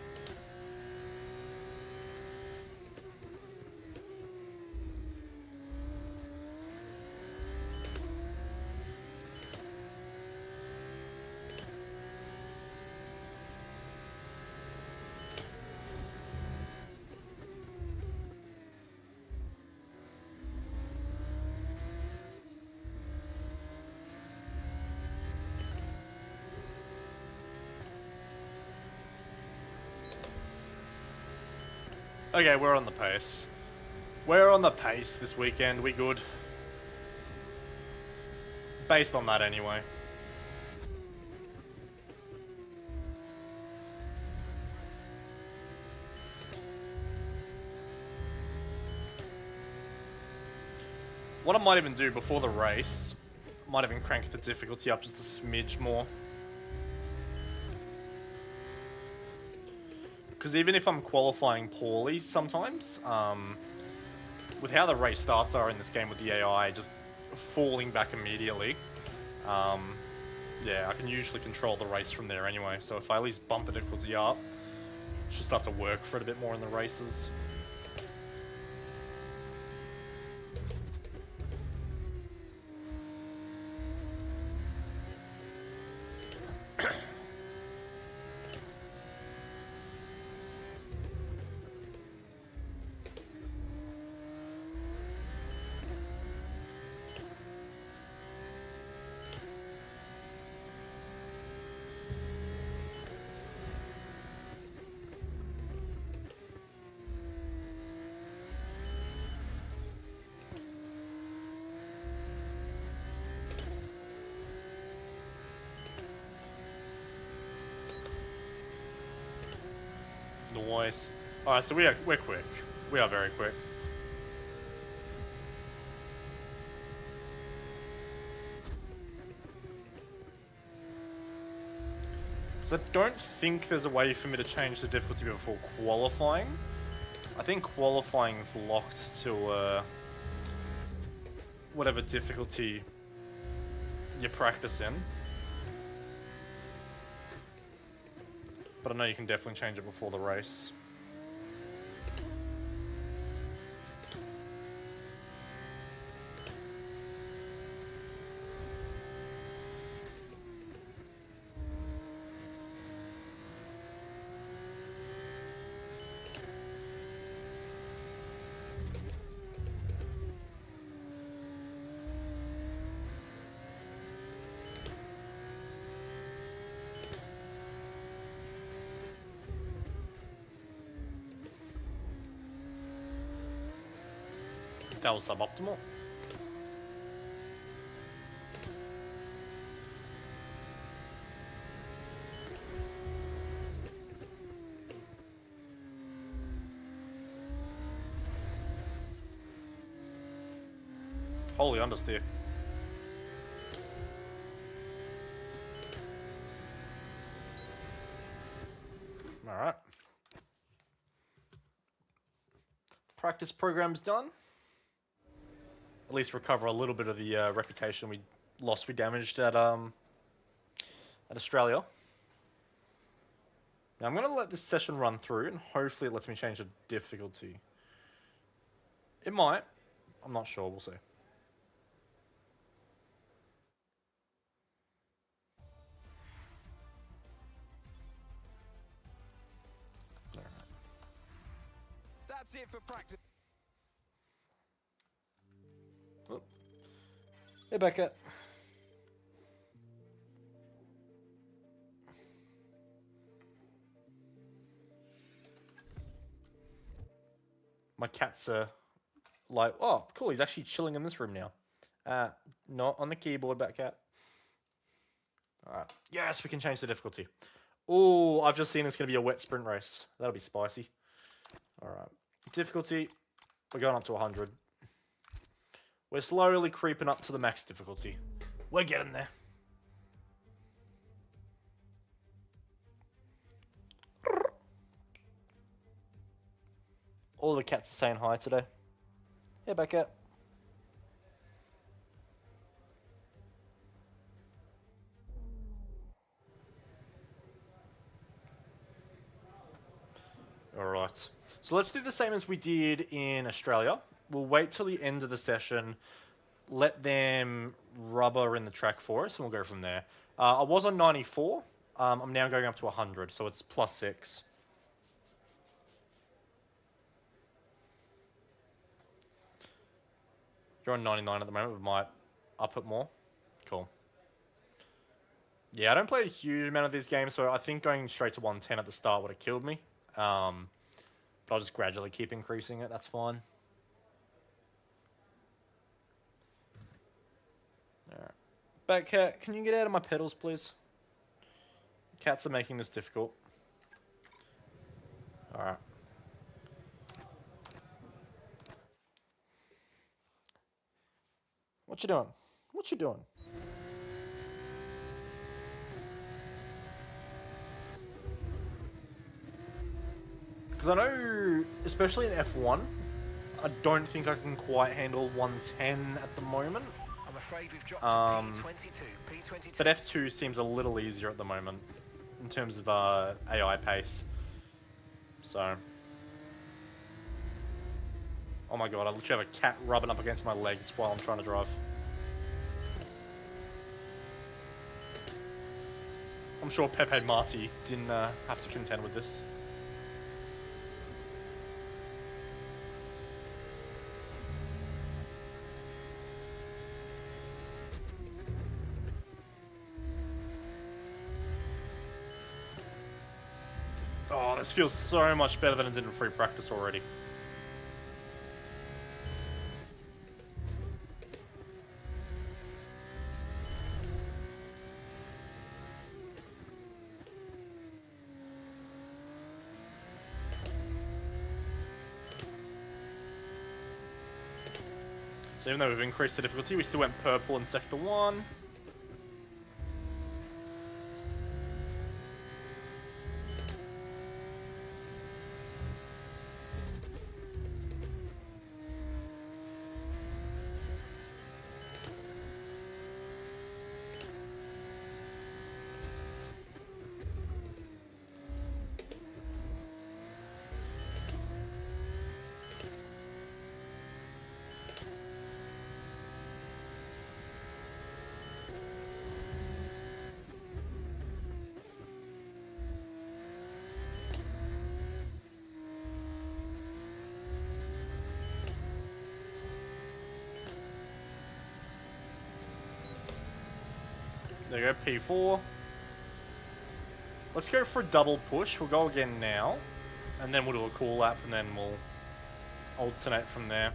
Okay, we're on the pace. We're on the pace this weekend, we good. Based on that anyway. What I might even do before the race, might even crank the difficulty up just a smidge more. Because even if I'm qualifying poorly sometimes, with how the race starts are in this game with the AI just falling back immediately, yeah, I can usually control the race from there anyway. So if I at least bump the difficulty up, just have to work for it a bit more in the races. Nice. Alright, so we're quick. We are very quick. So I don't think there's a way for me to change the difficulty before qualifying. I think qualifying is locked to whatever difficulty you practice in. But I know you can definitely change it before the race. That was suboptimal. Holy understeer. Alright. Practice program's done. At least recover a little bit of the reputation we damaged at Australia. Now I'm going to let this session run through, and hopefully it lets me change the difficulty. It might. I'm not sure. We'll see. That's it for practice. Oh. Hey, Becca. My cats are like, oh, cool, he's actually chilling in this room now. Not on the keyboard, Batcat. Alright. Yes, we can change the difficulty. Oh, I've just seen it's going to be a wet sprint race. That'll be spicy. Alright. Difficulty, we're going up to 100. We're slowly creeping up to the max difficulty. We're getting there. All the cats are saying hi today. Yeah, Becca. Alright. So let's do the same as we did in Australia. We'll wait till the end of the session, let them rubber in the track for us, and we'll go from there. I was on 94. I'm now going up to 100, so it's +6. You're on 99 at the moment. We might up it more. Cool. Yeah, I don't play a huge amount of these games, so I think going straight to 110 at the start would have killed me. But I'll just gradually keep increasing it. That's fine. Alright. Batcat, can you get out of my pedals, please? Cats are making this difficult. Alright. What you doing? What you doing? Because I know, especially in F1, I don't think I can quite handle 110 at the moment. I'm afraid we've dropped to P22. But F2 seems a little easier at the moment in terms of AI pace. So. Oh my god, I literally have a cat rubbing up against my legs while I'm trying to drive. I'm sure Pepe Marti didn't have to contend with this. Oh, this feels so much better than it did in free practice already. So even though we've increased the difficulty, we still went purple in Sector 1. There you go, P4. Let's go for a double push. We'll go again now. And then we'll do a cool lap, and then we'll alternate from there.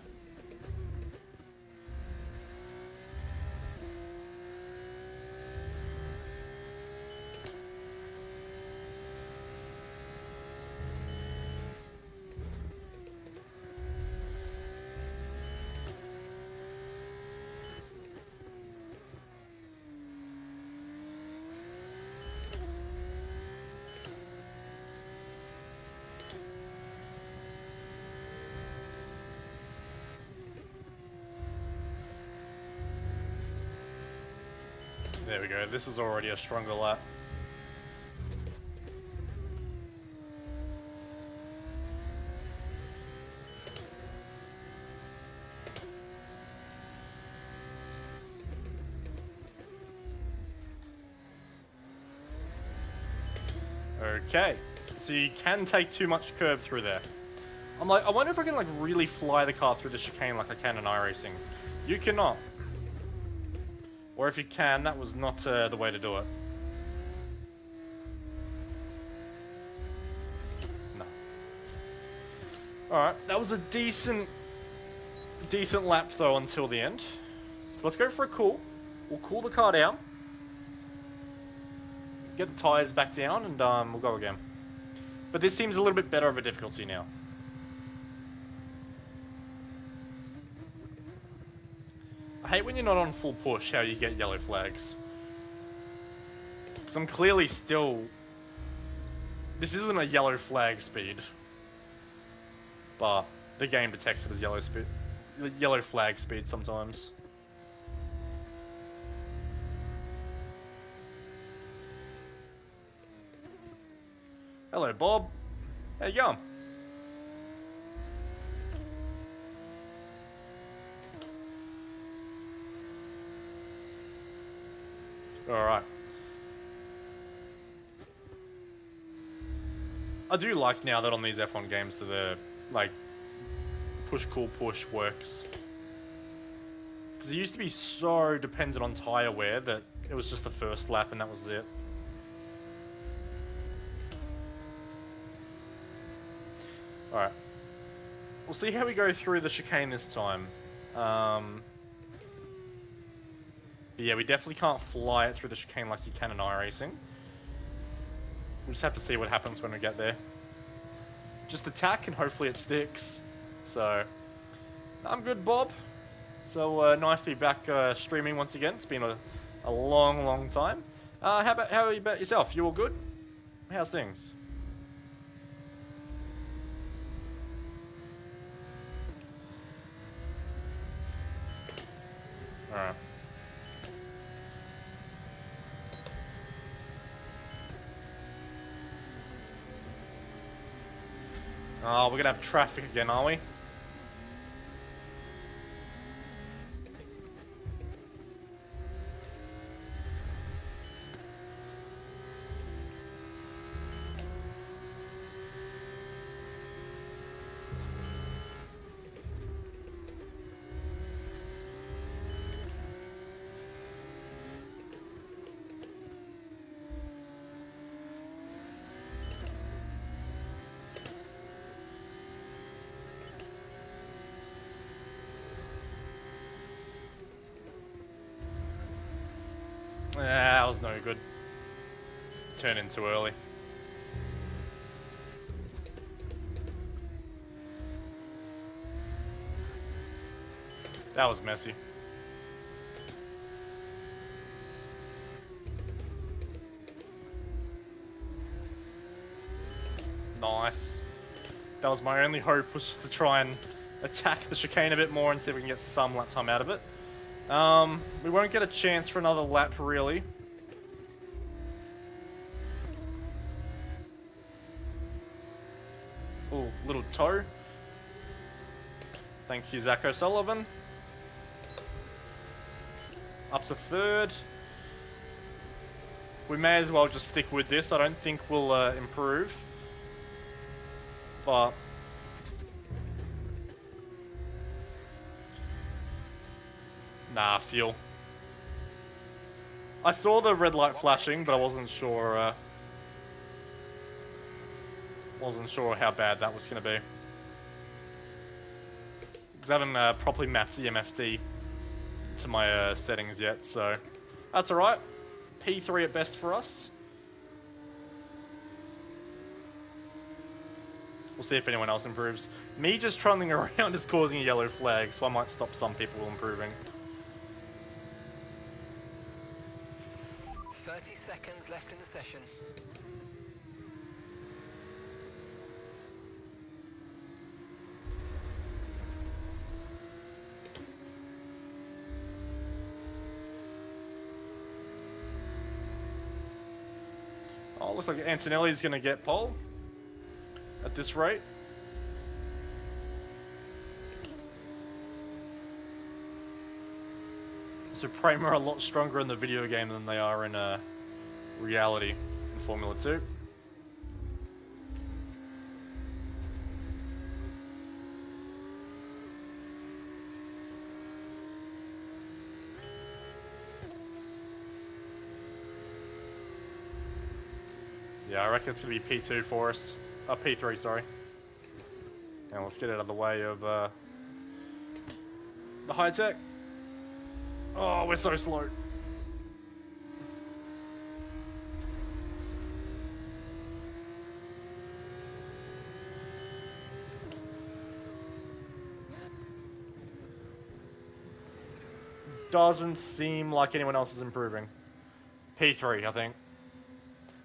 There we go. This is already a stronger lap. Okay, so you can take too much curb through there. I'm like, I wonder if I can like really fly the car through the chicane like I can in iRacing. You cannot. Or if you can, that was not the way to do it. No. Alright, that was a decent lap though until the end. So let's go for a cool. We'll cool the car down. Get the tyres back down and we'll go again. But this seems a little bit better of a difficulty now. I hate when you're not on full push how you get yellow flags. Because I'm clearly still... This isn't a yellow flag speed. But the game detects it as yellow flag speed sometimes. Hello, Bob. How you going? Alright. I do like now that on these F1 games that the like push cool push works. Because it used to be so dependent on tyre wear that it was just the first lap and that was it. Alright. We'll see how we go through the chicane this time. But yeah, we definitely can't fly it through the chicane like you can in iRacing. We'll just have to see what happens when we get there. Just attack and hopefully it sticks. So, I'm good, Bob. So, nice to be back streaming once again. It's been a long, long time. How about yourself? You all good? How's things? Alright. Oh, we're gonna have traffic again, are we? That was no good. Turn in too early. That was messy. Nice. That was my only hope, was just to try and attack the chicane a bit more and see if we can get some lap time out of it. We won't get a chance for another lap, really. Ooh, little toe. Thank you, Zach O'Sullivan. Up to third. We may as well just stick with this. I don't think we'll improve. But... Nah, fuel. I saw the red light flashing, but I wasn't sure. Wasn't sure how bad that was going to be. Because I haven't properly mapped the MFD to my settings yet, so that's alright. P3 at best for us. We'll see if anyone else improves. Me just trundling around is causing a yellow flag, so I might stop some people improving. 30 seconds left in the session. looks like Antonelli's going to get pole at this rate. Suprema are a lot stronger in the video game than they are in reality in Formula 2. Yeah, I reckon it's going to be P2 for us. P3, sorry. And let's get out of the way of the high tech. Oh, we're so slow. Doesn't seem like anyone else is improving. P3, I think.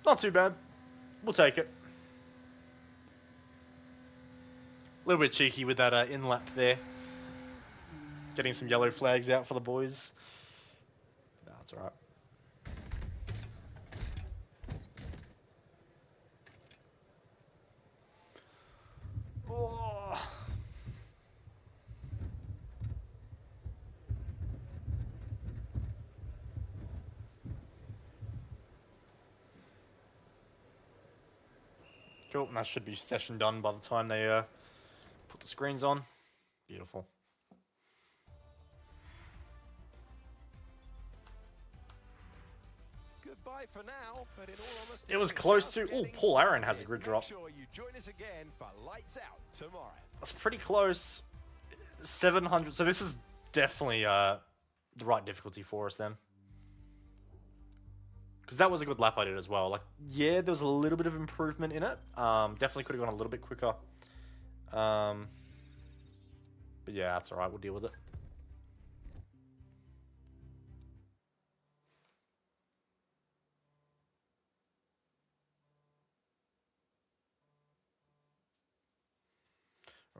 Not too bad. We'll take it. A little bit cheeky with that in-lap there. Getting some yellow flags out for the boys. Nah, it's alright. Oh. Cool, and that should be session done by the time they put the screens on. Beautiful. Goodbye for now, but in all honesty, It was it's close just to. Oh, getting Paul Aaron has a started. grid Make drop. sure you join us again for Lights Out tomorrow. That's pretty close. 700. So this is definitely the right difficulty for us then. Because that was a good lap I did as well. Like, yeah, there was a little bit of improvement in it. Definitely could have gone a little bit quicker. But yeah, that's alright. We'll deal with it.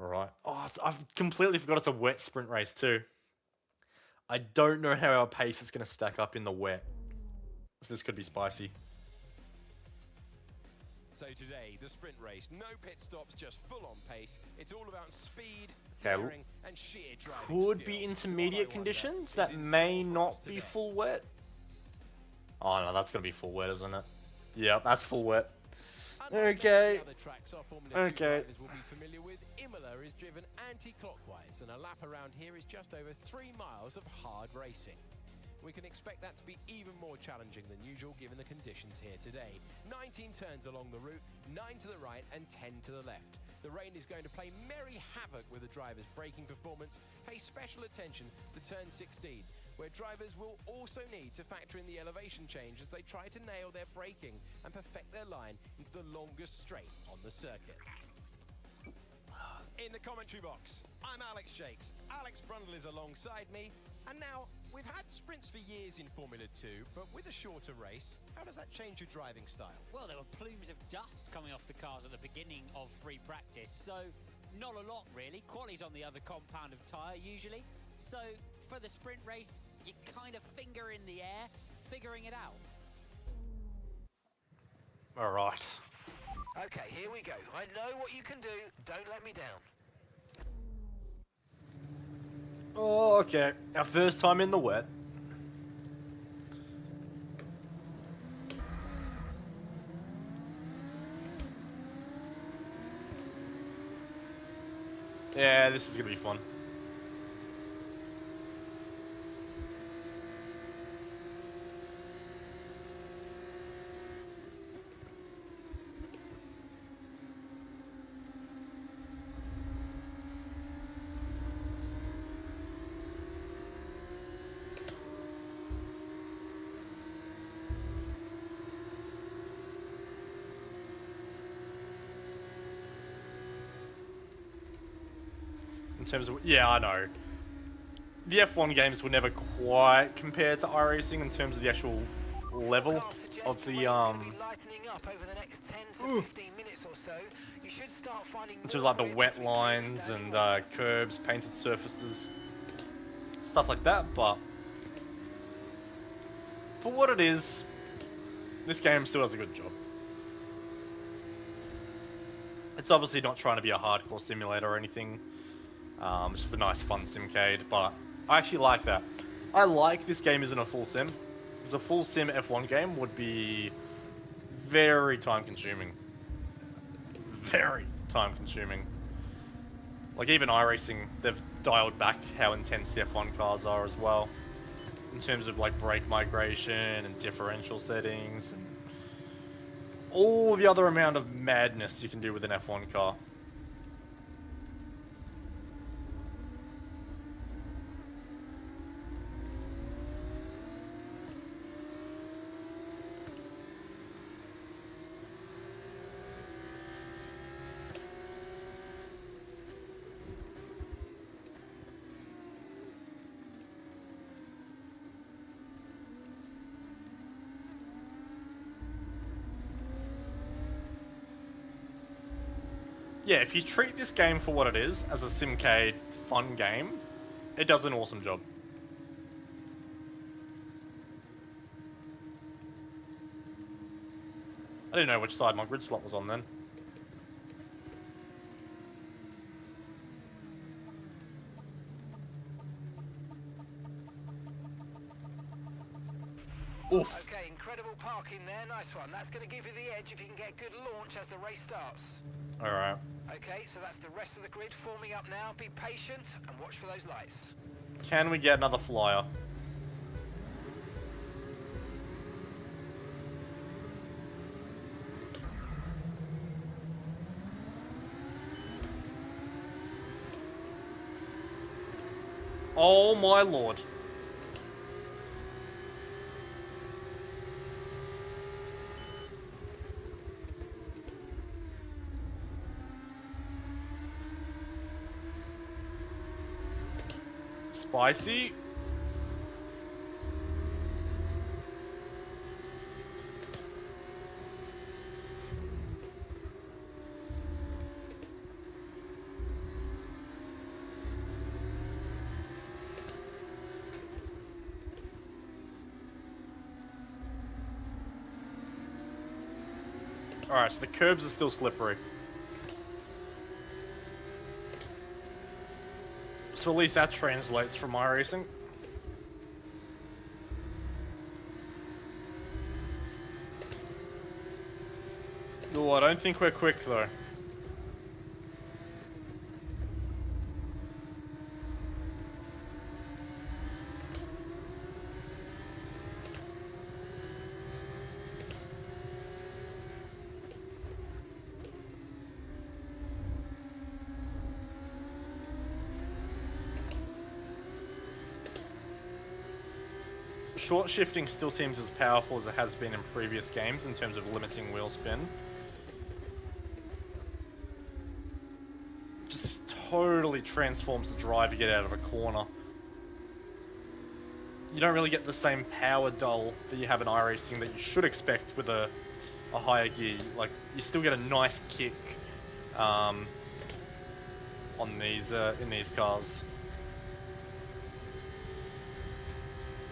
Alright. Oh, I've completely forgot it's a wet sprint race too. I don't know how our pace is going to stack up in the wet. So this could be spicy. So today, the sprint race, no pit stops, just full-on pace. It's all about speed, Okay, daring, and sheer driving could skill. be What I intermediate wonder conditions. is That in may store for not us be today. full wet. Oh no, that's going to be full wet, isn't it? Yeah, that's full wet. Unlike Okay. many other tracks our Formula 2 Okay. drivers will be familiar with, Imola is driven anti-clockwise, and a lap around here is just over 3 miles of hard racing. We can expect that to be even more challenging than usual given the conditions here today. 19 turns along the route, 9 to the right and 10 to the left. The rain is going to play merry havoc with the driver's braking performance. Pay special attention to turn 16, where drivers will also need to factor in the elevation change as they try to nail their braking and perfect their line into the longest straight on the circuit. In the commentary box, I'm Alex Jakes. Alex Brundle is alongside me. And now, we've had sprints for years in Formula 2, but with a shorter race, how does that change your driving style? Well, there were plumes of dust coming off the cars at the beginning of free practice, so not a lot really. Quali's on the other compound of tyre usually. So for the sprint race, you kind of finger in the air, figuring it out. Alright. Okay, here we go. I know what you can do. Don't let me down. Oh, okay. Our first time in the wet. Yeah, this is gonna be fun. In terms of, yeah, I know. The F1 games were never quite compared to iRacing in terms of the actual level Forecast suggests of the rain's gonna be lightening up over the next 10 to 15 minutes or so. You should start finding in terms of more like the grip wet as we clear lines standing and water. curbs, painted surfaces, stuff like that. But for what it is, this game still does a good job. It's obviously not trying to be a hardcore simulator or anything. It's just a nice fun simcade, but I actually like that. I like this game isn't a full sim, because a full sim F1 game would be very time consuming. Very time consuming. Like even iRacing, they've dialed back how intense the F1 cars are as well. In terms of like brake migration and differential settings and all the other amount of madness you can do with an F1 car. Yeah, if you treat this game for what it is, as a simcade fun game, it does an awesome job. I didn't know which side my grid slot was on then. Oof. Okay, incredible parking there, nice one. That's going to give you the edge if you can get good launch as the race starts. Alright. Okay, so that's the rest of the grid forming up now. Be patient and watch for those lights. Can we get another flyer? Oh my lord. Spicy. Alright, so the curbs are still slippery. So at least that translates from iRacing. Oh, I don't think we're quick though. Short shifting still seems as powerful as it has been in previous games in terms of limiting wheel spin. Just totally transforms the drive you get out of a corner. You don't really get the same power dull that you have in iRacing that you should expect with a higher gear. Like, you still get a nice kick on these in these cars.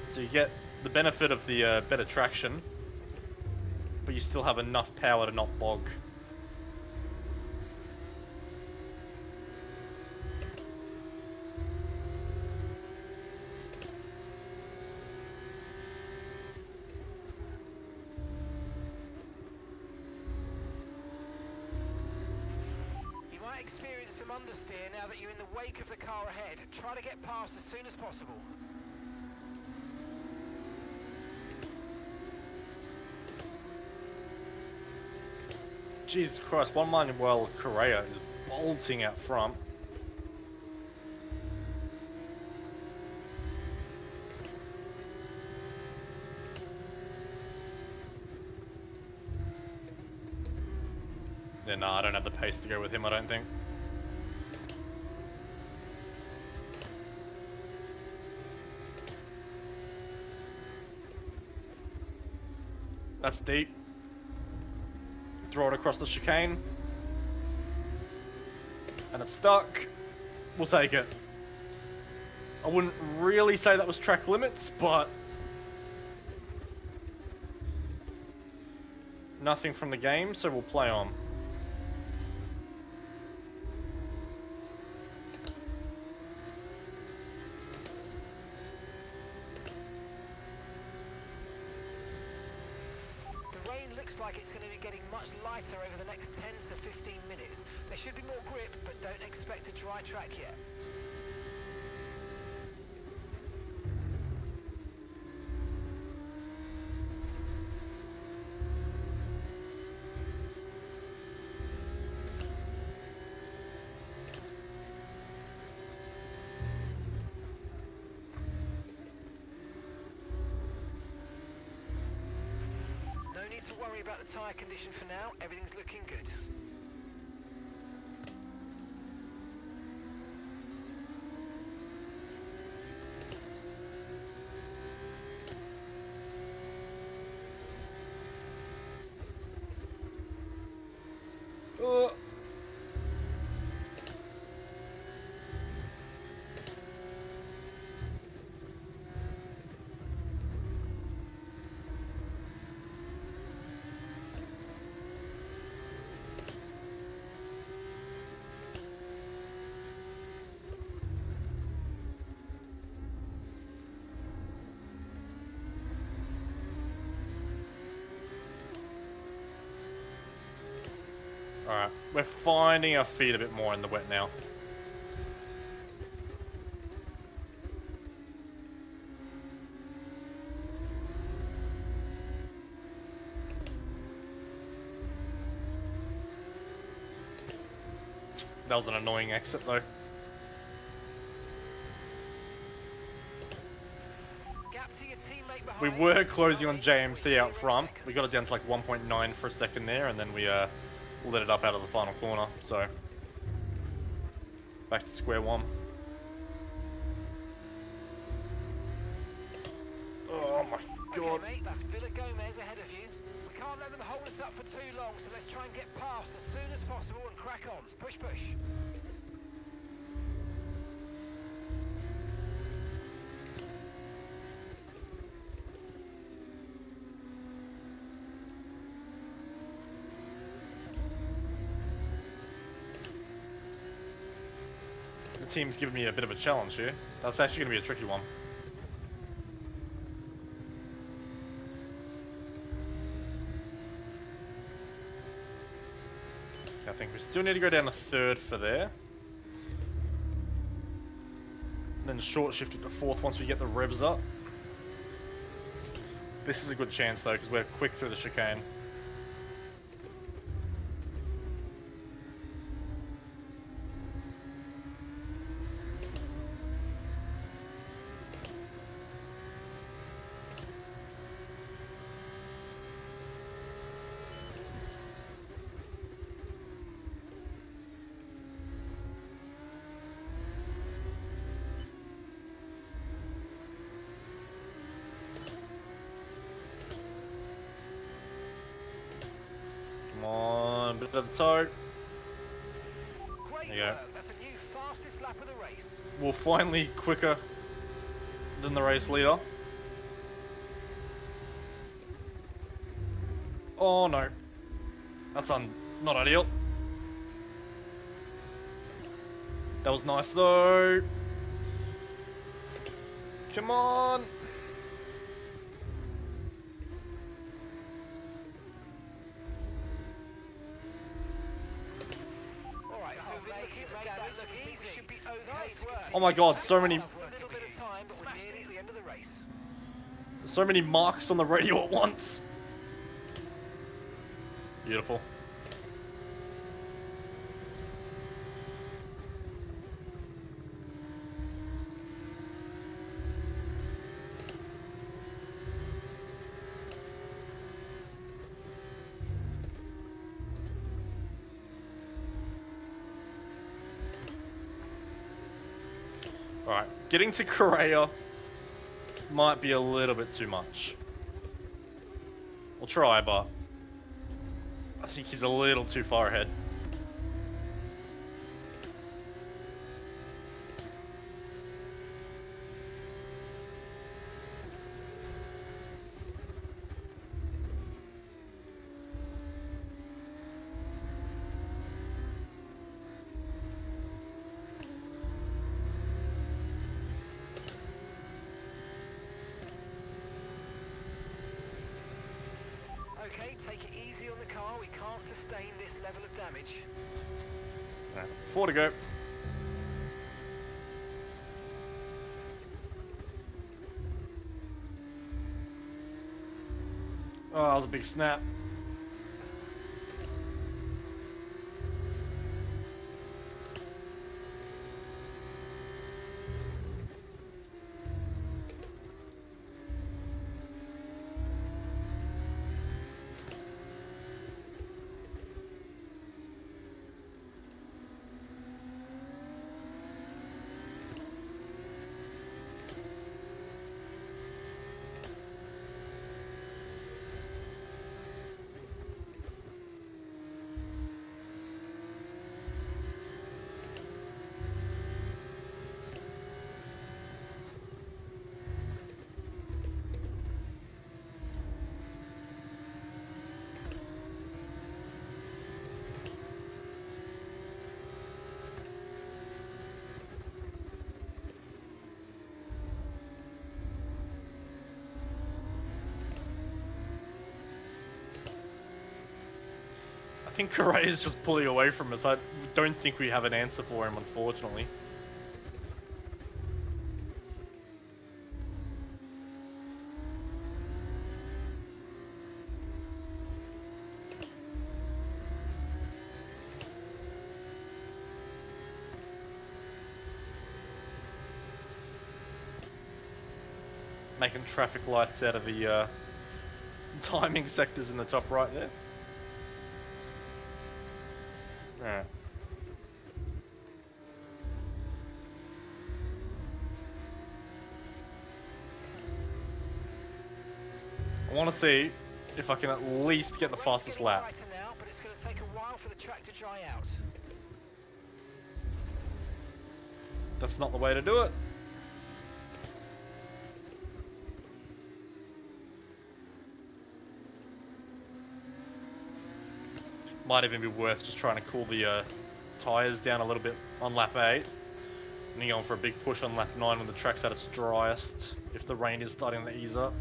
So you get the benefit of the better traction, but you still have enough power to not bog. You might experience some understeer now that you're in the wake of the car ahead. Try to get past as soon as possible. Jesus Christ, one Manuel Correa is bolting out front. Yeah, no, I don't have the pace to go with him, I don't think. That's deep. Throw it across the chicane. And it's stuck. We'll take it. I wouldn't really say that was track limits, but nothing from the game, so we'll play on. like it's going to be getting much lighter over the next 10 to 15 minutes. There should be more grip, but don't expect a dry track yet. No need to worry about the tyre condition for now. Everything's looking good. Alright, we're finding our feet a bit more in the wet now. That was an annoying exit though. Gap to your teammate We behind. were closing on JMC out front. We got it down to like 1.9 for a second there, and then we lit it up out of the final corner. So back to square one. Oh my god. Okay, mate, that's Villa Gomez ahead of you. We can't let them hold us up for too long, so let's try and get past as soon as possible and crack on. Push, push. The team's giving me a bit of a challenge here. That's actually going to be a tricky one. I think we still need to go down a third for there. Then short shift it to fourth once we get the revs up. This is a good chance though, because we're quick through the chicane. Come on, bit of the toe. Great There you go. work. That's a new fastest lap of the race. We're finally quicker than the race leader. Oh no. That's not ideal. That was nice though. Come on. Alright, so we've been looking at the damage. We should be okay. Nice work. Oh my god, so many A little bit of time, but we're nearly at the end of the race. so many marks on the radio at once. Beautiful. Alright, getting to Correa might be a little bit too much. We'll try, but I think he's a little too far ahead. Okay, take it easy easy on the car. We can't sustain this level of damage. Alright, 4 to go. Oh, that was a big snap. I think Correa is just pulling away from us. I don't think we have an answer for him, unfortunately. Making traffic lights out of the timing sectors in the top right there. Alright. I want to see if I can at least get the fastest lap. Now, but it's going to take a while for the track to dry out. That's not the way to do it. Might even be worth just trying to cool the tyres down a little bit on lap 8. And then going for a big push on lap 9 when the track's at its driest, if the rain is starting to ease up.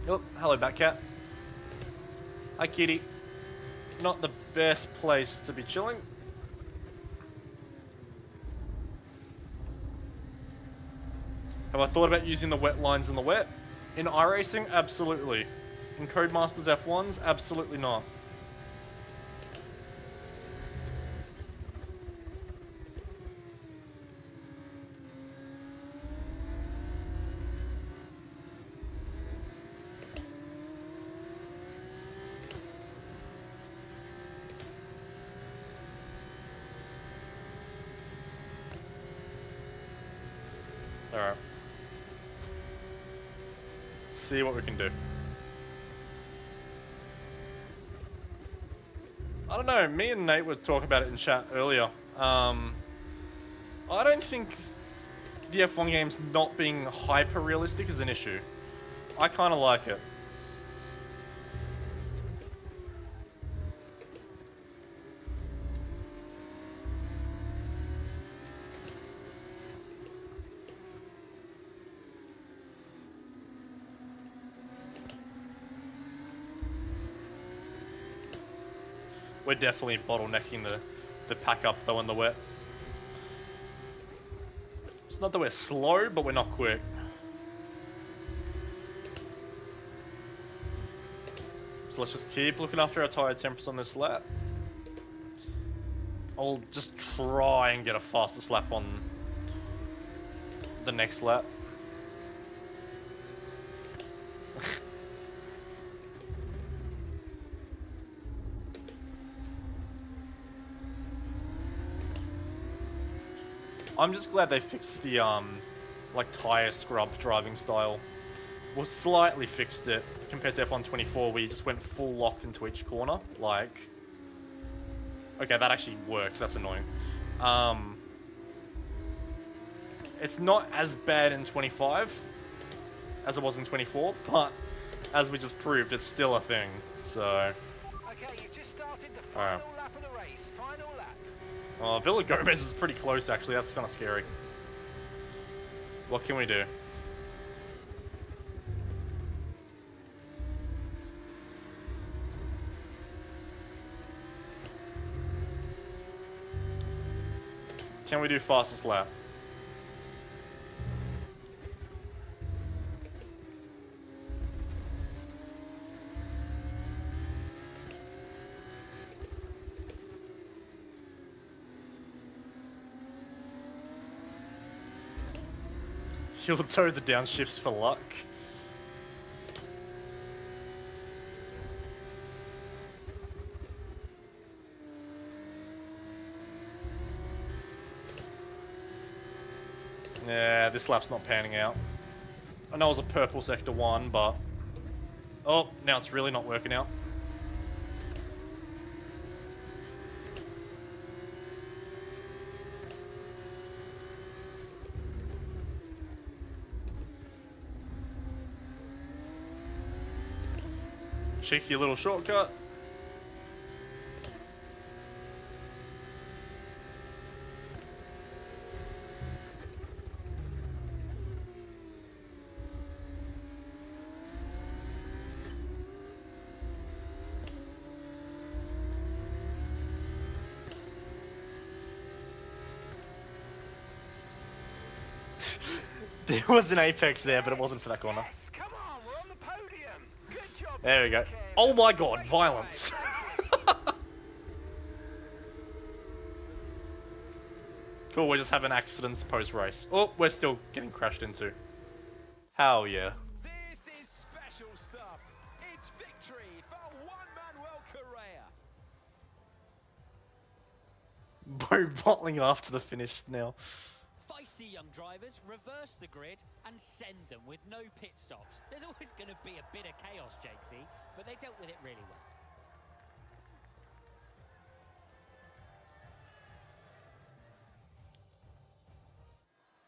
Oh, hello Batcat. Hi kitty. Not the best place to be chilling. Have I thought about using the wet lines in the wet? In iRacing, absolutely. In Codemasters F1s, absolutely not. Alright. See what we can do. I don't know, me and Nate were talking about it in chat earlier. I don't think the F1 games not being hyper realistic is an issue. I kind of like it. We're definitely bottlenecking the pack up though in the wet. It's not that we're slow, but we're not quick. So let's just keep looking after our tyre temps on this lap. I'll just try and get a fastest lap on the next lap. I'm just glad they fixed the like tyre scrub driving style. Well, slightly fixed it compared to F1 24 where you just went full lock into each corner. Like, okay, that actually works. That's annoying. It's not as bad in 25 as it was in 24, but as we just proved, it's still a thing. So, Okay, you've just started the final lap of the race. Oh, Villa Gomez is pretty close, actually. That's kind of scary. What can we do? Can we do fastest lap? He'll tow the downshifts for luck. Yeah, this lap's not panning out. I know it was a purple sector 1, but... Oh, now it's really not working out. Cheeky little shortcut. There was an apex there, but it wasn't for that corner. Yes, come on, we're on the podium. Good job. There we go. Ken. Oh my god, violence. Cool, we're just having accidents post-race. Oh, we're still getting crashed into. Hell yeah. This is special stuff. It's victory for Juan Manuel Correa. Bo bottling after the finish now. Feisty young drivers reverse the grid and send them with no pit stops. There's always going to be a bit of chaos, Jakesy, but they dealt with it really well.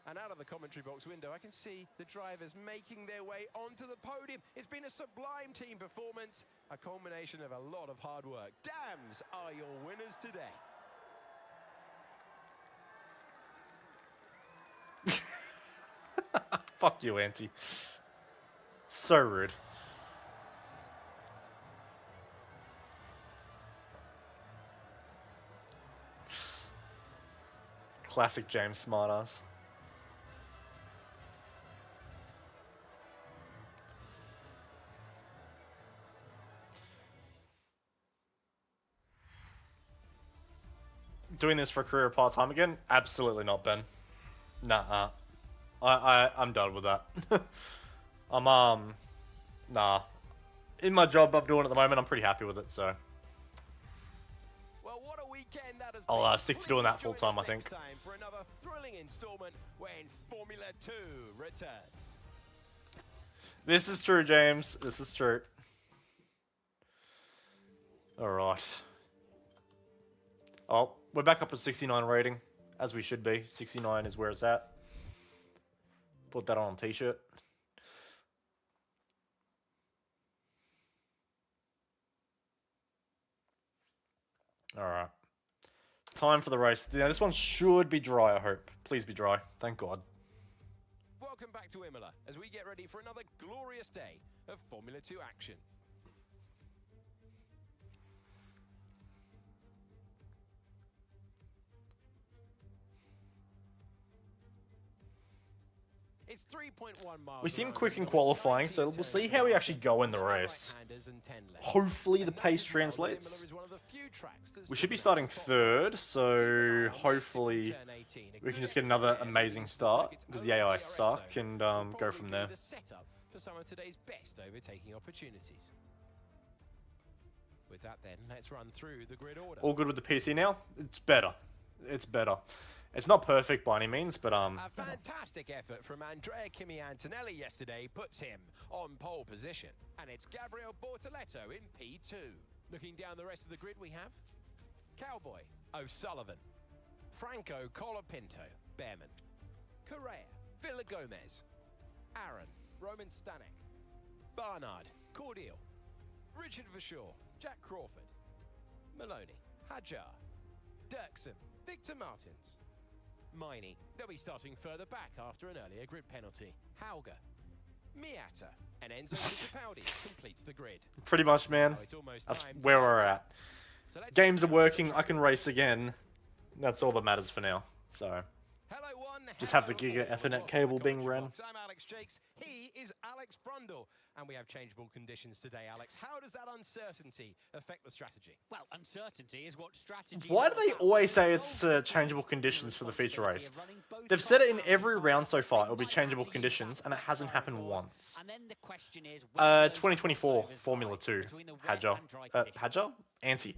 And out of the commentary box window, I can see the drivers making their way onto the podium. It's been a sublime team performance, a culmination of a lot of hard work. Dams are your winners today. Fuck you, Auntie. So rude. Classic James smartass. Doing this for career part-time again? Absolutely not, Ben. Nah. I'm done with that. Nah. In my job I'm doing at the moment, I'm pretty happy with it, so. Well, what a weekend that has I'll been. stick to doing that Please join full-time, us I think. next time for another thrilling installment when Formula 2 returns. This is true, James. This is true. Alright. Oh, we're back up at 69 rating, as we should be. 69 is where it's at. Put that on a t-shirt. Alright. Time for the race. Now, this one should be dry, I hope. Please be dry. Thank God. Welcome back to Imola as we get ready for another glorious day of Formula 2 action. It's 3.1 miles. We seem around quick in Imola, qualifying, 19 so we'll turns see to how we go. actually go in the 9 race. right-handers and 10 left. Hopefully the And pace notice as well that translates. Imola is one of the few tracks that's We should be good starting enough for third, top so riders. hopefully Turn 18, a we can good just get another exit there, amazing leads the start, circuit's because the own AI DRS suck, zone. and Will go probably from be there. the setup for some of today's best overtaking opportunities. With that then, let's run through the grid order. All good with the PC now? It's better. It's better. It's not perfect by any means, but A fantastic effort from Andrea Kimi Antonelli yesterday puts him on pole position. And it's Gabriel Bortoletto in P2. Looking down the rest of the grid, we have Cowboy, O'Sullivan, Franco Colapinto, Behrman, Correa, Villa Gomez, Aaron, Roman Stanek, Barnard, Cordial, Richard Verschoor, Jack Crawford, Maloney, Hajar, Dirksen, Victor Martins. Miney. They'll be starting further back after an earlier grid penalty. Hauger. Miata. And Enzo Fittipaldi completes the grid. Pretty much, man. Oh, it's almost That's time to where we're answer. at. So let's Games are get working. going. I can race again. That's all that matters for now. So. Hello, one. Just have the Hello, Giga all. Ethernet Welcome cable to being Commentary ran. Box. I'm Alex Jakes. He is Alex Brundle. And we have changeable conditions today, Alex. How does that uncertainty affect the strategy? Well, uncertainty is what strategy. Why do they always say it's changeable conditions for the feature race? They've said it in every round so far. It'll be changeable conditions, and it hasn't happened once. And then the question is, 2024 Formula 2 Hadjar, Hadjar, Anti.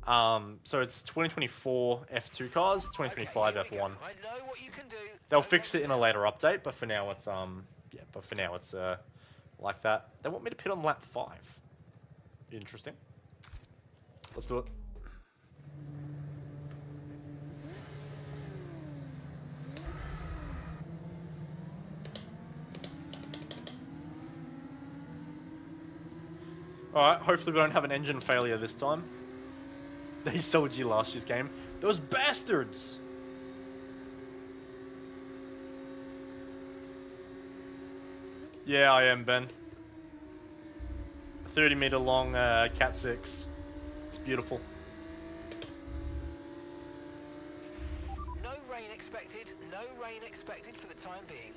So it's 2024 F2 cars, 2025 Okay, here we F1. go. I know what you can do. They'll fix it in a later update, but for now it's yeah. But for now it's like that. They want me to pit on lap 5. Interesting. Let's do it. Alright, hopefully we don't have an engine failure this time. They sold you last year's game. Those bastards! Yeah, I am, Ben. A 30-meter long Cat 6. It's beautiful. No rain expected. No rain expected for the time being.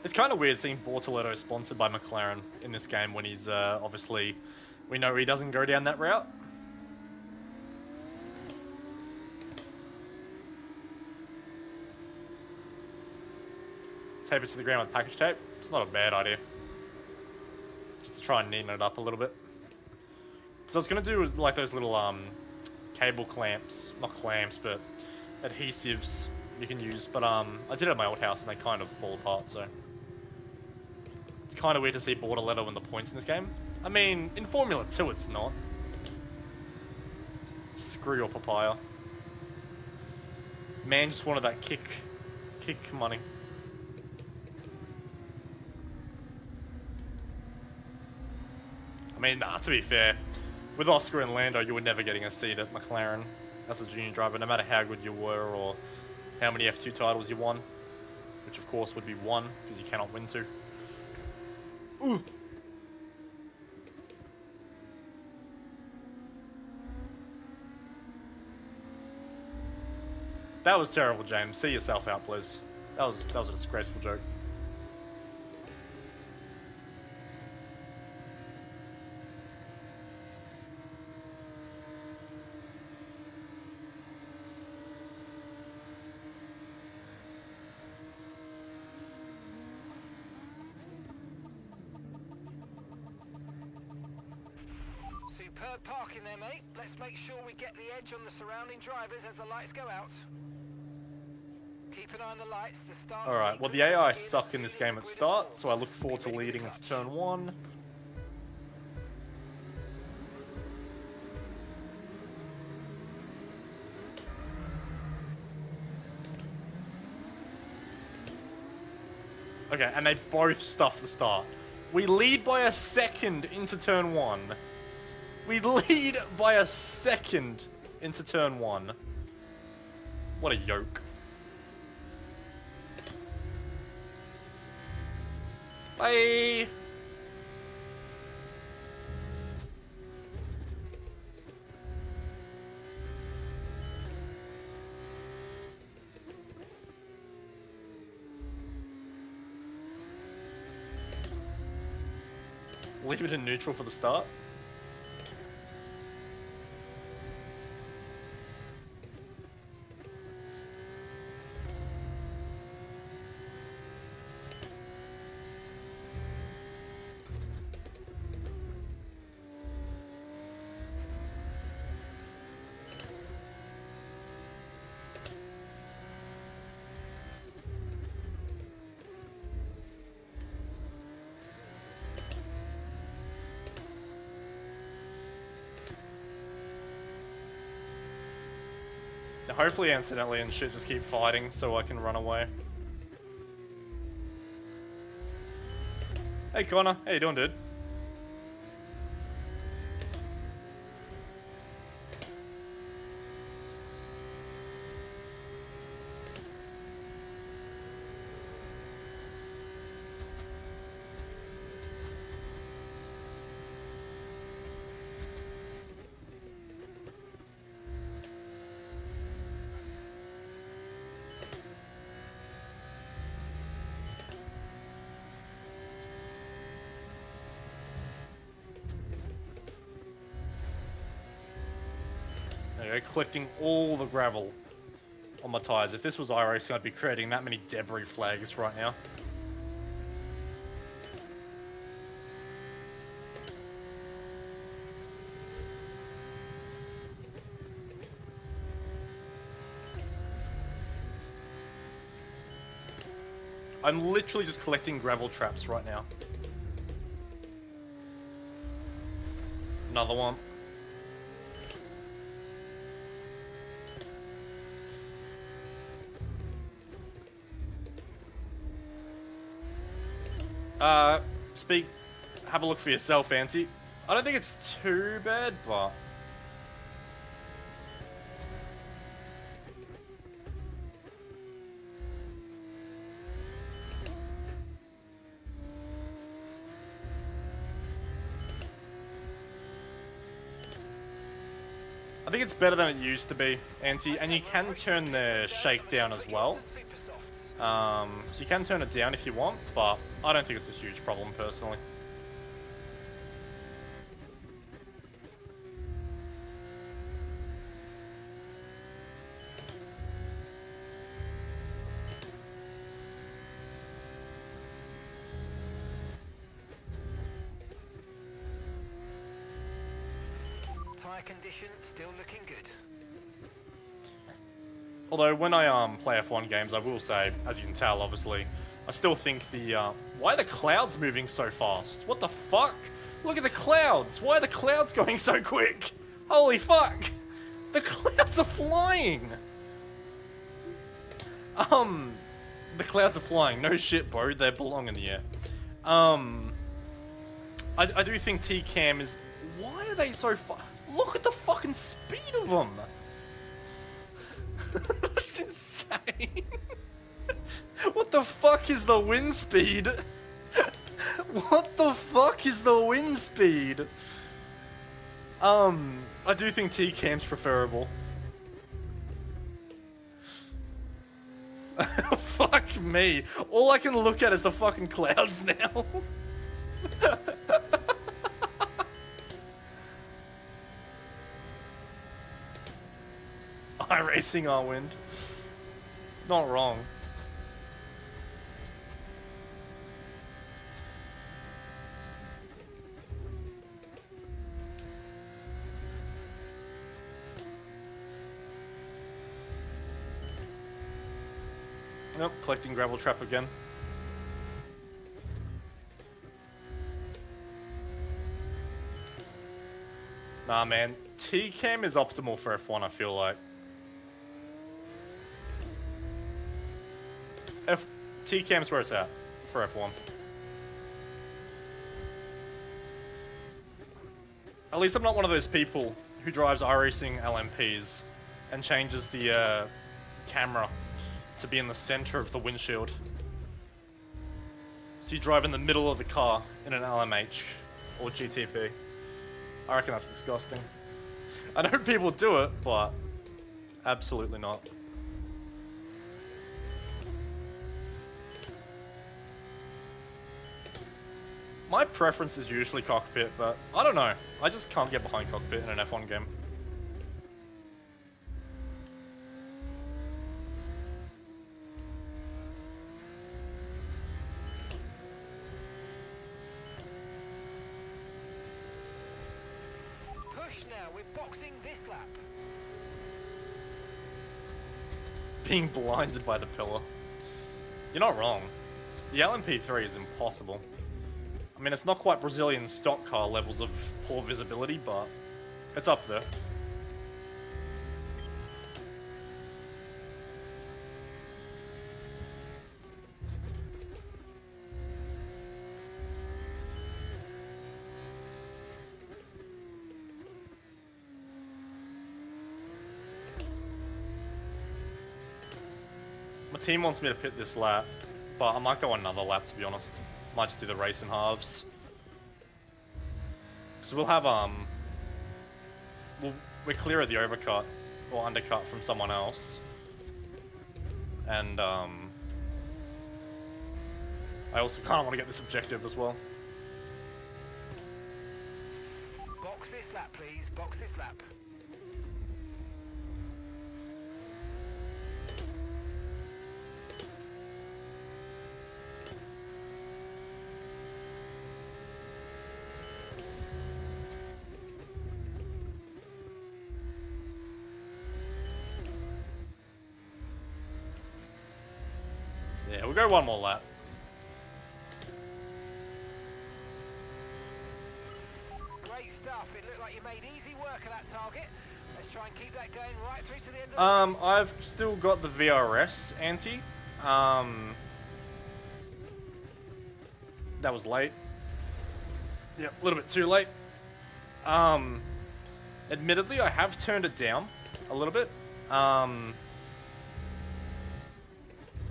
It's kind of weird seeing Bortoletto sponsored by McLaren in this game when he's obviously... We know he doesn't go down that route. Tape it to the ground with package tape. It's not a bad idea. Just to try and neaten it up a little bit. Because I was going to do like those little cable clamps. Not clamps, but adhesives you can use. But I did it at my old house and they kind of fall apart, so... It's kind of weird to see Bortoletto in the points in this game. I mean, in Formula 2 it's not. Screw your papaya. Man just wanted that kick money. I mean, nah, to be fair, with Oscar and Lando, you were never getting a seat at McLaren as a junior driver, no matter how good you were or how many F2 titles you won. Which, of course, would be 1, because you cannot win 2. Ooh. That was terrible, James. See yourself out, please. That was a disgraceful joke. Superb parking there, mate. Let's make sure we get the edge on the surrounding drivers as the lights go out. Keep an eye on the lights. The start. Alright, well the AI suck in this game at start, so I look forward to leading into turn 1. Okay, and they both stuff the start. We lead by a second into turn 1. We lead by a second into turn 1. What a yoke. Bye! Leave it in neutral for the start. Now hopefully incidentally and shit just keep fighting so I can run away. Hey Hey Connor, how you doing, dude? There you go, collecting all the gravel on my tyres. If this was iRacing, I'd be creating that many debris flags right now. I'm literally just collecting gravel traps right now. Another one. Have a look for yourself, Auntie. I don't think it's too bad, but... I think it's better than it used to be, Auntie, and you can turn the shake down as well. So you can turn it down if you want, but I don't think it's a huge problem personally. Tyre condition still looking good. Although when I play F1 games, I will say, as you can tell, obviously, I still think the why are the clouds moving so fast? What the fuck? Look at the clouds. Why are the clouds going so quick? Holy fuck! The clouds are flying. The clouds are flying. No shit, bro. They belong in the air. I do think T-Cam is. Why are they so fast? Look at the fucking speed of them. That's insane. What the fuck is the wind speed? What the fuck is the wind speed? I do think T-Cam's preferable. Fuck me. All I can look at is the fucking clouds now. iRacing our wind. Not wrong. Nope, collecting gravel trap again. Nah, man. T-Cam is optimal for F1, I feel like. T-Cam's where it's at for F1. At least I'm not one of those people who drives iRacing LMPs and changes the camera to be in the center of the windshield. So you drive in the middle of the car in an LMH or GTP. I reckon that's disgusting. I know people do it, but absolutely not. My preference is usually cockpit, but I don't know. I just can't get behind cockpit in an F1 game. Push now, we're boxing this lap. Being blinded by the pillar. You're not wrong. The LMP3 is impossible. I mean, it's not quite Brazilian stock car levels of poor visibility, but it's up there. team wants me to pit this lap, but I might go another lap, to be honest. Might just do the race in halves. Because we'll have, we're clear of the overcut or undercut from someone else. And, I also kind of want to get this objective as well. Box this lap, please. Box this lap. Yeah, we'll go one more lap. Great stuff. It looked like you made easy work of that target. Let's try and keep that going right through to the end of the race. I've still got the VRS anti. That was late. Yep, a little bit too late. Admittedly, I have turned it down a little bit.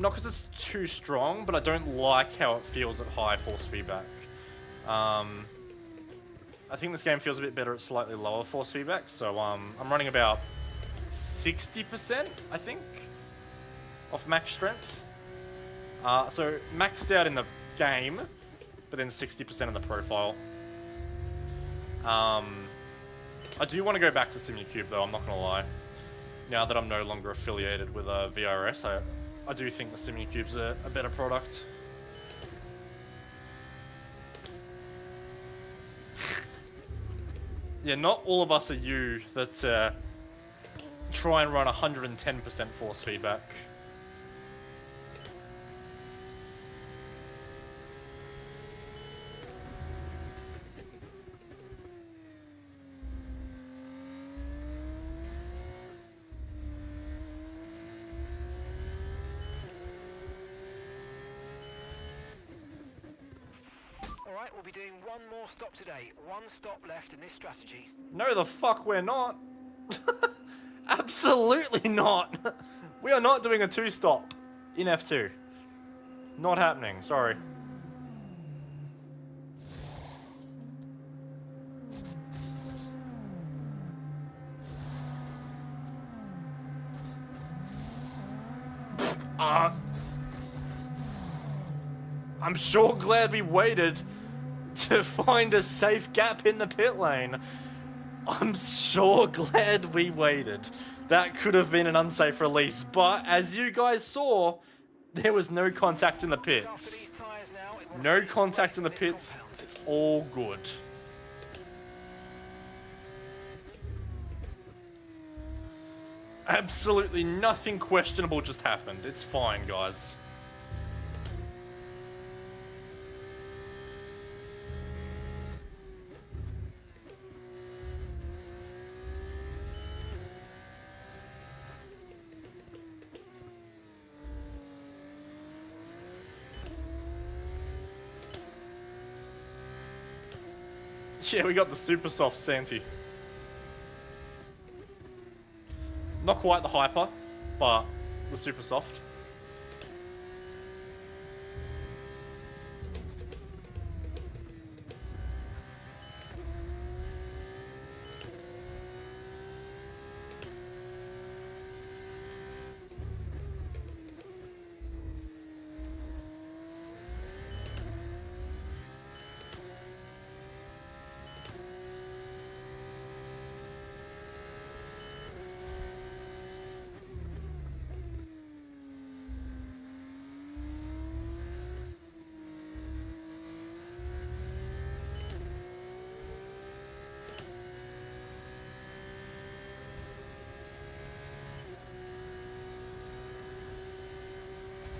Not because it's too strong, but I don't like how it feels at high force feedback. I think this game feels a bit better at slightly lower force feedback, so I'm running about 60%, I think, off max strength. So maxed out in the game, but then 60% in the profile. I do want to go back to Simulcube though, I'm not going to lie. Now that I'm no longer affiliated with VRS, I do think the Simucube's a better product. Yeah, not all of us are you that try and run 110% force feedback. Alright, we'll be doing one more stop today. One stop left in this strategy. No, the fuck we're not. Absolutely not. We are not doing a two-stop in F2. Not happening, sorry. I'm sure glad we waited to find a safe gap in the pit lane. I'm sure glad we waited. That could have been an unsafe release, but as you guys saw, there was no contact in the pits. No contact in the pits, it's all good. Absolutely nothing questionable just happened. It's fine, guys. Yeah, we got the super soft Santi. Not quite the hyper, but the super soft.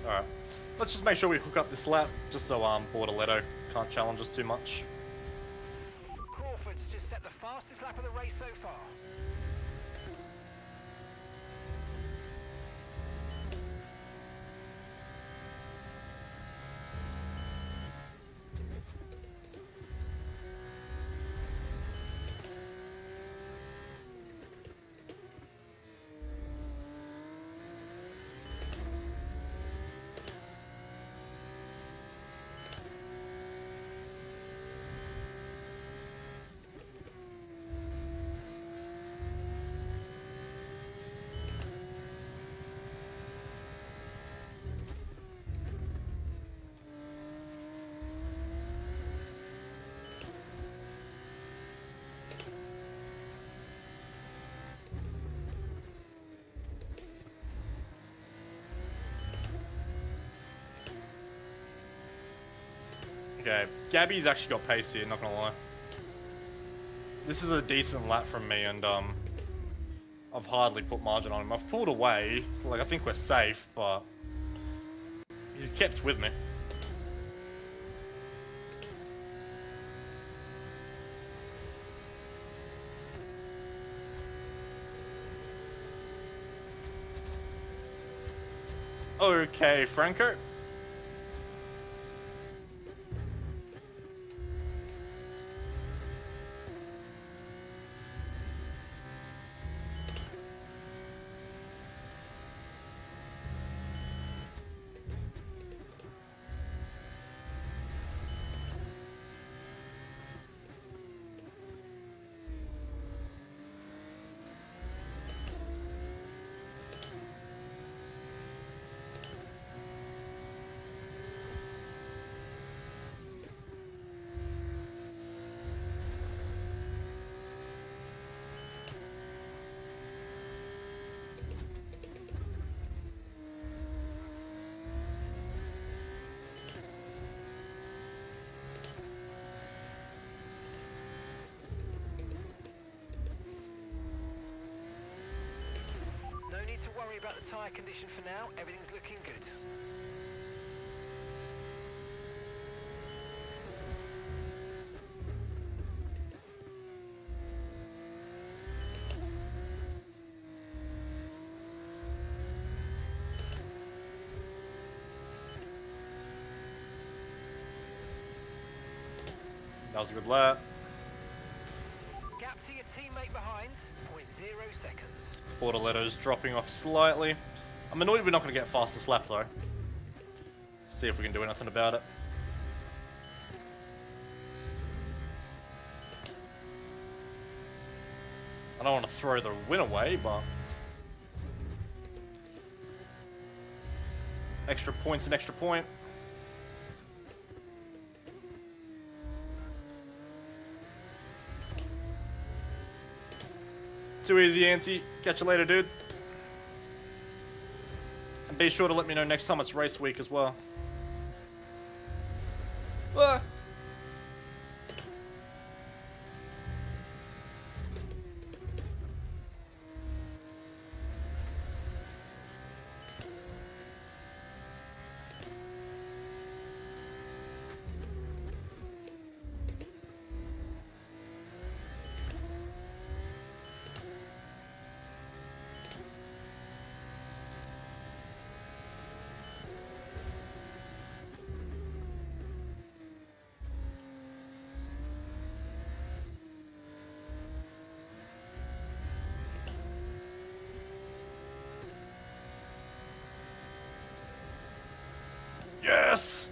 Alright, let's just make sure we hook up this lap, just so Bortoletto can't challenge us too much. Crawford's just set the fastest lap of the race so far. Okay, Gabby's actually got pace here, not gonna lie. This is a decent lap from me, and I've hardly put margin on him. I've pulled away, like I think we're safe, but he's kept with me. Okay, Franco. No need to worry about the tyre condition for now. Everything's looking good. That was a good lap. Gap to your teammate behind, 0.0 seconds. Autoletto's dropping off slightly. I'm annoyed we're not going to get fastest lap though. See if we can do anything about it. I don't want to throw the win away, but extra point's an extra point. Too easy, Auntie. Catch you later, dude. And be sure to let me know next time it's race week as well. Ah. Yes!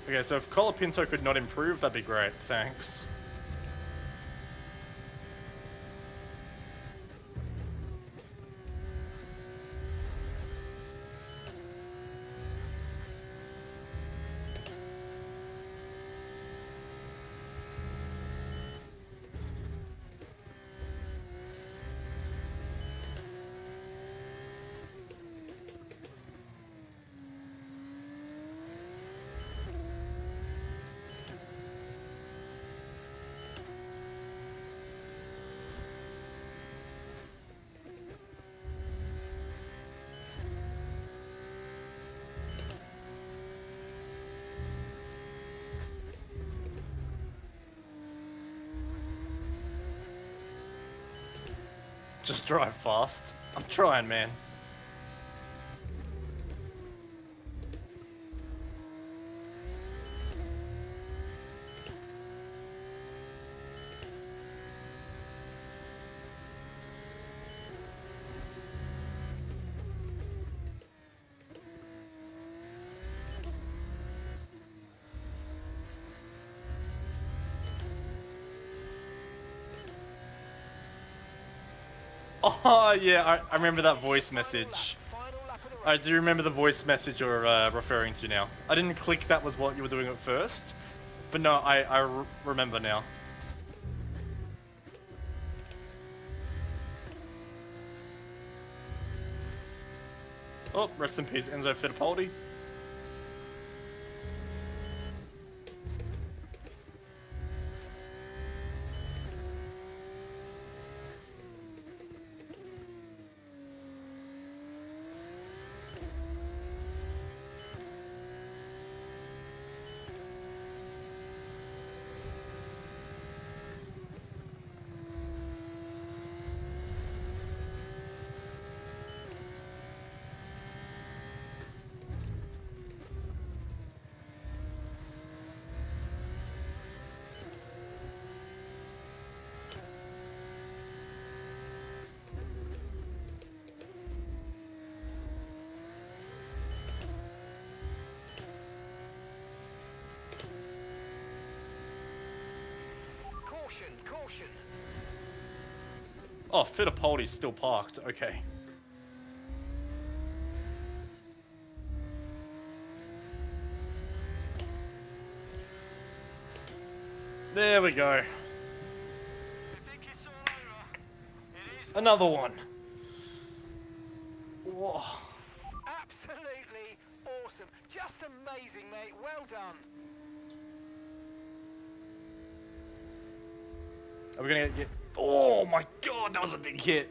Okay, so if Colapinto could not improve, that'd be great. Thanks. Just drive fast. I'm trying, man. Oh, yeah, I remember that voice message. I do remember the voice message you're referring to now. I didn't click that was what you were doing at first, but no, I remember now. Oh, rest in peace, Enzo Fittipaldi. Caution, caution. Oh, Fittipaldi's still parked. Okay. There we go. Another one. Whoa. Absolutely awesome. Just amazing, mate. Well done. Are we gonna get... Oh my god, that was a big hit.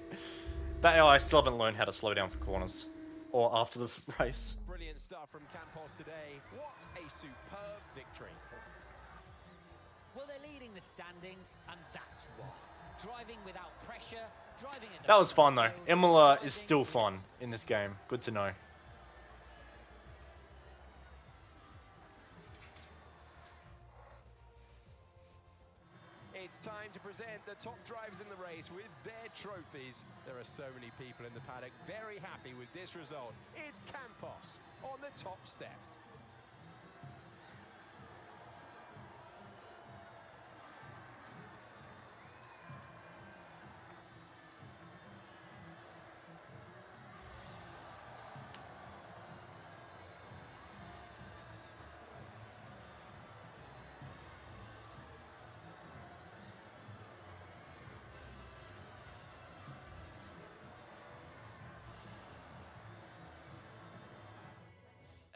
That I still haven't learned how to slow down for corners. Or after the race. Brilliant stuff from Campos today. What a superb victory. Well, they're leading the standings, and that's why. Driving without pressure, driving at the That was fun though. front row, Imola driving is still fun with- in this game. Good to know. It's time to present the top drivers in the race with their trophies. There are so many people in the paddock very happy with this result. It's Campos on the top step.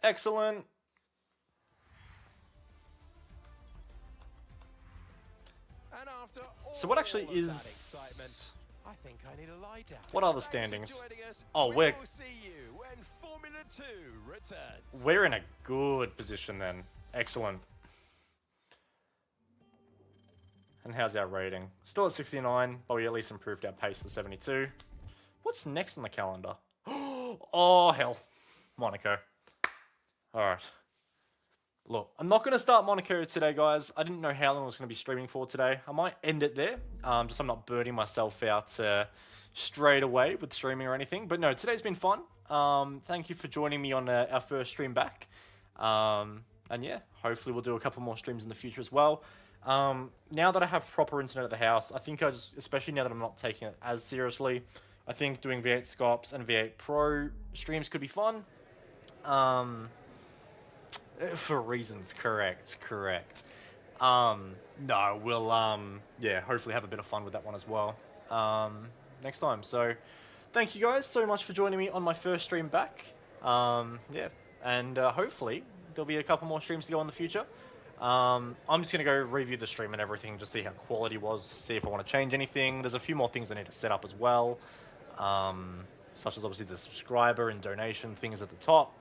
Excellent. And after So what actually all of is... that excitement, I think I need a lie down. What are the Thanks for standings? joining us. Oh, We we're- will see you when Formula 2 returns. We're in a good position then. Excellent. And how's our rating? Still at 69, but we at least improved our pace to 72. What's next on the calendar? Oh, hell. Monaco. Alright. Look, I'm not going to start Monaco today, guys. I didn't know how long I was going to be streaming for today. I might end it there, just so I'm not burning myself out straight away with streaming or anything. But no, today's been fun. Thank you for joining me on our first stream back. And yeah, hopefully we'll do a couple more streams in the future as well. Now that I have proper internet at the house, I think especially now that I'm not taking it as seriously, I think doing V8 Scops and V8 Pro streams could be fun. For reasons, correct. No, we'll, yeah, hopefully have a bit of fun with that one as well, next time. So, thank you guys so much for joining me on my first stream back. Yeah, and hopefully there'll be a couple more streams to go in the future. I'm just going to go review the stream and everything, just see how quality was, see if I want to change anything. There's a few more things I need to set up as well, such as obviously the subscriber and donation things at the top.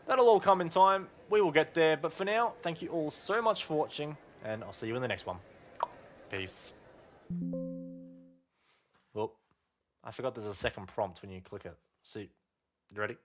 That'll all come in time. We will get there. But for now, thank you all so much for watching, and I'll see you in the next one. Peace. Oh, I forgot there's a second prompt when you click it. See, you ready?